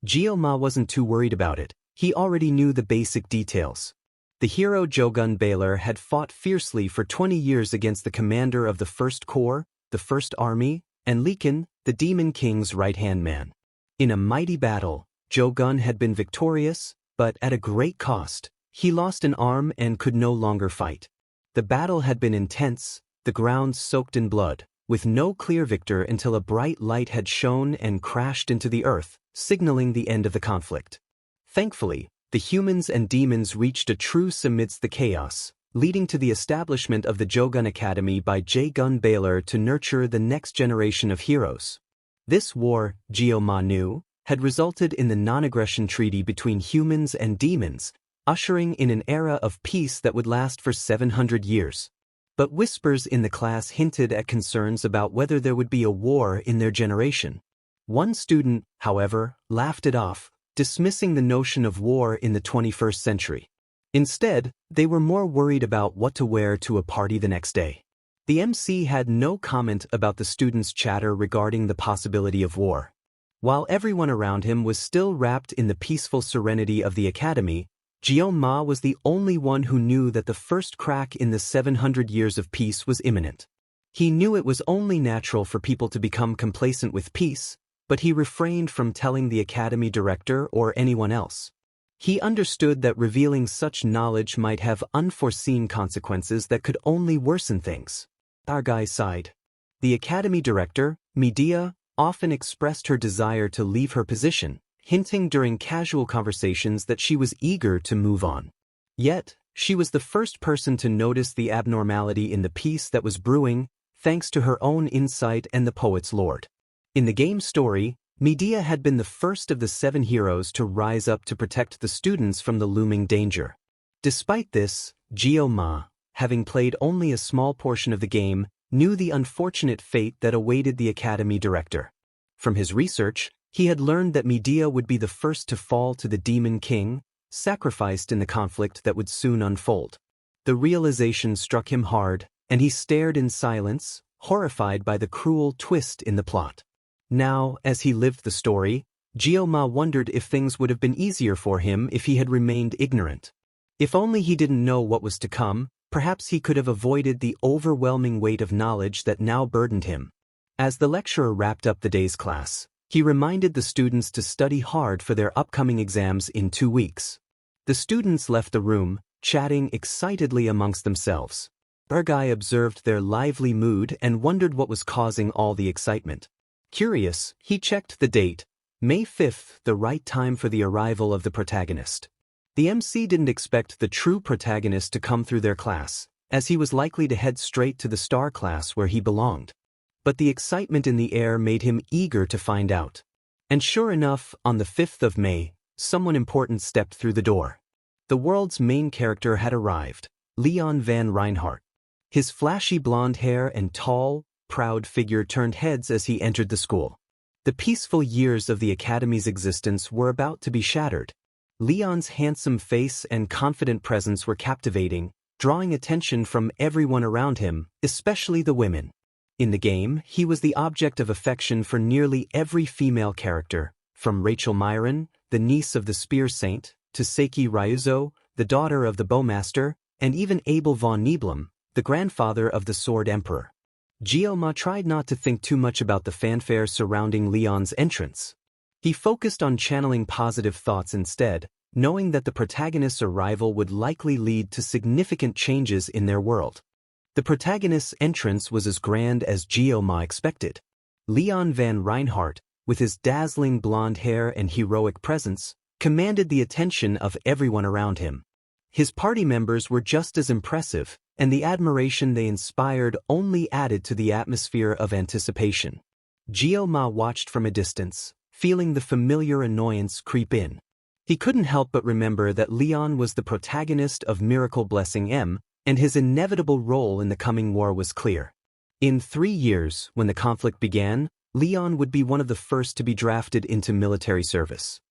ᴄᴏᴘᴘ wasn't too worried about it. He already knew the basic details. The hero ᴄᴏᴘᴘ had fought fiercely for 20 years against the commander of the First Corps, the First Army, and Lichen, the Demon King's right-hand man. In a mighty battle, ᴄᴏᴘ had been victorious, but at a great cost. He lost an arm and could no longer fight. The battle had been intense, the ground soaked in blood, with no clear victor until a bright light had shone and crashed into the earth, signaling the end of the conflict. Thankfully, the humans and demons reached a truce amidst the chaos, leading to the establishment of the Jogun Academy by Jae-gun Baylor to nurture the next generation of heroes. This war, Gyo-ma knew, had resulted in the non-aggression treaty between humans and demons, ushering in an era of peace that would last for 700 years. But whispers in the class hinted at concerns about whether there would be a war in their generation. One student, however, laughed it off, dismissing the notion of war in the 21st century. Instead, they were more worried about what to wear to a party the next day. The MC had no comment about the students' chatter regarding the possibility of war. While everyone around him was still wrapped in the peaceful serenity of the academy, Gyo-ma was the only one who knew that the first crack in the 700 years of peace was imminent. He knew it was only natural for people to become complacent with peace, but he refrained from telling the academy director or anyone else. He understood that revealing such knowledge might have unforeseen consequences that could only worsen things. Argai sighed. The academy director, Medea, often expressed her desire to leave her position, hinting during casual conversations that she was eager to move on. Yet, she was the first person to notice the abnormality in the peace that was brewing, thanks to her own insight and the poet's lord. In the game story, Medea had been the first of the 7 heroes to rise up to protect the students from the looming danger. Despite this, Gyo-ma, having played only a small portion of the game, knew the unfortunate fate that awaited the academy director. From his research, he had learned that Medea would be the first to fall to the demon king, sacrificed in the conflict that would soon unfold. The realization struck him hard, and he stared in silence, horrified by the cruel twist in the plot. Now, as he lived the story, Gyo-ma wondered if things would have been easier for him if he had remained ignorant. If only he didn't know what was to come, perhaps he could have avoided the overwhelming weight of knowledge that now burdened him. As the lecturer wrapped up the day's class, he reminded the students to study hard for their upcoming exams in 2 weeks. The students left the room, chatting excitedly amongst themselves. Argai observed their lively mood and wondered what was causing all the excitement. Curious, he checked the date, May 5th, the right time for the arrival of the protagonist. The MC didn't expect the true protagonist to come through their class, as he was likely to head straight to the star class where he belonged. But the excitement in the air made him eager to find out. And sure enough, on the 5th of May, someone important stepped through the door. The world's main character had arrived, Leon van Reinhardt. His flashy blonde hair and tall, proud figure turned heads as he entered the school. The peaceful years of the academy's existence were about to be shattered. Leon's handsome face and confident presence were captivating, drawing attention from everyone around him, especially the women. In the game, he was the object of affection for nearly every female character, from Rachel Myron, the niece of the Spear Saint, to Seiki Ryuzo, the daughter of the Bowmaster, and even Abel von Niblum, the grandfather of the Sword Emperor. Gyo-ma tried not to think too much about the fanfare surrounding Leon's entrance. He focused on channeling positive thoughts instead, knowing that the protagonist's arrival would likely lead to significant changes in their world. The protagonist's entrance was as grand as Gyo-ma expected. Leon van Reinhardt, with his dazzling blonde hair and heroic presence, commanded the attention of everyone around him. His party members were just as impressive, and the admiration they inspired only added to the atmosphere of anticipation. Gyo-ma watched from a distance, feeling the familiar annoyance creep in. He couldn't help but remember that Leon was the protagonist of Miracle Blessing M, and his inevitable role in the coming war was clear. In 3 years, when the conflict began, Leon would be one of the first to be drafted into military service.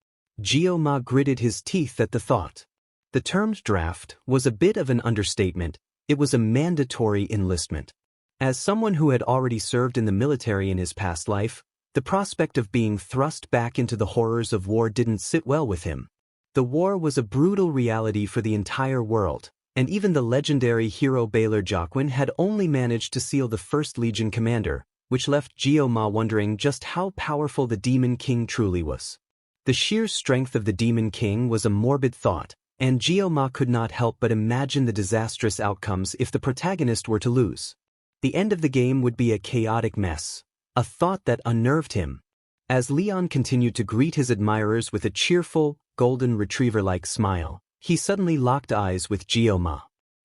Gyo-ma gritted his teeth at the thought. The term draft was a bit of an understatement. It was a mandatory enlistment. As someone who had already served in the military in his past life, the prospect of being thrust back into the horrors of war didn't sit well with him. The war was a brutal reality for the entire world, and even the legendary hero Baylor Joaquin had only managed to seal the 1st Legion commander, which left Gyo-ma wondering just how powerful the Demon King truly was. The sheer strength of the Demon King was a morbid thought, and Gyo-ma could not help but imagine the disastrous outcomes if the protagonist were to lose. The end of the game would be a chaotic mess, a thought that unnerved him. As Leon continued to greet his admirers with a cheerful, golden retriever-like smile, he suddenly locked eyes with ᴄᴏᴘᴘ.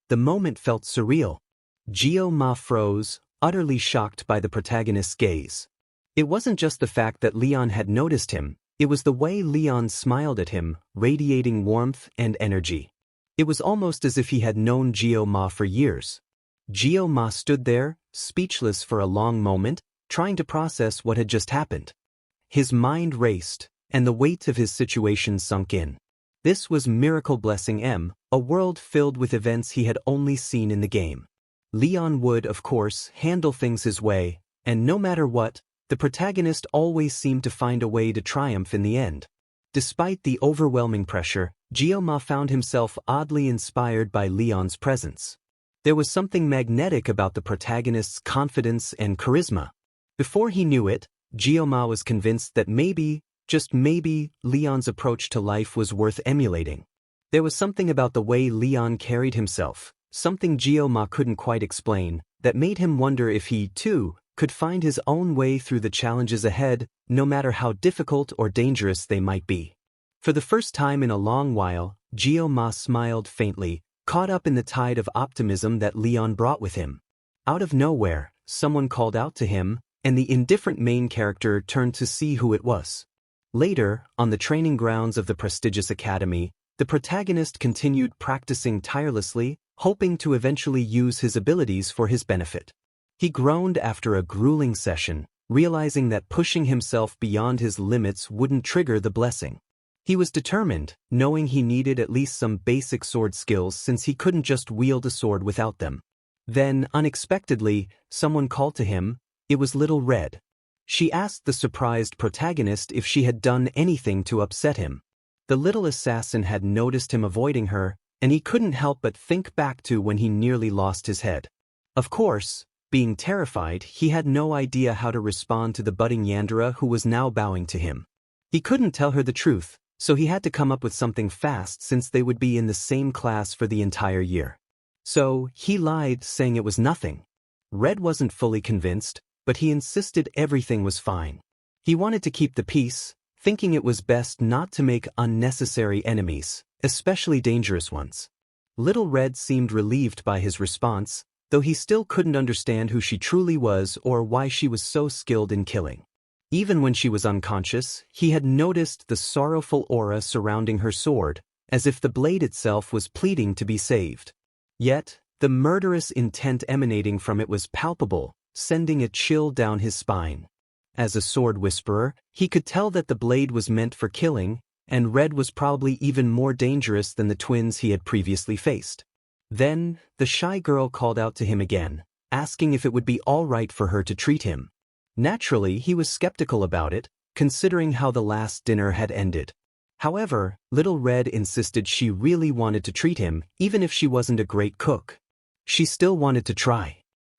The moment felt surreal. ᴄᴏᴘᴘ froze, utterly shocked by the protagonist's gaze. It wasn't just the fact that Leon had noticed him, it was the way Leon smiled at him, radiating warmth and energy. It was almost as if he had known ᴄᴏᴘᴘ for years. ᴄᴏᴘᴘ stood there, speechless for a long moment, trying to process what had just happened. His mind raced, and the weight of his situation sunk in. This was Miracle Blessing M, a world filled with events he had only seen in the game. Leon would, of course, handle things his way, and no matter what, the protagonist always seemed to find a way to triumph in the end. Despite the overwhelming pressure, ᴄᴏᴘᴘ found himself oddly inspired by Leon's presence. There was something magnetic about the protagonist's confidence and charisma. Before he knew it, ᴄᴏᴘᴘ was convinced that maybe, just maybe, Leon's approach to life was worth emulating. There was something about the way Leon carried himself, something ᴄᴏᴘᴘ couldn't quite explain, that made him wonder if he, too, could find his own way through the challenges ahead, no matter how difficult or dangerous they might be. For the first time in a long while, ᴄᴏᴘᴘ smiled faintly, caught up in the tide of optimism that Leon brought with him. Out of nowhere, someone called out to him, and the indifferent main character turned to see who it was. Later, on the training grounds of the prestigious academy, the protagonist continued practicing tirelessly, hoping to eventually use his abilities for his benefit. He groaned after a grueling session, realizing that pushing himself beyond his limits wouldn't trigger the blessing. He was determined, knowing he needed at least some basic sword skills since he couldn't just wield a sword without them. Then, unexpectedly, someone called to him. It was Little Red. She asked the surprised protagonist if she had done anything to upset him. The little assassin had noticed him avoiding her, and he couldn't help but think back to when he nearly lost his head. Of course, being terrified, he had no idea how to respond to the budding yandere who was now bowing to him. He couldn't tell her the truth, so he had to come up with something fast since they would be in the same class for the entire year. So, he lied, saying it was nothing. Red wasn't fully convinced, but he insisted everything was fine. He wanted to keep the peace, thinking it was best not to make unnecessary enemies, especially dangerous ones. Little Red seemed relieved by his response, though he still couldn't understand who she truly was or why she was so skilled in killing. Even when she was unconscious, he had noticed the sorrowful aura surrounding her sword, as if the blade itself was pleading to be saved. Yet, the murderous intent emanating from it was palpable, sending a chill down his spine. As a sword whisperer, he could tell that the blade was meant for killing, and Red was probably even more dangerous than the twins he had previously faced. Then, the shy girl called out to him again, asking if it would be all right for her to treat him. Naturally, he was skeptical about it, considering how the last dinner had ended. However, Little Red insisted she really wanted to treat him, even if she wasn't a great cook. She still wanted to try.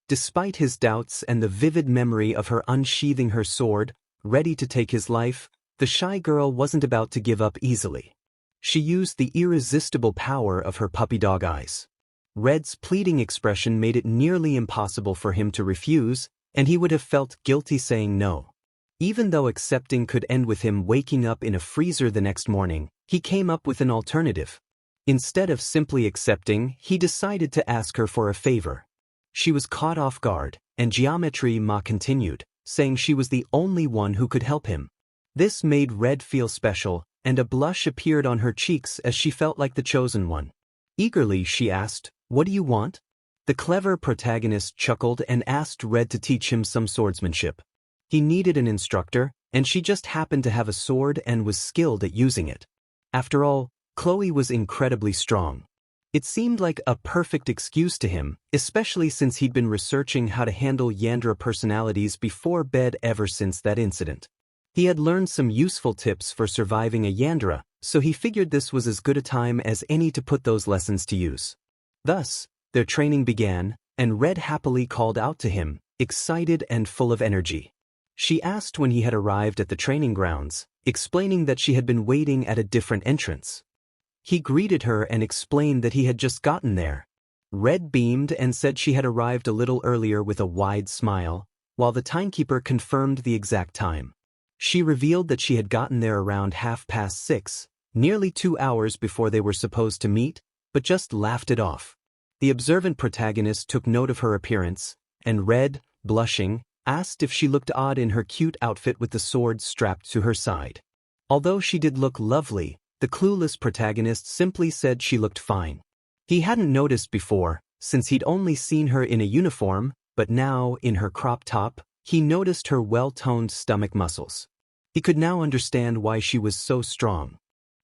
Despite his doubts and the vivid memory of her unsheathing her sword, ready to take his life, the shy girl wasn't about to give up easily. She used the irresistible power of her puppy dog eyes. Red's pleading expression made it nearly impossible for him to refuse, and he would have felt guilty saying no. Even though accepting could end with him waking up in a freezer the next morning, he came up with an alternative. Instead of simply accepting, he decided to ask her for a favor. She was caught off guard, and ᴄᴏᴘᴘᴘ continued, saying she was the only one who could help him. This made Red feel special, and a blush appeared on her cheeks as she felt like the chosen one. Eagerly she asked, "What do you want?" The clever protagonist chuckled and asked Red to teach him some swordsmanship. He needed an instructor, and she just happened to have a sword and was skilled at using it. After all, Chloe was incredibly strong. It seemed like a perfect excuse to him, especially since he'd been researching how to handle yandere personalities before bed ever since that incident. He had learned some useful tips for surviving a yandere, so he figured this was as good a time as any to put those lessons to use. Thus, their training began, and Red happily called out to him, excited and full of energy. She asked when he had arrived at the training grounds, explaining that she had been waiting at a different entrance. He greeted her and explained that he had just gotten there. Red beamed and said she had arrived a little earlier with a wide smile, while the timekeeper confirmed the exact time. She revealed that she had gotten there around 6:30, nearly 2 hours before they were supposed to meet, but just laughed it off. The observant protagonist took note of her appearance, and Red, blushing, asked if she looked odd in her cute outfit with the sword strapped to her side. Although she did look lovely, the clueless protagonist simply said she looked fine. He hadn't noticed before, since he'd only seen her in a uniform, but now, in her crop top, he noticed her well-toned stomach muscles. He could now understand why she was so strong.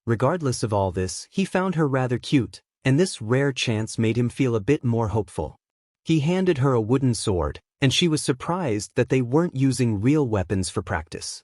Regardless of all this, he found her rather cute, and this rare chance made him feel a bit more hopeful. He handed her a wooden sword, and she was surprised that they weren't using real weapons for practice.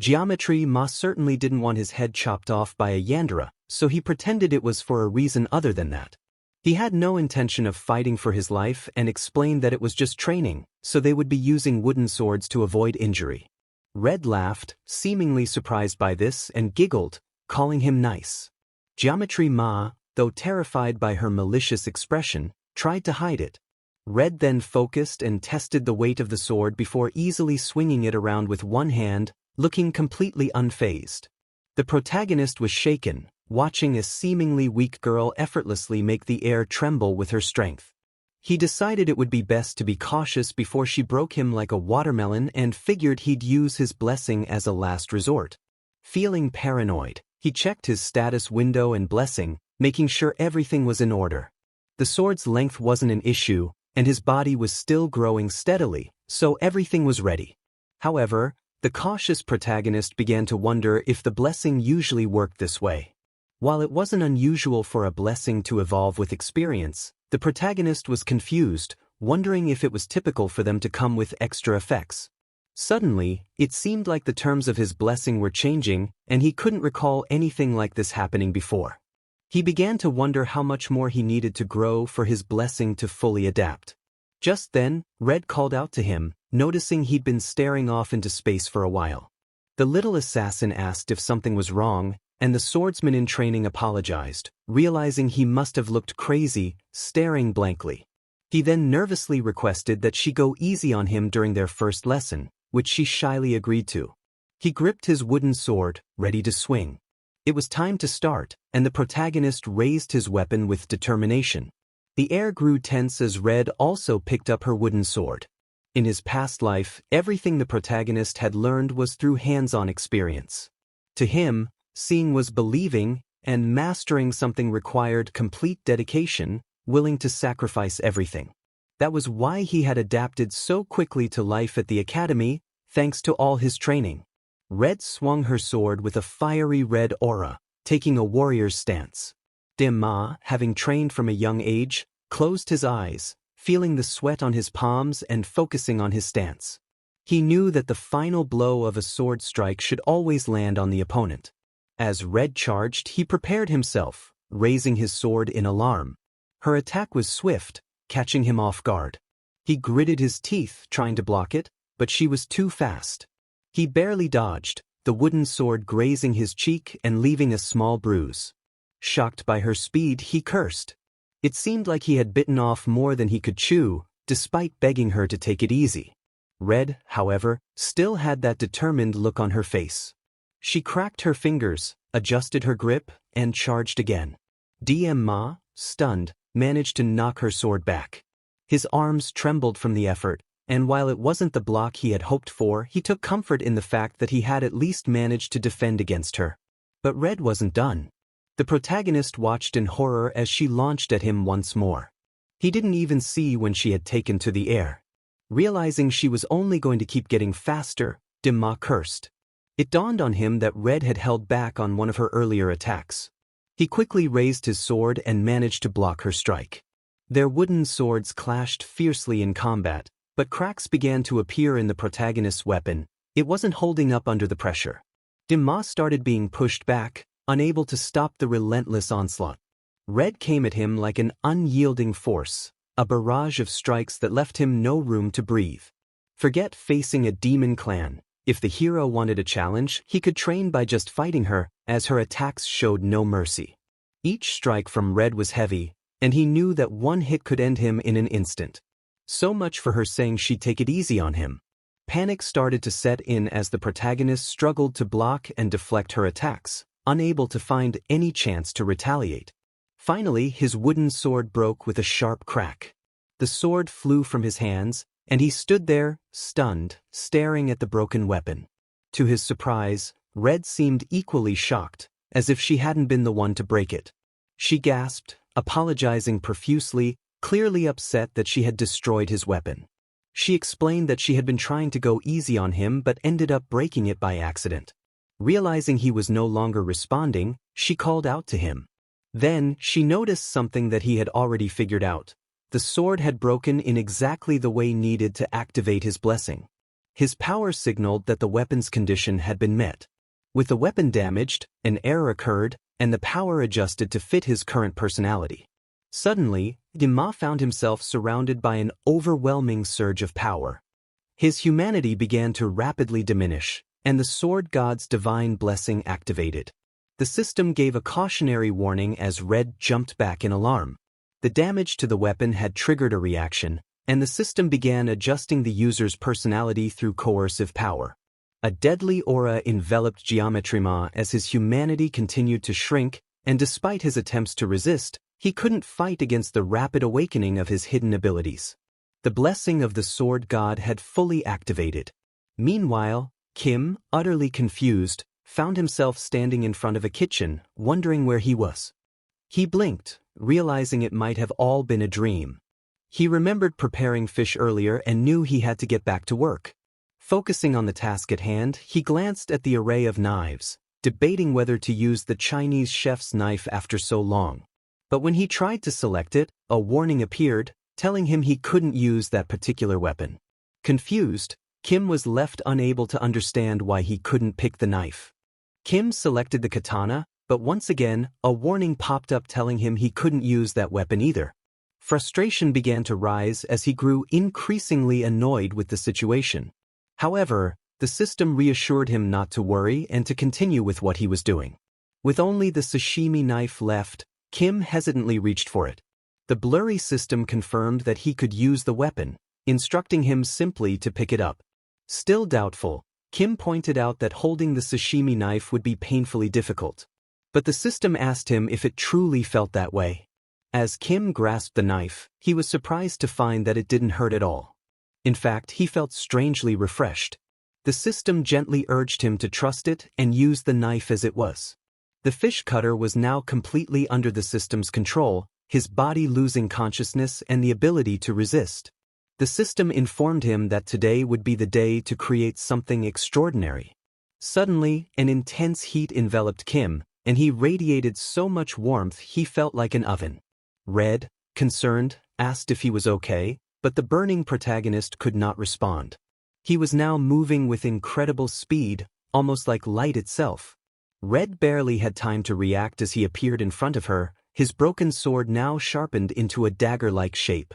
ᴄᴏᴘᴘύʀɪԼ콴 certainly didn't want his head chopped off by a yandere, so he pretended it was for a reason other than that. He had no intention of fighting for his life and explained that it was just training, so they would be using wooden swords to avoid injury. Red laughed, seemingly surprised by this, and giggled, calling him nice. ᴄᴏᴘᴘύʀɪḻ뾱, though terrified by her malicious expression, tried to hide it. Red then focused and tested the weight of the sword before easily swinging it around with one hand, looking completely unfazed. The protagonist was shaken, watching a seemingly weak girl effortlessly make the air tremble with her strength. He decided it would be best to be cautious before she broke him like a watermelon and figured he'd use his blessing as a last resort. Feeling paranoid, he checked his status window and blessing, making sure everything was in order. The sword's length wasn't an issue, and his body was still growing steadily, so everything was ready. However, the cautious protagonist began to wonder if the blessing usually worked this way. While it wasn't unusual for a blessing to evolve with experience, the protagonist was confused, wondering if it was typical for them to come with extra effects. Suddenly, it seemed like the terms of his blessing were changing, and he couldn't recall anything like this happening before. He began to wonder how much more he needed to grow for his blessing to fully adapt. Just then, Red called out to him, noticing he'd been staring off into space for a while. The little assassin asked if something was wrong, and the swordsman in training apologized, realizing he must have looked crazy, staring blankly. He then nervously requested that she go easy on him during their first lesson, which she shyly agreed to. He gripped his wooden sword, ready to swing. It was time to start, and the protagonist raised his weapon with determination. The air grew tense as Red also picked up her wooden sword. In his past life, everything the protagonist had learned was through hands-on experience. To him, seeing was believing, and mastering something required complete dedication, willing to sacrifice everything. That was why he had adapted so quickly to life at the academy, thanks to all his training. Red swung her sword with a fiery red aura, taking a warrior's stance. ᴄᴏᴘᴘύʀɪლიʲ, having trained from a young age, closed his eyes, feeling the sweat on his palms and focusing on his stance. He knew that the final blow of a sword strike should always land on the opponent. As Red charged, he prepared himself, raising his sword in alarm. Her attack was swift, catching him off guard. He gritted his teeth, trying to block it, but she was too fast. He barely dodged, the wooden sword grazing his cheek and leaving a small bruise. Shocked by her speed, he cursed. It seemed like he had bitten off more than he could chew, despite begging her to take it easy. Red, however, still had that determined look on her face. She cracked her fingers, adjusted her grip, and charged again. ᴄᴏᴘᴘύʀɪლიʲ, stunned, managed to knock her sword back. His arms trembled from the effort, and while it wasn't the block he had hoped for, he took comfort in the fact that he had at least managed to defend against her. But Red wasn't done. The protagonist watched in horror as she launched at him once more. He didn't even see when she had taken to the air. Realizing she was only going to keep getting faster, ᴄᴏᴘᴘᴘ cursed. It dawned on him that Red had held back on one of her earlier attacks. He quickly raised his sword and managed to block her strike. Their wooden swords clashed fiercely in combat, but cracks began to appear in the protagonist's weapon. It wasn't holding up under the pressure. ᴄᴏᴘᴘ started being pushed back, unable to stop the relentless onslaught. Red came at him like an unyielding force, a barrage of strikes that left him no room to breathe. Forget facing a demon clan. If the hero wanted a challenge, he could train by just fighting her, as her attacks showed no mercy. Each strike from Red was heavy, and he knew that one hit could end him in an instant. So much for her saying she'd take it easy on him. Panic started to set in as the protagonist struggled to block and deflect her attacks, unable to find any chance to retaliate. Finally, his wooden sword broke with a sharp crack. The sword flew from his hands, and he stood there, stunned, staring at the broken weapon. To his surprise, Red seemed equally shocked, as if she hadn't been the one to break it. She gasped, apologizing profusely, clearly upset that she had destroyed his weapon. She explained that she had been trying to go easy on him but ended up breaking it by accident. Realizing he was no longer responding, she called out to him. Then, she noticed something that he had already figured out. The sword had broken in exactly the way needed to activate his blessing. His power signaled that the weapon's condition had been met. With the weapon damaged, an error occurred, and the power adjusted to fit his current personality. Suddenly, Dima found himself surrounded by an overwhelming surge of power. His humanity began to rapidly diminish, and the sword god's divine blessing activated. The system gave a cautionary warning as Red jumped back in alarm. The damage to the weapon had triggered a reaction, and the system began adjusting the user's personality through coercive power. A deadly aura enveloped ᴄᴏᴘᴘύʀɪጵ as his humanity continued to shrink, and despite his attempts to resist, he couldn't fight against the rapid awakening of his hidden abilities. The blessing of the sword god had fully activated. Meanwhile, Kim, utterly confused, found himself standing in front of a kitchen, wondering where he was. He blinked, realizing it might have all been a dream. He remembered preparing fish earlier and knew he had to get back to work. Focusing on the task at hand, he glanced at the array of knives, debating whether to use the Chinese chef's knife after so long. But when he tried to select it, a warning appeared, telling him he couldn't use that particular weapon. Confused, Kim was left unable to understand why he couldn't pick the knife. Kim selected the katana, but once again, a warning popped up telling him he couldn't use that weapon either. Frustration began to rise as he grew increasingly annoyed with the situation. However, the system reassured him not to worry and to continue with what he was doing. With only the sashimi knife left, Kim hesitantly reached for it. The blurry system confirmed that he could use the weapon, instructing him simply to pick it up. Still doubtful, Kim pointed out that holding the sashimi knife would be painfully difficult. But the system asked him if it truly felt that way. As Kim grasped the knife, he was surprised to find that it didn't hurt at all. In fact, he felt strangely refreshed. The system gently urged him to trust it and use the knife as it was. The fish cutter was now completely under the system's control, his body losing consciousness and the ability to resist. The system informed him that today would be the day to create something extraordinary. Suddenly, an intense heat enveloped Kim, and he radiated so much warmth he felt like an oven. Red, concerned, asked if he was okay, but the burning protagonist could not respond. He was now moving with incredible speed, almost like light itself. Red barely had time to react as he appeared in front of her, his broken sword now sharpened into a dagger-like shape.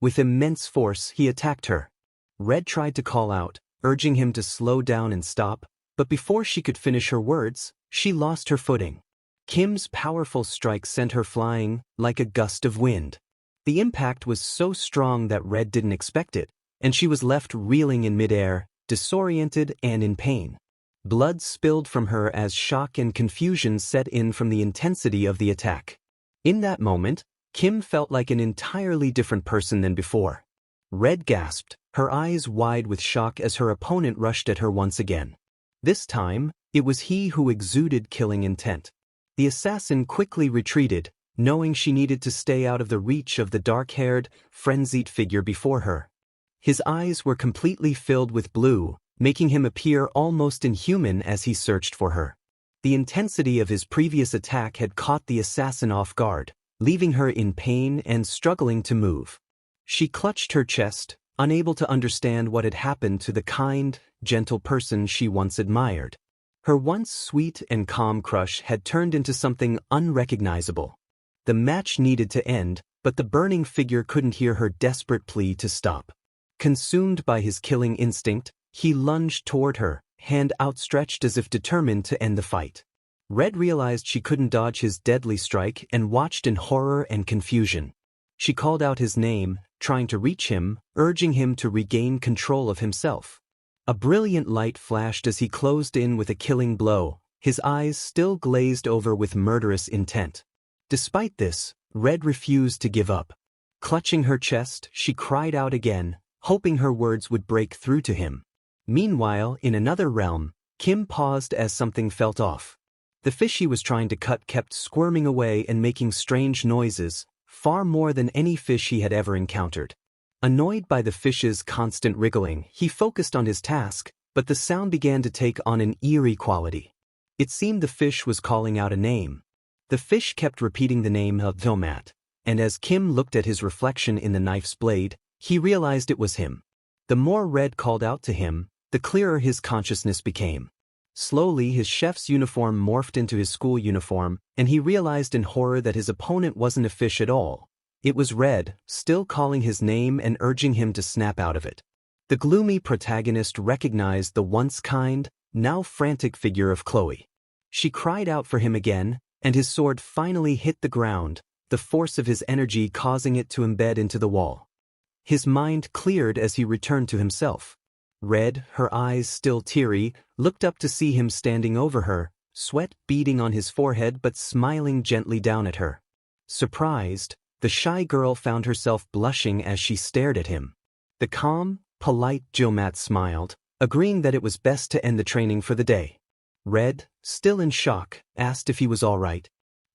With immense force, he attacked her. Red tried to call out, urging him to slow down and stop, but before she could finish her words, she lost her footing. Kim's powerful strike sent her flying, like a gust of wind. The impact was so strong that Red didn't expect it, and she was left reeling in midair, disoriented and in pain. Blood spilled from her as shock and confusion set in from the intensity of the attack. In that moment, Kim felt like an entirely different person than before. Red gasped, her eyes wide with shock as her opponent rushed at her once again. This time, it was he who exuded killing intent. The assassin quickly retreated, knowing she needed to stay out of the reach of the dark-haired, frenzied figure before her. His eyes were completely filled with blue, making him appear almost inhuman as he searched for her. The intensity of his previous attack had caught the assassin off guard, leaving her in pain and struggling to move. She clutched her chest, unable to understand what had happened to the kind, gentle person she once admired. Her once sweet and calm crush had turned into something unrecognizable. The match needed to end, but the burning figure couldn't hear her desperate plea to stop. Consumed by his killing instinct, he lunged toward her, hand outstretched as if determined to end the fight. Red realized she couldn't dodge his deadly strike and watched in horror and confusion. She called out his name, trying to reach him, urging him to regain control of himself. A brilliant light flashed as he closed in with a killing blow, his eyes still glazed over with murderous intent. Despite this, Red refused to give up. Clutching her chest, she cried out again, hoping her words would break through to him. Meanwhile, in another realm, Kim paused as something felt off. The fish he was trying to cut kept squirming away and making strange noises, far more than any fish he had ever encountered. Annoyed by the fish's constant wriggling, he focused on his task, but the sound began to take on an eerie quality. It seemed the fish was calling out a name. The fish kept repeating the name of Tomat, and as Kim looked at his reflection in the knife's blade, he realized it was him. The more Red called out to him, the clearer his consciousness became. Slowly, his chef's uniform morphed into his school uniform, and he realized in horror that his opponent wasn't a fish at all. It was Red, still calling his name and urging him to snap out of it. The gloomy protagonist recognized the once kind, now frantic figure of Chloe. She cried out for him again, and his sword finally hit the ground, the force of his energy causing it to embed into the wall. His mind cleared as he returned to himself. Red, her eyes still teary, looked up to see him standing over her, sweat beading on his forehead but smiling gently down at her. Surprised, the shy girl found herself blushing as she stared at him. The calm, polite Tomat smiled, agreeing that it was best to end the training for the day. Red, still in shock, asked if he was all right.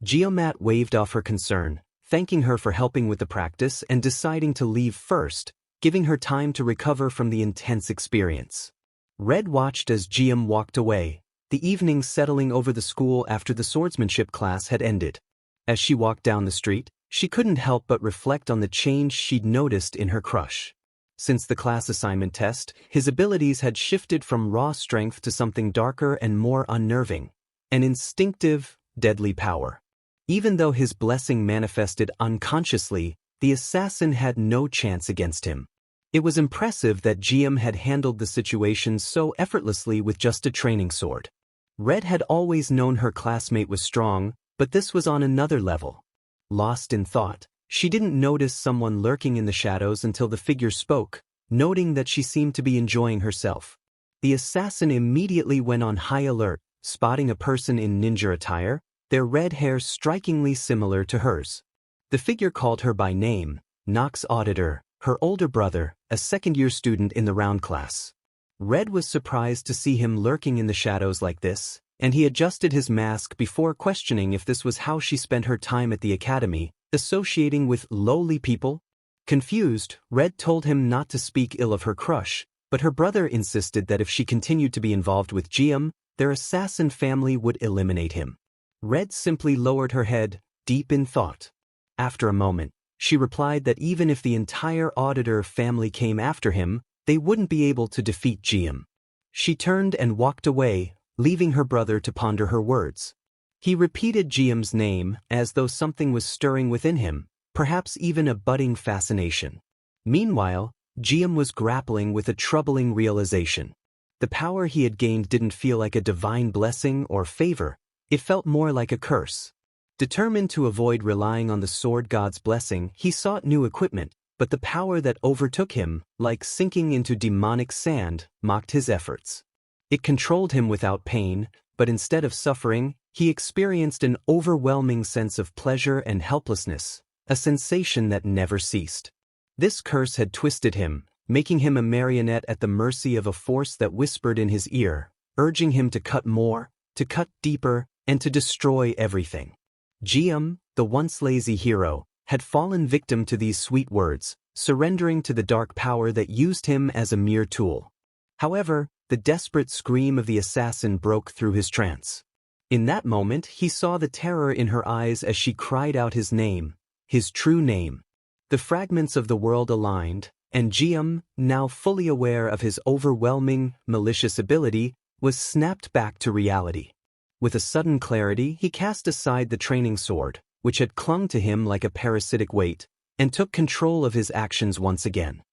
Tomat waved off her concern, thanking her for helping with the practice and deciding to leave first, giving her time to recover from the intense experience. Red watched as Tomat walked away, the evening settling over the school after the swordsmanship class had ended. As she walked down the street, she couldn't help but reflect on the change she'd noticed in her crush. Since the class assignment test, his abilities had shifted from raw strength to something darker and more unnerving, an instinctive, deadly power. Even though his blessing manifested unconsciously, the assassin had no chance against him. It was impressive that Tomat had handled the situation so effortlessly with just a training sword. Red had always known her classmate was strong, but this was on another level. Lost in thought, she didn't notice someone lurking in the shadows until the figure spoke, noting that she seemed to be enjoying herself. The assassin immediately went on high alert, spotting a person in ninja attire, their red hair strikingly similar to hers. The figure called her by name, Nox Auditor, her older brother, a second-year student in the round class. Red was surprised to see him lurking in the shadows like this, and he adjusted his mask before questioning if this was how she spent her time at the academy, associating with lowly people. Confused, Red told him not to speak ill of her crush, but her brother insisted that if she continued to be involved with Tomat, their assassin family would eliminate him. Red simply lowered her head, deep in thought. After a moment, she replied that even if the entire auditor family came after him, they wouldn't be able to defeat Tomat. She turned and walked away, leaving her brother to ponder her words. He repeated Tomat's name as though something was stirring within him, perhaps even a budding fascination. Meanwhile, Tomat was grappling with a troubling realization. The power he had gained didn't feel like a divine blessing or favor, it felt more like a curse. Determined to avoid relying on the sword god's blessing, he sought new equipment, but the power that overtook him, like sinking into demonic sand, mocked his efforts. It controlled him without pain, but instead of suffering, he experienced an overwhelming sense of pleasure and helplessness, a sensation that never ceased. This curse had twisted him, making him a marionette at the mercy of a force that whispered in his ear, urging him to cut more, to cut deeper, and to destroy everything. Tomat, the once lazy hero, had fallen victim to these sweet words, surrendering to the dark power that used him as a mere tool. However, the desperate scream of the assassin broke through his trance. In that moment, he saw the terror in her eyes as she cried out his name, his true name. The fragments of the world aligned, and Tomat, now fully aware of his overwhelming, malicious ability, was snapped back to reality. With a sudden clarity, he cast aside the training sword, which had clung to him like a parasitic weight, and took control of his actions once again.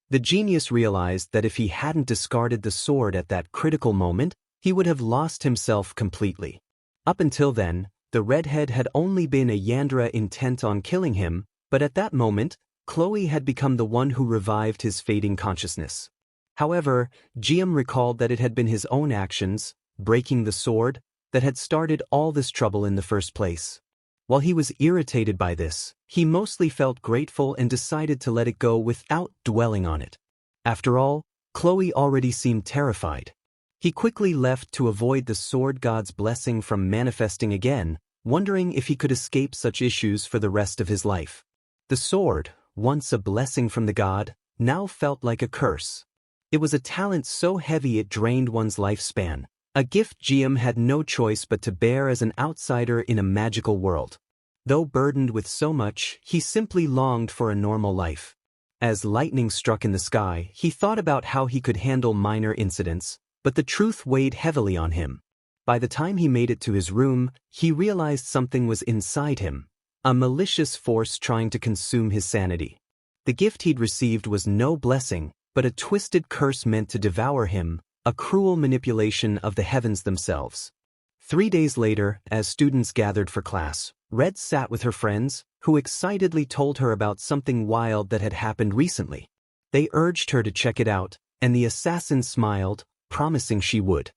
The genius realized that if he hadn't discarded the sword at that critical moment, he would have lost himself completely. Up until then, the redhead had only been a Yandra intent on killing him, but at that moment, Chloe had become the one who revived his fading consciousness. However, Tomat recalled that it had been his own actions, breaking the sword, that had started all this trouble in the first place. While he was irritated by this, he mostly felt grateful and decided to let it go without dwelling on it. After all, Chloe already seemed terrified. He quickly left to avoid the sword god's blessing from manifesting again, wondering if he could escape such issues for the rest of his life. The sword, once a blessing from the god, now felt like a curse. It was a talent so heavy it drained one's lifespan, a gift Jiam had no choice but to bear as an outsider in a magical world. Though burdened with so much, he simply longed for a normal life. As lightning struck in the sky, he thought about how he could handle minor incidents, but the truth weighed heavily on him. By the time he made it to his room, he realized something was inside him, a malicious force trying to consume his sanity. The gift he'd received was no blessing, but a twisted curse meant to devour him, a cruel manipulation of the heavens themselves. 3 days later, as students gathered for class, Red sat with her friends, who excitedly told her about something wild that had happened recently. They urged her to check it out, and the assassin smiled, promising she would.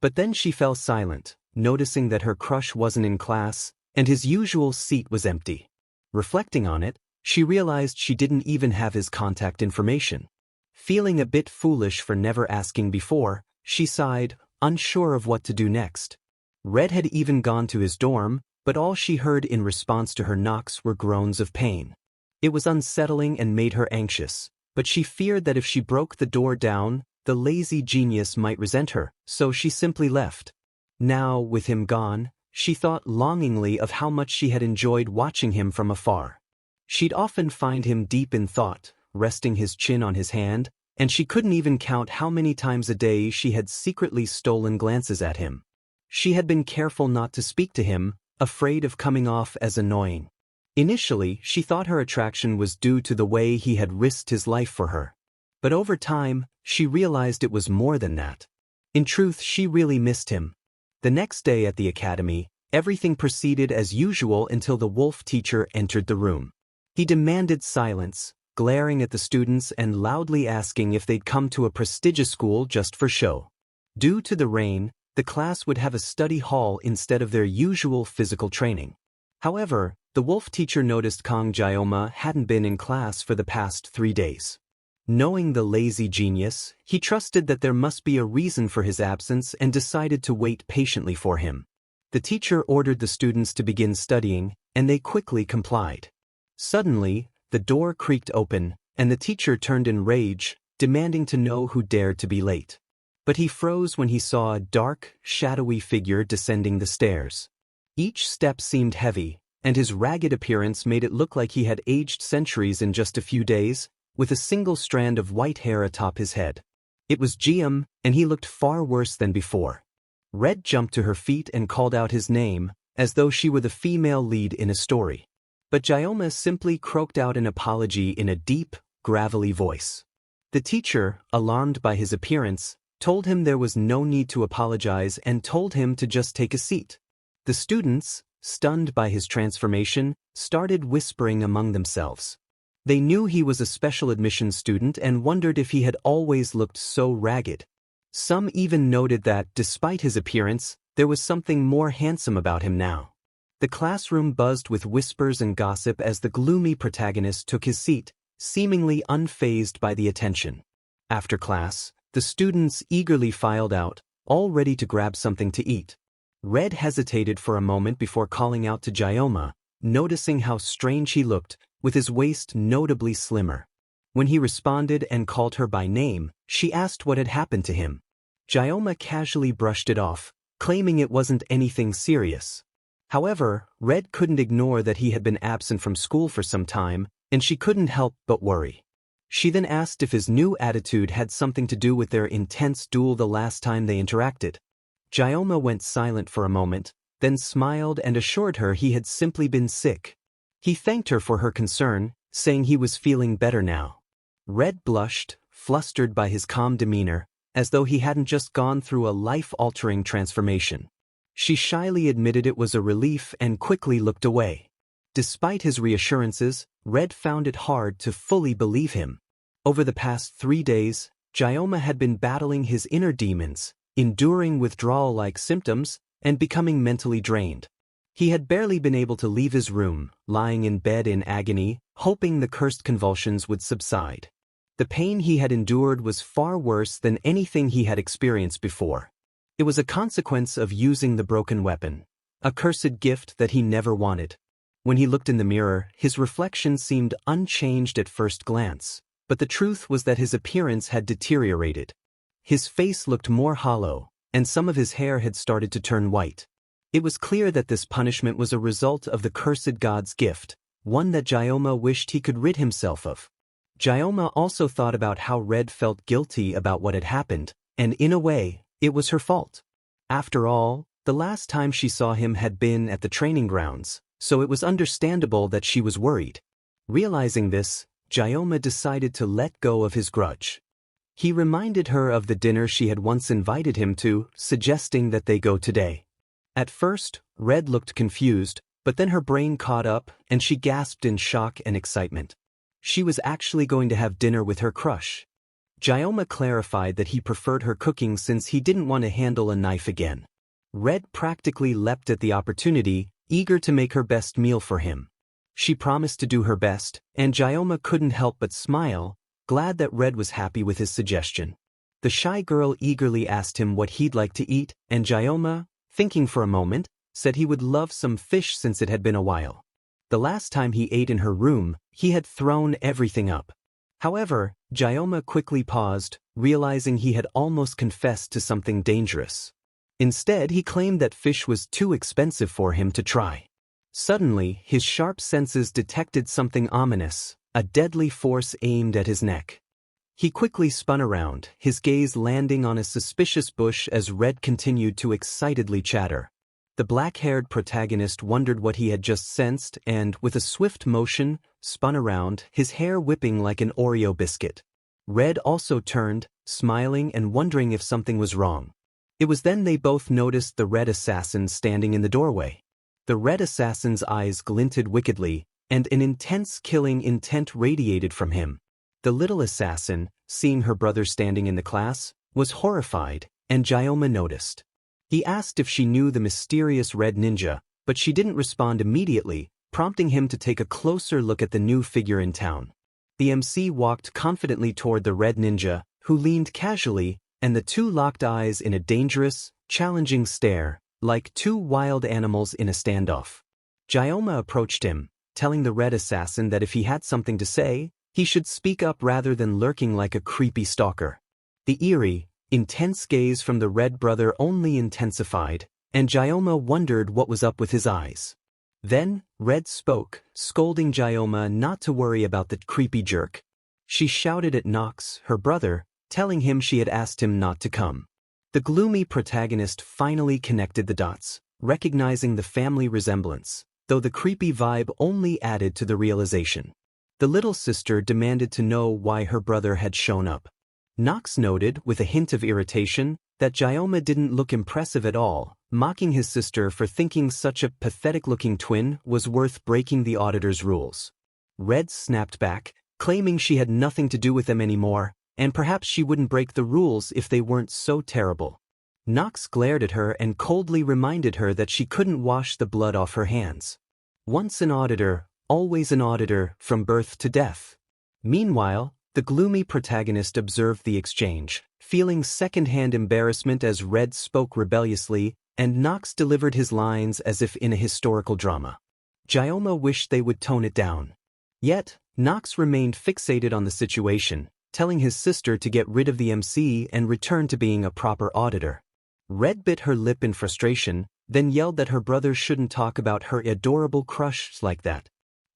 But then she fell silent, noticing that her crush wasn't in class, and his usual seat was empty. Reflecting on it, she realized she didn't even have his contact information. Feeling a bit foolish for never asking before, she sighed, unsure of what to do next. Red had even gone to his dorm, but all she heard in response to her knocks were groans of pain. It was unsettling and made her anxious, but she feared that if she broke the door down, the lazy genius might resent her, so she simply left. Now, with him gone, she thought longingly of how much she had enjoyed watching him from afar. She'd often find him deep in thought, resting his chin on his hand, and she couldn't even count how many times a day she had secretly stolen glances at him. She had been careful not to speak to him, afraid of coming off as annoying. Initially, she thought her attraction was due to the way he had risked his life for her. But over time, she realized it was more than that. In truth, she really missed him. The next day at the academy, everything proceeded as usual until the wolf teacher entered the room. He demanded silence, glaring at the students and loudly asking if they'd come to a prestigious school just for show. Due to the rain, the class would have a study hall instead of their usual physical training. However, the wolf teacher noticed Kang Jioma hadn't been in class for the past 3 days. Knowing the lazy genius, he trusted that there must be a reason for his absence and decided to wait patiently for him. The teacher ordered the students to begin studying, and they quickly complied. Suddenly, the door creaked open, and the teacher turned in rage, demanding to know who dared to be late. But he froze when he saw a dark, shadowy figure descending the stairs. Each step seemed heavy, and his ragged appearance made it look like he had aged centuries in just a few days, with a single strand of white hair atop his head. It was Jiam, and he looked far worse than before. Red jumped to her feet and called out his name, as though she were the female lead in a story. But Jioma simply croaked out an apology in a deep, gravelly voice. The teacher, alarmed by his appearance, told him there was no need to apologize and told him to just take a seat. The students, stunned by his transformation, started whispering among themselves. They knew he was a special admissions student and wondered if he had always looked so ragged. Some even noted that, despite his appearance, there was something more handsome about him now. The classroom buzzed with whispers and gossip as the gloomy protagonist took his seat, seemingly unfazed by the attention. After class, the students eagerly filed out, all ready to grab something to eat. Red hesitated for a moment before calling out to Jioma, noticing how strange he looked, with his waist notably slimmer. When he responded and called her by name, she asked what had happened to him. Jioma casually brushed it off, claiming it wasn't anything serious. However, Red couldn't ignore that he had been absent from school for some time, and she couldn't help but worry. She then asked if his new attitude had something to do with their intense duel the last time they interacted. Jioma went silent for a moment, then smiled and assured her he had simply been sick. He thanked her for her concern, saying he was feeling better now. Red blushed, flustered by his calm demeanor, as though he hadn't just gone through a life-altering transformation. She shyly admitted it was a relief and quickly looked away. Despite his reassurances, Red found it hard to fully believe him. Over the past 3 days, Jioma had been battling his inner demons, enduring withdrawal-like symptoms, and becoming mentally drained. He had barely been able to leave his room, lying in bed in agony, hoping the cursed convulsions would subside. The pain he had endured was far worse than anything he had experienced before. It was a consequence of using the broken weapon, a cursed gift that he never wanted. When he looked in the mirror, his reflection seemed unchanged at first glance, but the truth was that his appearance had deteriorated. His face looked more hollow, and some of his hair had started to turn white. It was clear that this punishment was a result of the cursed god's gift, one that ᴄᴏᴘ wished he could rid himself of. ᴄᴏᴘ also thought about how Red felt guilty about what had happened, and in a way, it was her fault. After all, the last time she saw him had been at the training grounds, so it was understandable that she was worried. Realizing this, ᴄᴏᴘ decided to let go of his grudge. He reminded her of the dinner she had once invited him to, suggesting that they go today. At first, Red looked confused, but then her brain caught up and she gasped in shock and excitement. She was actually going to have dinner with her crush. ᴄᴏᴘ clarified that he preferred her cooking since he didn't want to handle a knife again. Red practically leapt at the opportunity, eager to make her best meal for him. She promised to do her best, and ᴄᴏᴘ couldn't help but smile, glad that Red was happy with his suggestion. The shy girl eagerly asked him what he'd like to eat, and ᴄᴏᴘ, thinking for a moment, said he would love some fish since it had been a while. The last time he ate in her room, he had thrown everything up. However, ᴄᴏᴘ quickly paused, realizing he had almost confessed to something dangerous. Instead, he claimed that fish was too expensive for him to try. Suddenly, his sharp senses detected something ominous, a deadly force aimed at his neck. He quickly spun around, his gaze landing on a suspicious bush as Red continued to excitedly chatter. The black-haired protagonist wondered what he had just sensed and, with a swift motion, spun around, his hair whipping like an Oreo biscuit. Red also turned, smiling and wondering if something was wrong. It was then they both noticed the red assassin standing in the doorway. The red assassin's eyes glinted wickedly, and an intense killing intent radiated from him. The little assassin, seeing her brother standing in the class, was horrified, and ᴄᴏᴘ noticed. He asked if she knew the mysterious red ninja, but she didn't respond immediately, prompting him to take a closer look at the new figure in town. The MC walked confidently toward the red ninja, who leaned casually, and the two locked eyes in a dangerous, challenging stare, like two wild animals in a standoff. ᴄᴏᴘ approached him, telling the red assassin that if he had something to say, he should speak up rather than lurking like a creepy stalker. The eerie, intense gaze from the red brother only intensified, and ᴄᴏᴘ wondered what was up with his eyes. Then, Red spoke, scolding ᴄᴏᴘ not to worry about the creepy jerk. She shouted at Nox, her brother, telling him she had asked him not to come. The gloomy protagonist finally connected the dots, recognizing the family resemblance, though the creepy vibe only added to the realization. The little sister demanded to know why her brother had shown up. Nox noted, with a hint of irritation, that ᴄᴏᴘ didn't look impressive at all, mocking his sister for thinking such a pathetic-looking twin was worth breaking the auditor's rules. Red snapped back, claiming she had nothing to do with them anymore, and perhaps she wouldn't break the rules if they weren't so terrible. Nox glared at her and coldly reminded her that she couldn't wash the blood off her hands. Once an auditor, always an auditor, from birth to death. Meanwhile, the gloomy protagonist observed the exchange, feeling second-hand embarrassment as Red spoke rebelliously, and Nox delivered his lines as if in a historical drama. ᴄᴏᴘ wished they would tone it down. Yet, Nox remained fixated on the situation, telling his sister to get rid of the MC and return to being a proper auditor. Red bit her lip in frustration, then yelled that her brother shouldn't talk about her adorable crush like that.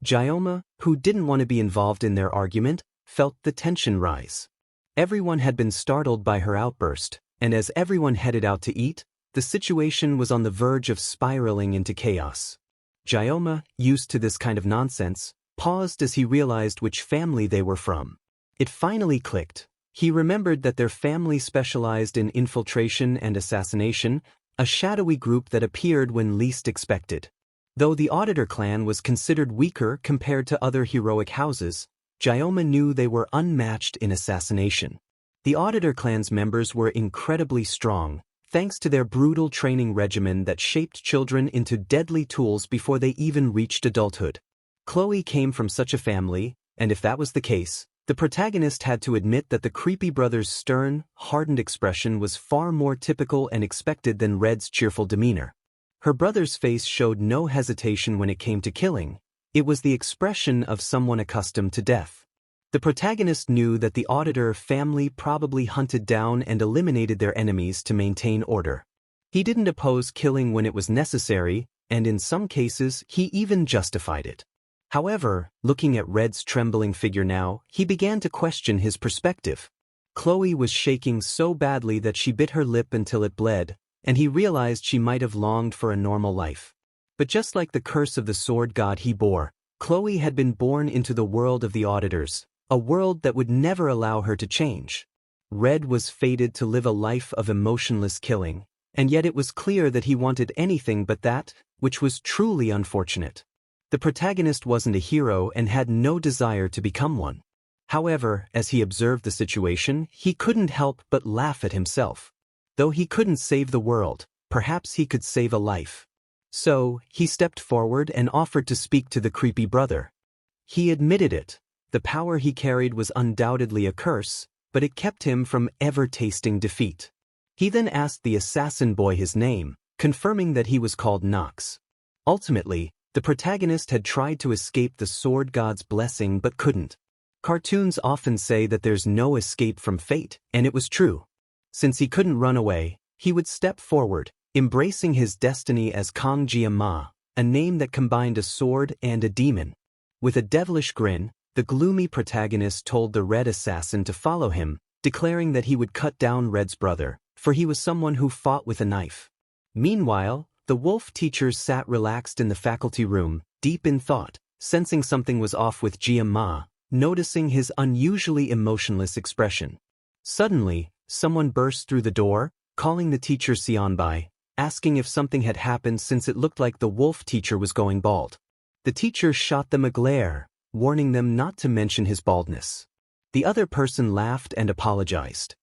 ᴄᴏᴘ, who didn't want to be involved in their argument, felt the tension rise. Everyone had been startled by her outburst, and as everyone headed out to eat, the situation was on the verge of spiraling into chaos. ᴄᴏᴘ, used to this kind of nonsense, paused as he realized which family they were from. It finally clicked. He remembered that their family specialized in infiltration and assassination, a shadowy group that appeared when least expected. Though the Auditor clan was considered weaker compared to other heroic houses, ᴄᴏᴘ knew they were unmatched in assassination. The Auditor clan's members were incredibly strong, thanks to their brutal training regimen that shaped children into deadly tools before they even reached adulthood. Chloe came from such a family, and if that was the case, the protagonist had to admit that the creepy brother's stern, hardened expression was far more typical and expected than Red's cheerful demeanor. Her brother's face showed no hesitation when it came to killing. It was the expression of someone accustomed to death. The protagonist knew that the auditor family probably hunted down and eliminated their enemies to maintain order. He didn't oppose killing when it was necessary, and in some cases he even justified it. However, looking at Red's trembling figure now, he began to question his perspective. Chloe was shaking so badly that she bit her lip until it bled, and he realized she might have longed for a normal life. But just like the curse of the sword god he bore, Chloe had been born into the world of the auditors, a world that would never allow her to change. Red was fated to live a life of emotionless killing, and yet it was clear that he wanted anything but that, which was truly unfortunate. The protagonist wasn't a hero and had no desire to become one. However, as he observed the situation, he couldn't help but laugh at himself. Though he couldn't save the world, perhaps he could save a life. So, he stepped forward and offered to speak to the creepy brother. He admitted it. The power he carried was undoubtedly a curse, but it kept him from ever tasting defeat. He then asked the assassin boy his name, confirming that he was called Nox. Ultimately, the protagonist had tried to escape the sword god's blessing but couldn't. Cartoons often say that there's no escape from fate, and it was true. Since he couldn't run away, he would step forward, embracing his destiny as Kang Jia-ma, a name that combined a sword and a demon. With a devilish grin, the gloomy protagonist told the Red assassin to follow him, declaring that he would cut down Red's brother, for he was someone who fought with a knife. Meanwhile, the wolf teachers sat relaxed in the faculty room, deep in thought, sensing something was off with Jia-ma, noticing his unusually emotionless expression. Suddenly, someone burst through the door, calling the teacher Xianbai, asking if something had happened since it looked like the wolf teacher was going bald. The teacher shot them a glare, warning them not to mention his baldness. The other person laughed and apologized.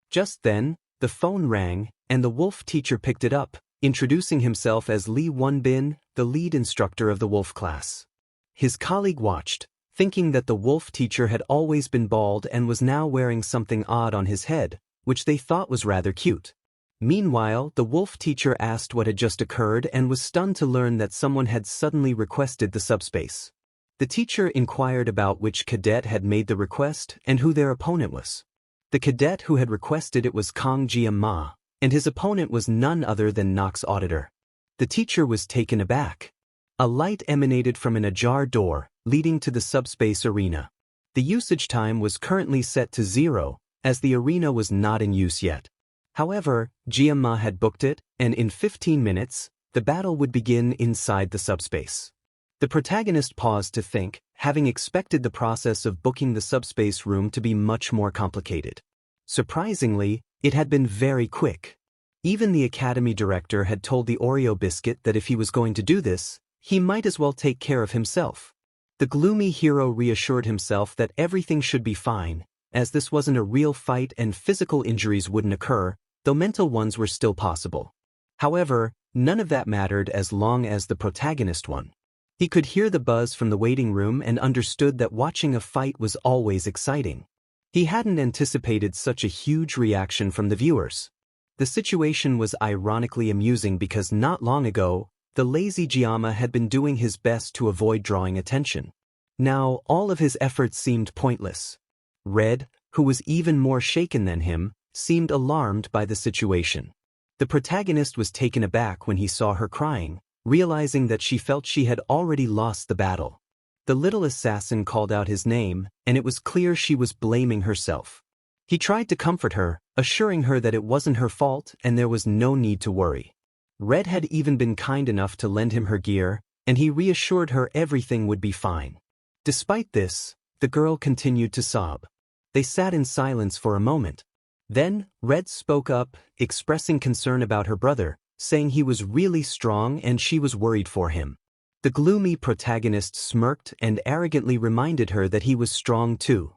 Just then, the phone rang, and the wolf teacher picked it up, introducing himself as Li Wenbin, the lead instructor of the wolf class. His colleague watched, thinking that the wolf teacher had always been bald and was now wearing something odd on his head, which they thought was rather cute. Meanwhile, the wolf teacher asked what had just occurred and was stunned to learn that someone had suddenly requested the subspace. The teacher inquired about which cadet had made the request and who their opponent was. The cadet who had requested it was Kang Jia-ma, and his opponent was none other than Nox Auditor. The teacher was taken aback. A light emanated from an ajar door, leading to the subspace arena. The usage time was currently set to 0, as the arena was not in use yet. However, Jia-ma had booked it, and in 15 minutes, the battle would begin inside the subspace. The protagonist paused to think, having expected the process of booking the subspace room to be much more complicated. Surprisingly, it had been very quick. Even the academy director had told the Oreo biscuit that if he was going to do this, he might as well take care of himself. The gloomy hero reassured himself that everything should be fine, as this wasn't a real fight and physical injuries wouldn't occur, though mental ones were still possible. However, none of that mattered as long as the protagonist won. He could hear the buzz from the waiting room and understood that watching a fight was always exciting. He hadn't anticipated such a huge reaction from the viewers. The situation was ironically amusing because not long ago, the lazy Jia-ma had been doing his best to avoid drawing attention. Now, all of his efforts seemed pointless. Red, who was even more shaken than him, seemed alarmed by the situation. The protagonist was taken aback when he saw her crying, realizing that she felt she had already lost the battle. The little assassin called out his name, and it was clear she was blaming herself. He tried to comfort her, assuring her that it wasn't her fault and there was no need to worry. Red had even been kind enough to lend him her gear, and he reassured her everything would be fine. Despite this, the girl continued to sob. They sat in silence for a moment. Then, Red spoke up, expressing concern about her brother, saying he was really strong and she was worried for him. The gloomy protagonist smirked and arrogantly reminded her that he was strong too.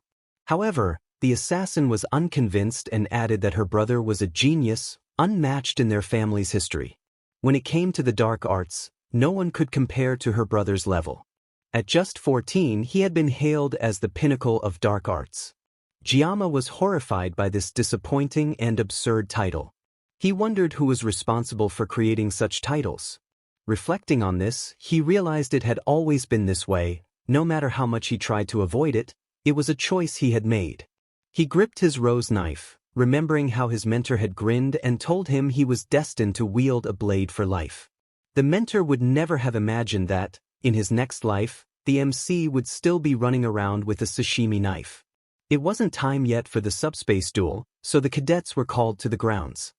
However, the assassin was unconvinced and added that her brother was a genius, unmatched in their family's history. When it came to the dark arts, no one could compare to her brother's level. At just 14, he had been hailed as the pinnacle of dark arts. ᴄᴏᴘ was horrified by this disappointing and absurd title. He wondered who was responsible for creating such titles. Reflecting on this, he realized it had always been this way. No matter how much he tried to avoid it, it was a choice he had made. He gripped his rose knife, remembering how his mentor had grinned and told him he was destined to wield a blade for life. The mentor would never have imagined that, in his next life, the MC would still be running around with a sashimi knife. It wasn't time yet for the subspace duel, so the cadets were called to the grounds.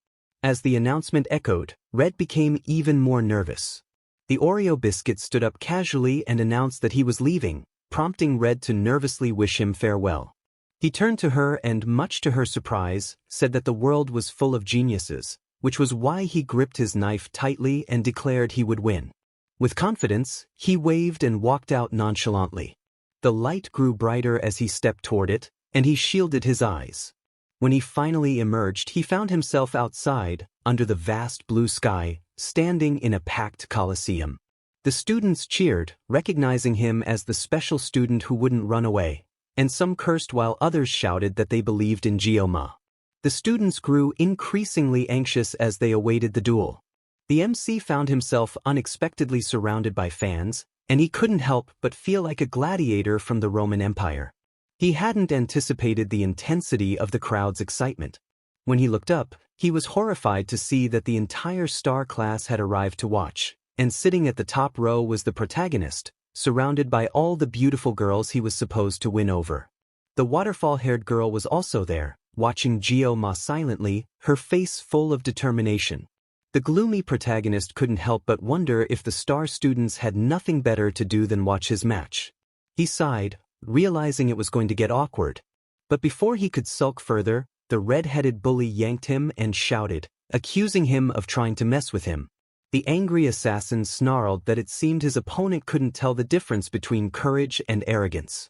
As the announcement echoed, Red became even more nervous. The Oreo biscuit stood up casually and announced that he was leaving, prompting Red to nervously wish him farewell. He turned to her and, much to her surprise, said that the world was full of geniuses, which was why he gripped his knife tightly and declared he would win. With confidence, he waved and walked out nonchalantly. The light grew brighter as he stepped toward it, and he shielded his eyes. When he finally emerged, he found himself outside, under the vast blue sky, standing in a packed coliseum. The students cheered, recognizing him as the special student who wouldn't run away, and some cursed while others shouted that they believed in ᴄᴏᴘ. The students grew increasingly anxious as they awaited the duel. The MC found himself unexpectedly surrounded by fans, and he couldn't help but feel like a gladiator from the Roman Empire. He hadn't anticipated the intensity of the crowd's excitement. When he looked up, he was horrified to see that the entire star class had arrived to watch, and sitting at the top row was the protagonist, surrounded by all the beautiful girls he was supposed to win over. The waterfall-haired girl was also there, watching ᴄᴏᴘ silently, her face full of determination. The gloomy protagonist couldn't help but wonder if the star students had nothing better to do than watch his match. He sighed, realizing it was going to get awkward. But before he could sulk further, the red-headed bully yanked him and shouted, accusing him of trying to mess with him. The angry assassin snarled that it seemed his opponent couldn't tell the difference between courage and arrogance.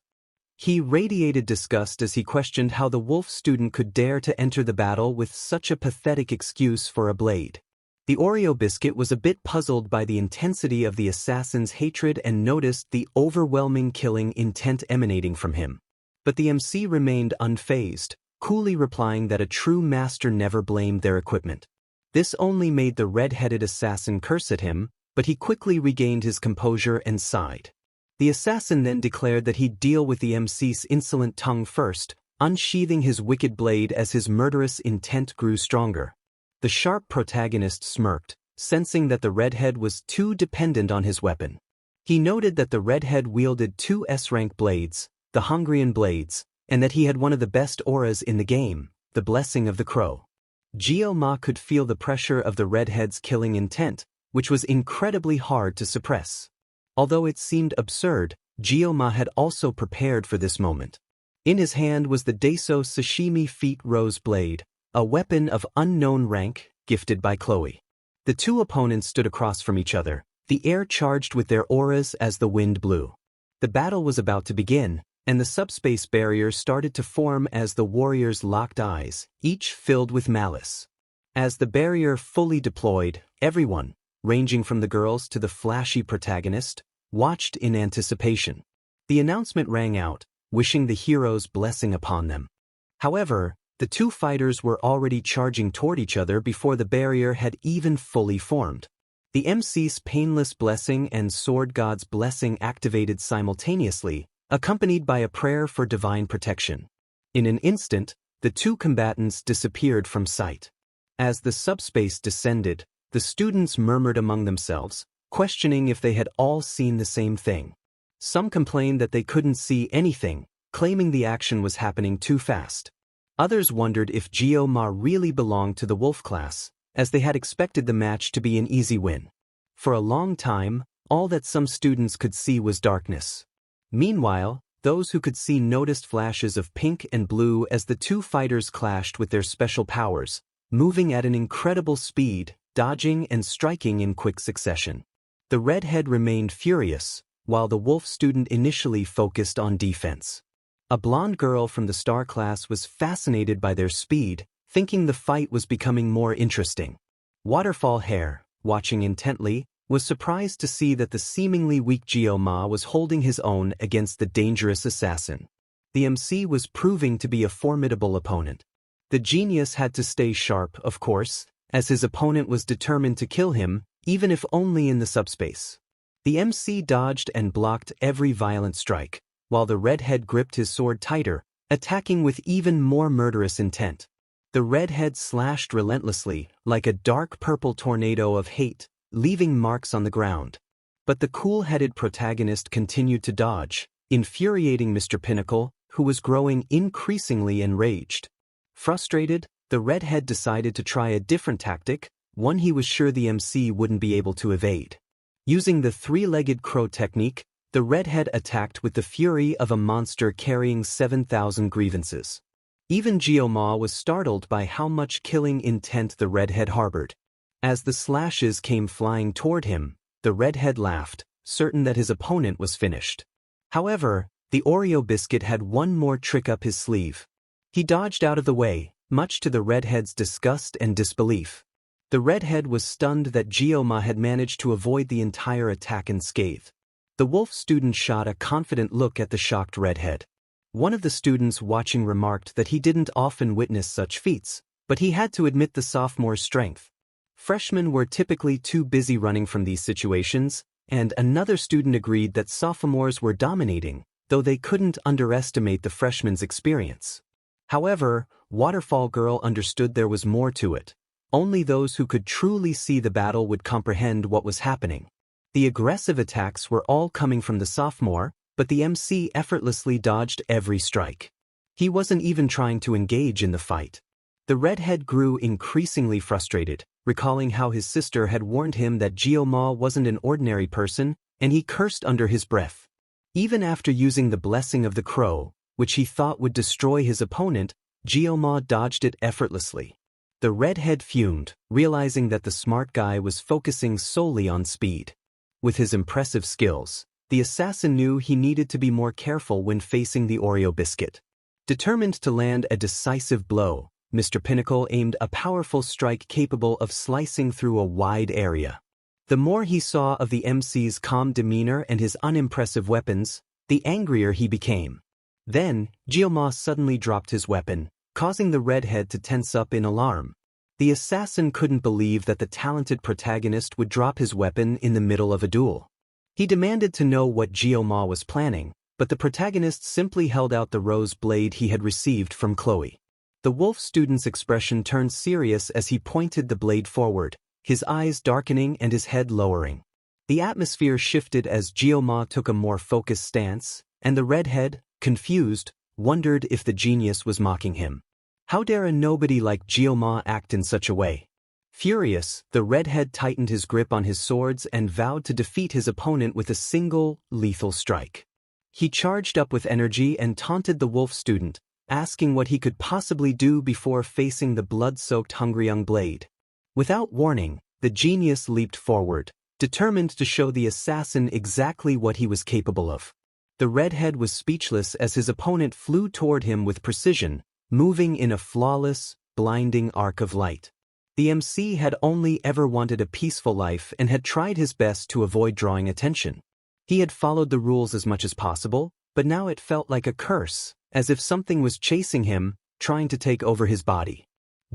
He radiated disgust as he questioned how the wolf student could dare to enter the battle with such a pathetic excuse for a blade. The Oreo biscuit was a bit puzzled by the intensity of the assassin's hatred and noticed the overwhelming killing intent emanating from him. But the MC remained unfazed, coolly replying that a true master never blamed their equipment. This only made the red-headed assassin curse at him, but he quickly regained his composure and sighed. The assassin then declared that he'd deal with the MC's insolent tongue first, unsheathing his wicked blade as his murderous intent grew stronger. The sharp protagonist smirked, sensing that the redhead was too dependent on his weapon. He noted that the redhead wielded 2 S-rank blades, the Hungarian blades, and that he had one of the best auras in the game, the Blessing of the Crow. ᴄᴏᴘ could feel the pressure of the redhead's killing intent, which was incredibly hard to suppress. Although it seemed absurd, ᴄᴏᴘ had also prepared for this moment. In his hand was the Daiso Sashimi Feet Rose Blade, a weapon of unknown rank, gifted by Chloe. The two opponents stood across from each other, the air charged with their auras as the wind blew. The battle was about to begin, and the subspace barrier started to form as the warriors locked eyes, each filled with malice. As the barrier fully deployed, everyone, ranging from the girls to the flashy protagonist, watched in anticipation. The announcement rang out, wishing the heroes blessing upon them. However, the two fighters were already charging toward each other before the barrier had even fully formed. The MC's painless blessing and Sword God's blessing activated simultaneously, accompanied by a prayer for divine protection. In an instant, the two combatants disappeared from sight. As the subspace descended, the students murmured among themselves, questioning if they had all seen the same thing. Some complained that they couldn't see anything, claiming the action was happening too fast. Others wondered if ᴄᴏᴘ really belonged to the wolf class, as they had expected the match to be an easy win. For a long time, all that some students could see was darkness. Meanwhile, those who could see noticed flashes of pink and blue as the two fighters clashed with their special powers, moving at an incredible speed, dodging and striking in quick succession. The redhead remained furious, while the wolf student initially focused on defense. A blonde girl from the star class was fascinated by their speed, thinking the fight was becoming more interesting. Waterfall Hare, watching intently, was surprised to see that the seemingly weak ᴄᴏᴘ was holding his own against the dangerous assassin. The MC was proving to be a formidable opponent. The genius had to stay sharp, of course, as his opponent was determined to kill him, even if only in the subspace. The MC dodged and blocked every violent strike, while the redhead gripped his sword tighter, attacking with even more murderous intent. The redhead slashed relentlessly, like a dark purple tornado of hate, leaving marks on the ground. But the cool-headed protagonist continued to dodge, infuriating Mr. Pinnacle, who was growing increasingly enraged. Frustrated, the redhead decided to try a different tactic, one he was sure the MC wouldn't be able to evade. Using the three-legged crow technique, the redhead attacked with the fury of a monster carrying 7,000 grievances. Even ᴄᴏᴘ was startled by how much killing intent the redhead harbored. As the slashes came flying toward him, the redhead laughed, certain that his opponent was finished. However, the Oreo biscuit had one more trick up his sleeve. He dodged out of the way, much to the redhead's disgust and disbelief. The redhead was stunned that ᴄᴏᴘ had managed to avoid the entire attack unscathed. The wolf student shot a confident look at the shocked redhead. One of the students watching remarked that he didn't often witness such feats, but he had to admit the sophomore's strength. Freshmen were typically too busy running from these situations, and another student agreed that sophomores were dominating, though they couldn't underestimate the freshman's experience. However, Waterfall Girl understood there was more to it. Only those who could truly see the battle would comprehend what was happening. The aggressive attacks were all coming from the sophomore, but the MC effortlessly dodged every strike. He wasn't even trying to engage in the fight. The redhead grew increasingly frustrated, recalling how his sister had warned him that ᴄᴏᴘ wasn't an ordinary person, and he cursed under his breath. Even after using the blessing of the crow, which he thought would destroy his opponent, ᴄᴏᴘ dodged it effortlessly. The redhead fumed, realizing that the smart guy was focusing solely on speed. With his impressive skills, the assassin knew he needed to be more careful when facing the Oreo biscuit. Determined to land a decisive blow, Mr. Pinnacle aimed a powerful strike capable of slicing through a wide area. The more he saw of the MC's calm demeanor and his unimpressive weapons, the angrier he became. Then, ᴄᴏᴘ suddenly dropped his weapon, causing the redhead to tense up in alarm. The assassin couldn't believe that the talented protagonist would drop his weapon in the middle of a duel. He demanded to know what ᴄᴏᴘ was planning, but the protagonist simply held out the rose blade he had received from Chloe. The wolf student's expression turned serious as he pointed the blade forward, his eyes darkening and his head lowering. The atmosphere shifted as ᴄᴏᴘ took a more focused stance, and the redhead, confused, wondered if the genius was mocking him. How dare a nobody like ᴄᴏᴘ act in such a way? Furious, the redhead tightened his grip on his swords and vowed to defeat his opponent with a single, lethal strike. He charged up with energy and taunted the wolf student, asking what he could possibly do before facing the blood-soaked hungry young blade. Without warning, the genius leaped forward, determined to show the assassin exactly what he was capable of. The redhead was speechless as his opponent flew toward him with precision, moving in a flawless, blinding arc of light. The MC had only ever wanted a peaceful life and had tried his best to avoid drawing attention. He had followed the rules as much as possible, but now it felt like a curse, as if something was chasing him, trying to take over his body.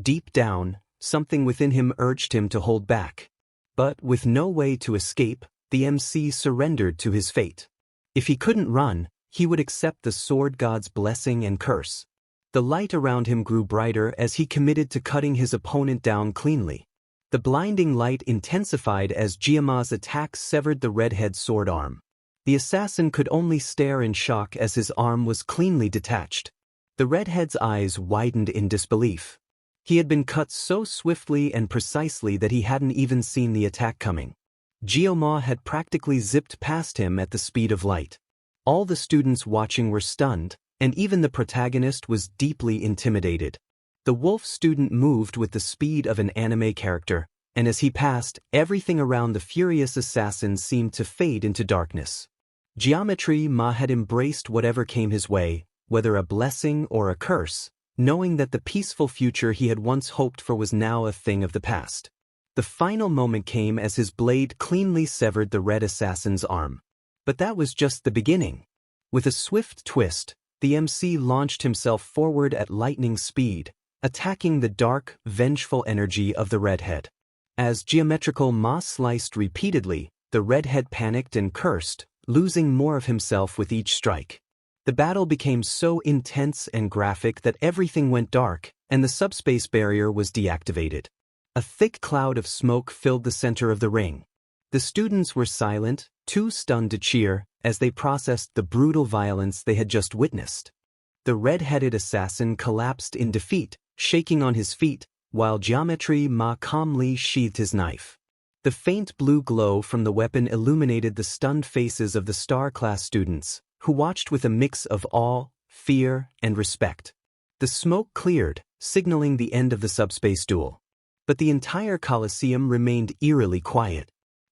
Deep down, something within him urged him to hold back. But with no way to escape, the MC surrendered to his fate. If he couldn't run, he would accept the sword god's blessing and curse. The light around him grew brighter as he committed to cutting his opponent down cleanly. The blinding light intensified as ᴄᴏᴘ's attack severed the redhead's sword arm. The assassin could only stare in shock as his arm was cleanly detached. The redhead's eyes widened in disbelief. He had been cut so swiftly and precisely that he hadn't even seen the attack coming. ᴄᴏᴘ had practically zipped past him at the speed of light. All the students watching were stunned, and even the protagonist was deeply intimidated. The wolf student moved with the speed of an anime character, and as he passed, everything around the furious assassin seemed to fade into darkness. ᴄᴏᴘᴘᴘ had embraced whatever came his way, whether a blessing or a curse, knowing that the peaceful future he had once hoped for was now a thing of the past. The final moment came as his blade cleanly severed the red assassin's arm. But that was just the beginning. With a swift twist, the MC launched himself forward at lightning speed, attacking the dark, vengeful energy of the redhead. As ᴄᴏᴘᴘύʀɪឡɪღᴛ sliced repeatedly, the redhead panicked and cursed, losing more of himself with each strike. The battle became so intense and graphic that everything went dark, and the subspace barrier was deactivated. A thick cloud of smoke filled the center of the ring. The students were silent, too stunned to cheer, as they processed the brutal violence they had just witnessed. The red-headed assassin collapsed in defeat, shaking on his feet, while ᴄᴏᴘᴘύʀɪឡɪღᴛ calmly sheathed his knife. The faint blue glow from the weapon illuminated the stunned faces of the star-class students, who watched with a mix of awe, fear, and respect. The smoke cleared, signaling the end of the subspace duel. But the entire Colosseum remained eerily quiet.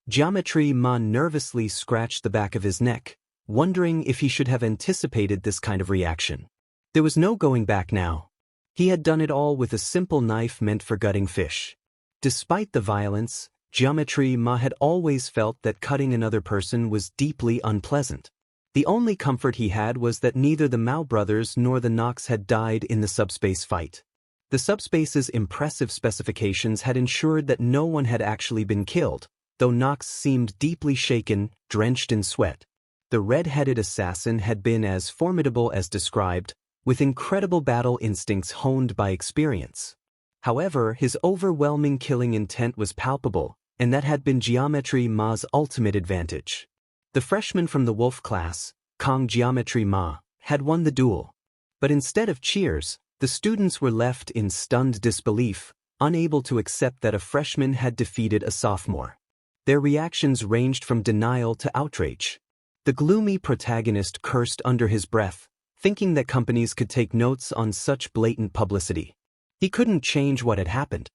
ᴄᴏᴘᴘύʀɪឡɪღᴛ nervously scratched the back of his neck, wondering if he should have anticipated this kind of reaction. There was no going back now. He had done it all with a simple knife meant for gutting fish. Despite the violence, ᴄᴏᴘᴘύʀɪឡɪღᴛ had always felt that cutting another person was deeply unpleasant. The only comfort he had was that neither the Mao brothers nor the Nox had died in the subspace fight. The subspace's impressive specifications had ensured that no one had actually been killed, though Nox seemed deeply shaken, drenched in sweat. The red-headed assassin had been as formidable as described, with incredible battle instincts honed by experience. However, his overwhelming killing intent was palpable, and that had been ᴄᴏᴘᴘύʀɪឡɪღᴛ's ultimate advantage. The freshman from the wolf class, Kong ᴄᴏᴘᴘύʀɪឡɪღᴛ, had won the duel. But instead of cheers, the students were left in stunned disbelief, unable to accept that a freshman had defeated a sophomore. Their reactions ranged from denial to outrage. The gloomy protagonist cursed under his breath, thinking that companies could take notes on such blatant publicity. He couldn't change what had happened.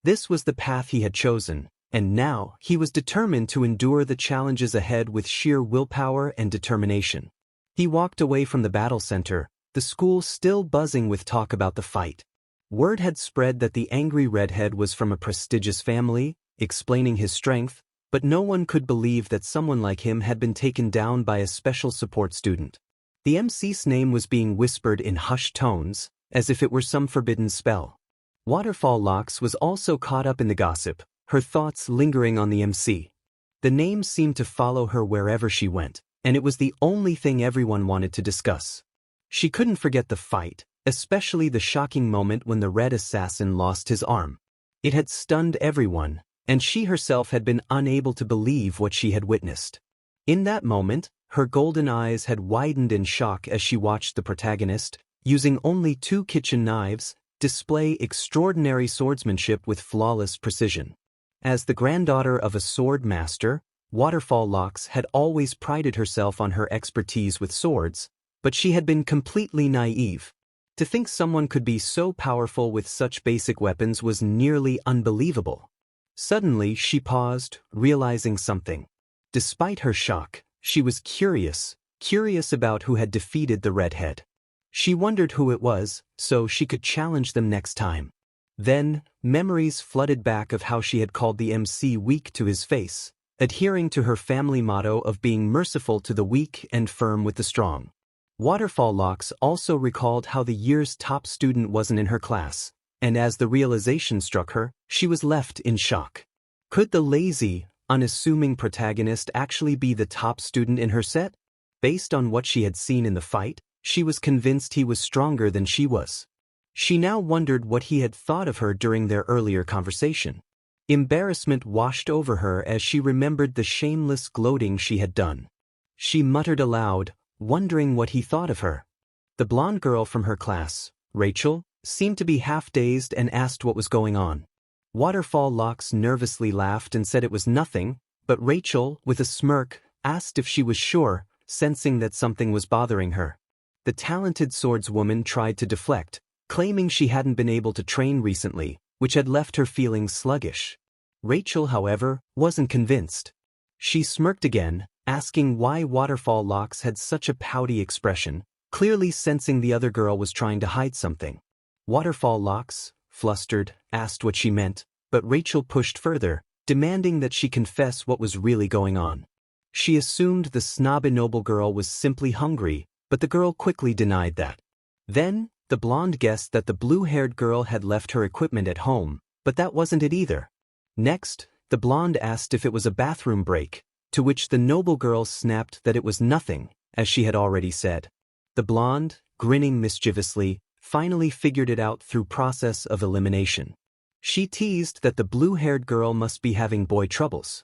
This was the path he had chosen, and now he was determined to endure the challenges ahead with sheer willpower and determination. He walked away from the battle center, the school still buzzing with talk about the fight. Word had spread that the angry redhead was from a prestigious family, explaining his strength, but no one could believe that someone like him had been taken down by a special support student. The MC's name was being whispered in hushed tones, as if it were some forbidden spell. Waterfall Locks was also caught up in the gossip, her thoughts lingering on the MC. The name seemed to follow her wherever she went, and it was the only thing everyone wanted to discuss. She couldn't forget the fight, especially the shocking moment when the red assassin lost his arm. It had stunned everyone, and she herself had been unable to believe what she had witnessed. In that moment, her golden eyes had widened in shock as she watched the protagonist, using only 2 kitchen knives, display extraordinary swordsmanship with flawless precision. As the granddaughter of a sword master, Waterfall Locks had always prided herself on her expertise with swords, but she had been completely naive. To think someone could be so powerful with such basic weapons was nearly unbelievable. Suddenly she paused, realizing something. Despite her shock, she was curious about who had defeated the redhead. She wondered who it was, so she could challenge them next time. Then, memories flooded back of how she had called the MC weak to his face, adhering to her family motto of being merciful to the weak and firm with the strong. Waterfall Locks also recalled how the year's top student wasn't in her class, and as the realization struck her, she was left in shock. Could the lazy, unassuming protagonist actually be the top student in her set? Based on what she had seen in the fight, she was convinced he was stronger than she was. She now wondered what he had thought of her during their earlier conversation. Embarrassment washed over her as she remembered the shameless gloating she had done. She muttered aloud, wondering what he thought of her. The blonde girl from her class, Rachel, seemed to be half-dazed and asked what was going on. Waterfall Locks nervously laughed and said it was nothing, but Rachel, with a smirk, asked if she was sure, sensing that something was bothering her. The talented swordswoman tried to deflect, claiming she hadn't been able to train recently, which had left her feeling sluggish. Rachel, however, wasn't convinced. She smirked again, asking why Waterfall Locks had such a pouty expression, clearly sensing the other girl was trying to hide something. Waterfall Locks, flustered, asked what she meant, but Rachel pushed further, demanding that she confess what was really going on. She assumed the snobby noble girl was simply hungry, but the girl quickly denied that. Then, the blonde guessed that the blue-haired girl had left her equipment at home, but that wasn't it either. Next, the blonde asked if it was a bathroom break, to which the noble girl snapped that it was nothing, as she had already said. The blonde, grinning mischievously, finally figured it out through process of elimination. She teased that the blue-haired girl must be having boy troubles.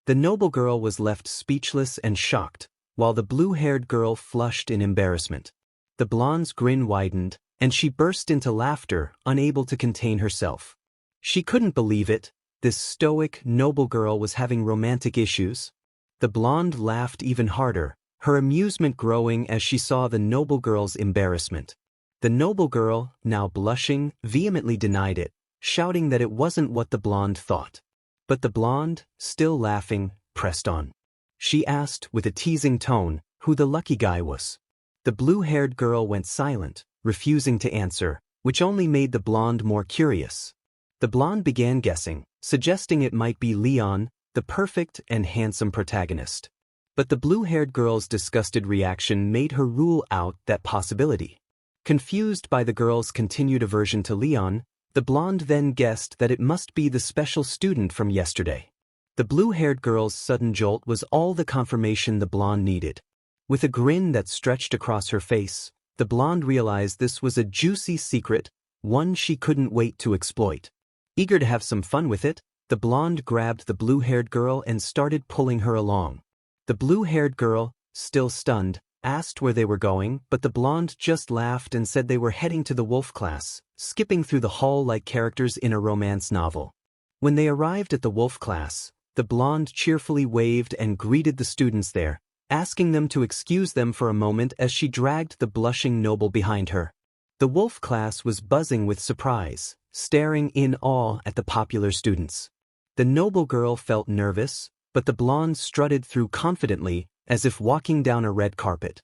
The noble girl was left speechless and shocked, while the blue-haired girl flushed in embarrassment. The blonde's grin widened, and she burst into laughter, unable to contain herself. She couldn't believe it. This stoic, noble girl was having romantic issues. The blonde laughed even harder, her amusement growing as she saw the noble girl's embarrassment. The noble girl, now blushing, vehemently denied it, shouting that it wasn't what the blonde thought. But the blonde, still laughing, pressed on. She asked, with a teasing tone, who the lucky guy was. The blue-haired girl went silent, refusing to answer, which only made the blonde more curious. The blonde began guessing, suggesting it might be Leon, the perfect and handsome protagonist. But the blue-haired girl's disgusted reaction made her rule out that possibility. Confused by the girl's continued aversion to Leon, the blonde then guessed that it must be the special student from yesterday. The blue-haired girl's sudden jolt was all the confirmation the blonde needed. With a grin that stretched across her face, the blonde realized this was a juicy secret, one she couldn't wait to exploit. Eager to have some fun with it, the blonde grabbed the blue-haired girl and started pulling her along. The blue-haired girl, still stunned, asked where they were going, but the blonde just laughed and said they were heading to the wolf class, skipping through the hall like characters in a romance novel. When they arrived at the wolf class, the blonde cheerfully waved and greeted the students there, asking them to excuse them for a moment as she dragged the blushing noble behind her. The wolf class was buzzing with surprise, staring in awe at the popular students. The noble girl felt nervous, but the blonde strutted through confidently, as if walking down a red carpet.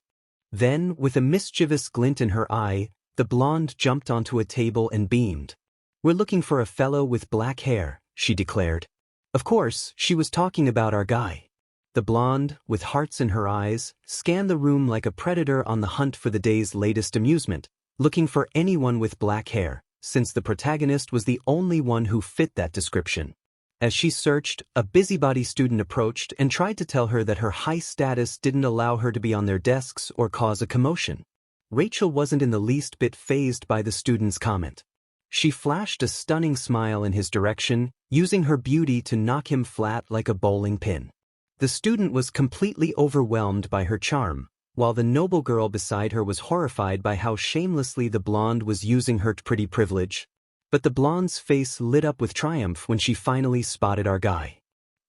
Then, with a mischievous glint in her eye, the blonde jumped onto a table and beamed. "We're looking for a fellow with black hair," she declared. Of course, she was talking about our guy. The blonde, with hearts in her eyes, scanned the room like a predator on the hunt for the day's latest amusement, looking for anyone with black hair, since the protagonist was the only one who fit that description. As she searched, a busybody student approached and tried to tell her that her high status didn't allow her to be on their desks or cause a commotion. Rachel wasn't in the least bit fazed by the student's comment. She flashed a stunning smile in his direction, using her beauty to knock him flat like a bowling pin. The student was completely overwhelmed by her charm, while the noble girl beside her was horrified by how shamelessly the blonde was using her pretty privilege. But the blonde's face lit up with triumph when she finally spotted our guy.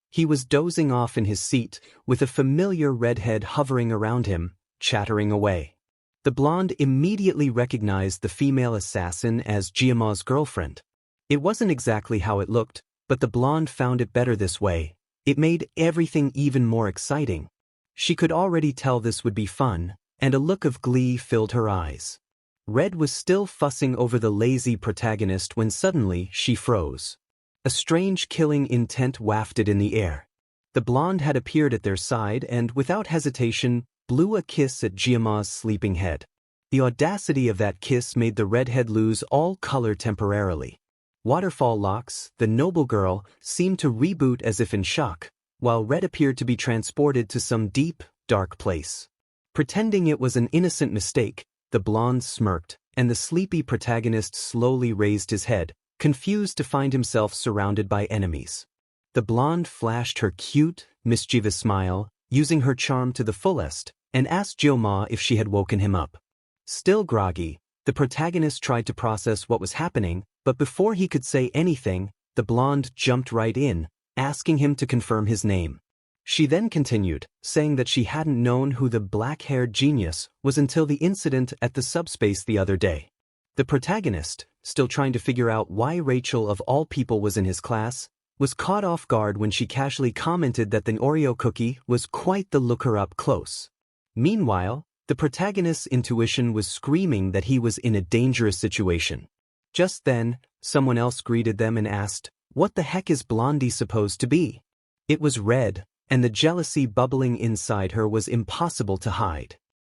He was dozing off in his seat, with a familiar redhead hovering around him, chattering away. The blonde immediately recognized the female assassin as ᴄᴏᴘᴘ's girlfriend. It wasn't exactly how it looked, but the blonde found it better this way. It made everything even more exciting. She could already tell this would be fun, and a look of glee filled her eyes. Red was still fussing over the lazy protagonist when suddenly she froze. A strange killing intent wafted in the air. The blonde had appeared at their side and, without hesitation, blew a kiss at ᴄᴏᴘ's sleeping head. The audacity of that kiss made the redhead lose all color temporarily. Waterfall Locks, the noble girl, seemed to reboot as if in shock, while Red appeared to be transported to some deep, dark place. Pretending it was an innocent mistake, the blonde smirked, and the sleepy protagonist slowly raised his head, confused to find himself surrounded by enemies. The blonde flashed her cute, mischievous smile, using her charm to the fullest, and asked ᴄᴏᴘ if she had woken him up. Still groggy, the protagonist tried to process what was happening, but before he could say anything, the blonde jumped right in, asking him to confirm his name. She then continued, saying that she hadn't known who the black-haired genius was until the incident at the subspace the other day. The protagonist, still trying to figure out why Rachel of all people was in his class, was caught off guard when she casually commented that the Oreo cookie was quite the looker-up close. Meanwhile, the protagonist's intuition was screaming that he was in a dangerous situation. Just then, someone else greeted them and asked, "What the heck is Blondie supposed to be?" It was red, and the jealousy bubbling inside her was impossible to hide.